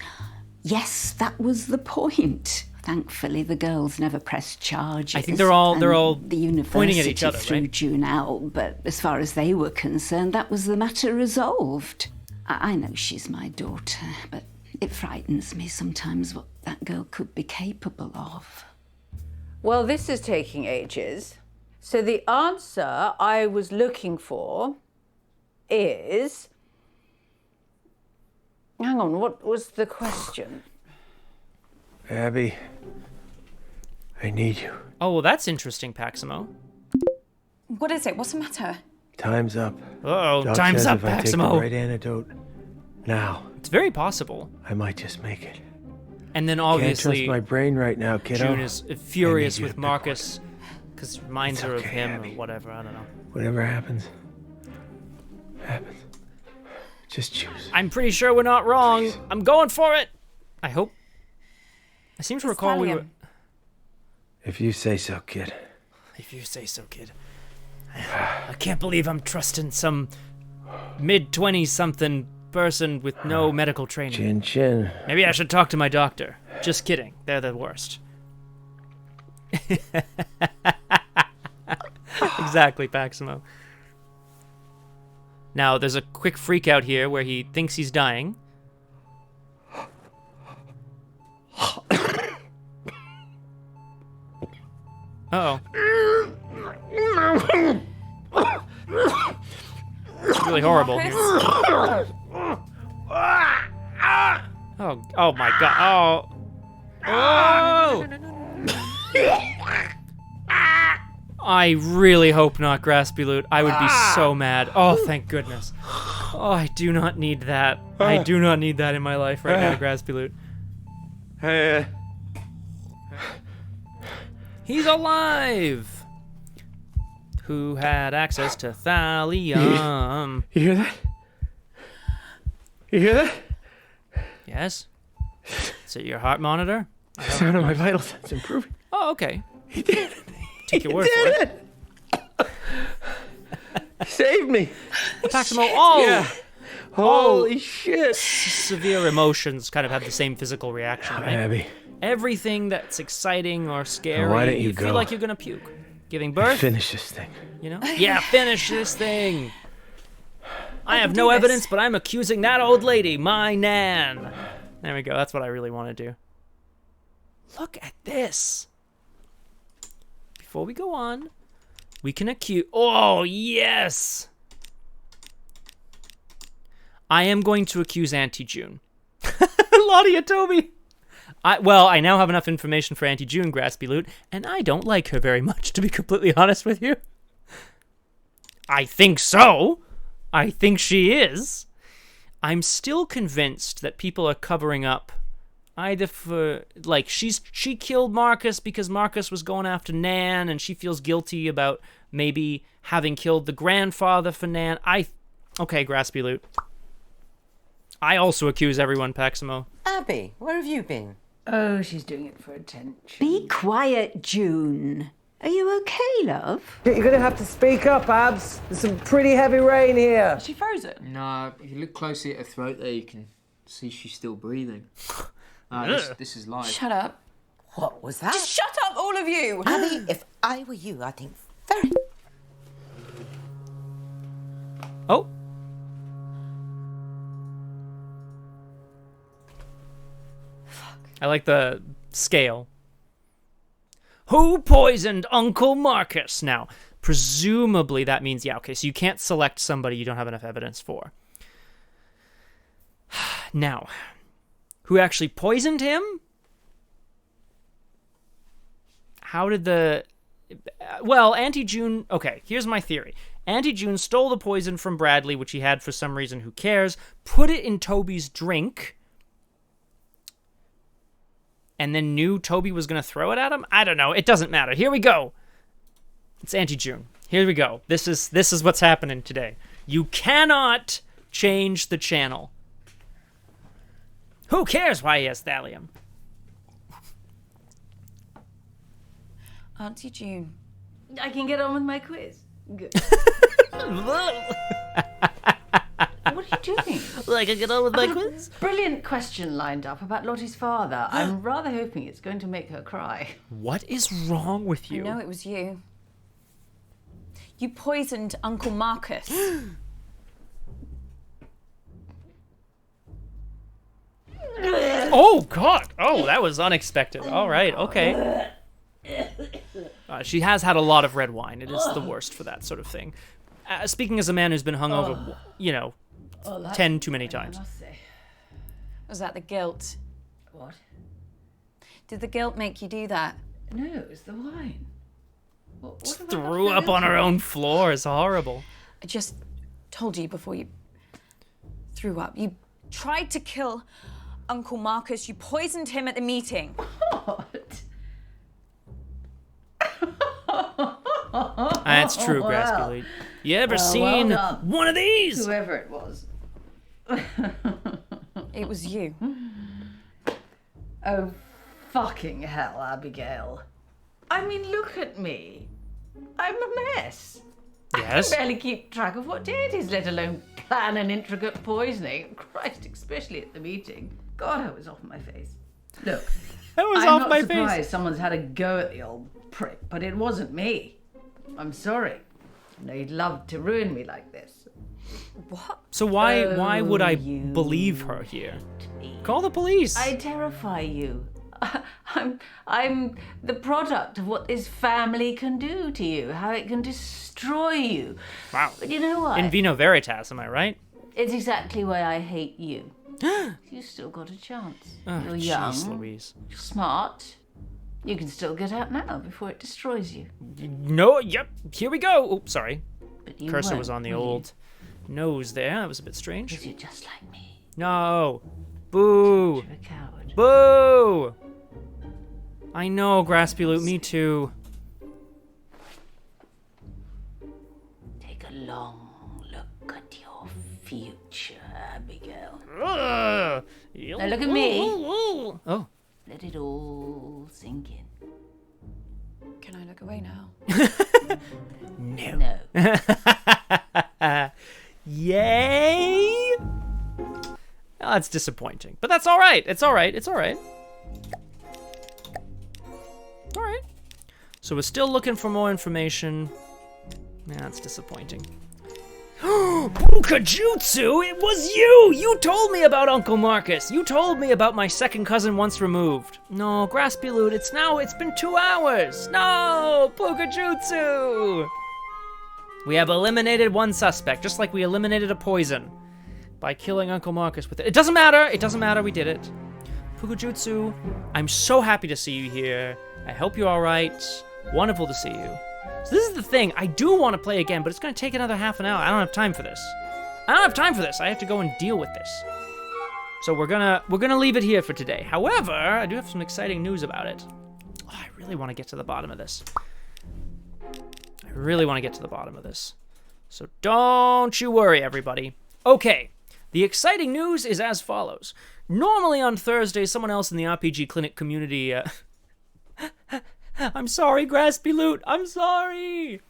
yes, that was the point. Thankfully, the girls never pressed charges. I think they're all and the university pointing at each other, threw right? June out, but as far as they were concerned, that was the matter resolved. I know she's my daughter, but it frightens me sometimes what that girl could be capable of. Well, this is taking ages. So the answer I was looking for is... Hang on, what was the question? Abby, I need you. Oh, well, that's interesting, Paximo. What is it? What's the matter? Time's up. Uh-oh, Doc time's says up, if I take the Paximo. right antidote now, It's very possible. I might just make it. And then Can't obviously, trust my brain right now, kiddo. June is furious I need you with to pick Marcus because reminds It's her of okay, him Abby. or whatever. I don't know. Whatever happens, happens. Just choose. I'm pretty sure we're not wrong. Please. I'm going for it. I hope. I seem to recall we were. If you say so, kid. If you say so, kid. I can't believe I'm trusting some mid-20s something person with no medical training. Chin chin. Maybe I should talk to my doctor. Just kidding. They're the worst. Exactly, Paximo. Now, there's a quick freak out here where he thinks he's dying. Uh-oh. It's really horrible here. Oh my god. Oh. I really hope not, Graspy Loot. I would be so mad. Oh, thank goodness. Oh, I do not need that. I do not need that in my life right now, Graspy Loot. He's alive! Who had access to thallium? You hear that? You hear that? Yes? Is it your heart monitor? The sound of my vital signs improving. Oh, okay. He did it. Take your word He for did it. Saved me. Paximo, all Yeah. Holy shit. severe emotions kind of have the same physical reaction, right? Abby, Everything that's exciting or scary, why don't you feel go? like you're gonna puke. Giving birth, finish this thing. you know? Yeah, finish this thing. I have no evidence, but I'm accusing that old lady, my Nan. There we go. That's what I really want to do. Look at this. Before we go on, we can accuse... Oh, yes! I am going to accuse Auntie June. Lottie Toby. I now have enough information for Auntie June, Graspy Loot, and I don't like her very much, to be completely honest with you. I think so. I think she is. I'm still convinced that people are covering up either for, like, she killed Marcus because Marcus was going after Nan, and she feels guilty about maybe having killed the grandfather for Nan. Okay, Graspy Loot. I also accuse everyone, Paximo. Abby, where have you been? Oh, she's doing it for attention. Be quiet, June. Are you okay, love? You're gonna have to speak up, Abs. There's some pretty heavy rain here. Is she frozen? No, if you look closely at her throat there, you can see she's still breathing. This is live. Shut up. What was that? Just shut up, all of you! Abby, if I were you, I think very... Oh. I like the scale. Who poisoned Uncle Marcus? Now, presumably that means, yeah, okay, so you can't select somebody you don't have enough evidence for. Now, who actually poisoned him? How did the... Well, Auntie June... Okay, here's my theory. Auntie June stole the poison from Bradley, which he had for some reason, who cares, put it in Toby's drink, and then knew Toby was going to throw it at him? I don't know. It doesn't matter. Here we go. It's Auntie June. Here we go. This is what's happening today. You cannot change the channel. Who cares why he has thallium? Auntie June. I can get on with my quiz. Good. What are you doing? Like I get on with my quiz? Brilliant question lined up about Lottie's father. I'm rather hoping it's going to make her cry. What is wrong with you? I know it was you. You poisoned Uncle Marcus. Oh, God. Oh, that was unexpected. All right, okay. She has had a lot of red wine. It is the worst for that sort of thing. Speaking as a man who's been hungover, 10 too many times. Was that the guilt? What? Did the guilt make you do that? No, it was the wine. What have I got Threw to up do on her with own floor. It's horrible. I just told you before you threw up. You tried to kill Uncle Marcus. You poisoned him at the meeting. What? That's true, Graspy Lead. You ever seen one of these? Whoever it was. It was you. Oh, fucking hell, Abigail. I mean, look at me. I'm a mess. Yes. I can barely keep track of what day it is, let alone plan an intricate poisoning. Christ, especially at the meeting. God, I was off my face. Look, That was I'm off not my surprised face. someone's had a go at the old prick, but it wasn't me. I'm sorry. I know you'd love to ruin me like this. What? So why would I believe her here? Call the police. I terrify you. I'm the product of what this family can do to you, how it can destroy you. Wow. But you know what? In vino veritas, am I right? It's exactly why I hate you. You still got a chance. Oh, You're young, jeez Louise. you're smart. You can still get out now before it destroys you. No, yep, here we go. Oops, sorry. But you Cursor won't, was on the will you? old nose there. That was a bit strange. Because you're just like me. No. Boo. You're a coward. Boo. I know, Graspy Loot, me too. Take a long look at your future, Abigail. Ugh. Now look at me. Oh. Let it all sink in. Can I look away now? No. Yay! Oh, that's disappointing. But that's all right. It's all right. It's all right. All right. So we're still looking for more information. Yeah, that's disappointing. Pukajutsu, it was you! You told me about Uncle Marcus. You told me about my second cousin once removed. No, Graspy Loot, it's been 2 hours. No, Pukajutsu! We have eliminated one suspect, just like we eliminated a poison by killing Uncle Marcus with it. It doesn't matter. It doesn't matter. We did it. Pukajutsu, I'm so happy to see you here. I hope you're all right. Wonderful to see you. So this is the thing. I do want to play again, but it's going to take another half an hour. I don't have time for this. I have to go and deal with this. So we're gonna leave it here for today. However, I do have some exciting news about it. Oh, I really want to get to the bottom of this. So don't you worry, everybody. Okay, the exciting news is as follows. Normally on Thursdays, someone else in the RPG Clinic community... I'm sorry, Graspy Loot. I'm sorry.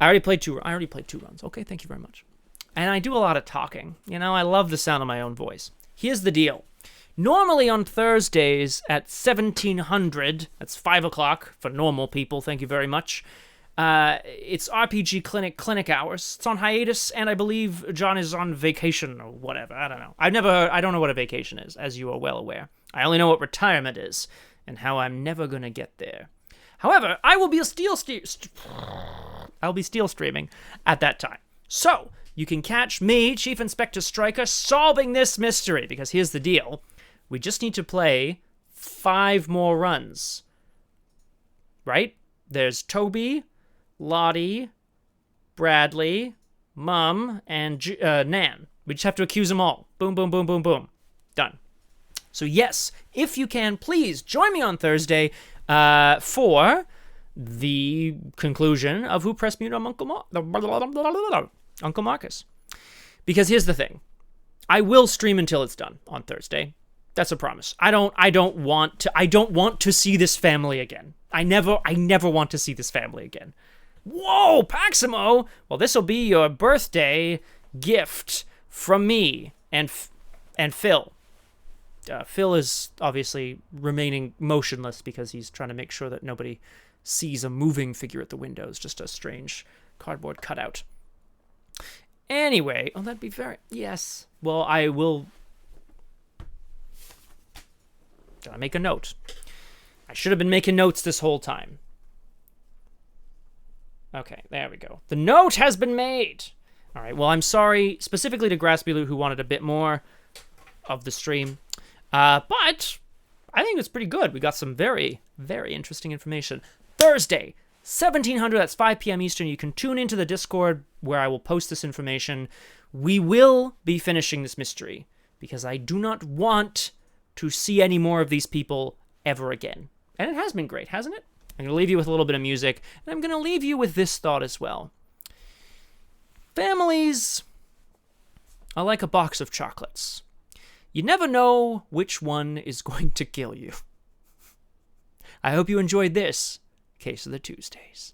I already played two runs. Okay, thank you very much. And I do a lot of talking. You know, I love the sound of my own voice. Here's the deal. Normally on Thursdays at 1700, that's 5 o'clock for normal people, thank you very much. It's RPG clinic hours. It's on hiatus, and I believe John is on vacation or whatever. I don't know. I don't know what a vacation is, as you are well aware. I only know what retirement is, and how I'm never gonna get there. However, I will be steel streaming at that time. So, you can catch me, Chief Inspector Stryker, solving this mystery, because here's the deal. We just need to play 5 more runs. Right? There's Toby, Lottie, Bradley, Mum, and Nan. We just have to accuse them all. Boom, boom, boom, boom, boom. Done. So yes, if you can, please join me on Thursday for the conclusion of Who Pressed Mute on Uncle Marcus. Because here's the thing. I will stream until it's done on Thursday. That's a promise. I don't want to see this family again. I never want to see this family again. Whoa, Paximo! Well, this will be your birthday gift from me and Phil. Phil is obviously remaining motionless because he's trying to make sure that nobody sees a moving figure at the windows, just a strange cardboard cutout. Anyway, that'd be yes. Well, I will. Gotta make a note. I should have been making notes this whole time. Okay, there we go. The note has been made. All right, well, I'm sorry specifically to Graspy who wanted a bit more of the stream. But I think it's pretty good. We got some very, very interesting information. Thursday, 1700, that's 5 p.m. Eastern. You can tune into the Discord where I will post this information. We will be finishing this mystery because I do not want to see any more of these people ever again. And it has been great, hasn't it? I'm going to leave you with a little bit of music, and I'm going to leave you with this thought as well. Families are like a box of chocolates. You never know which one is going to kill you. I hope you enjoyed this Case of the Tuesdays.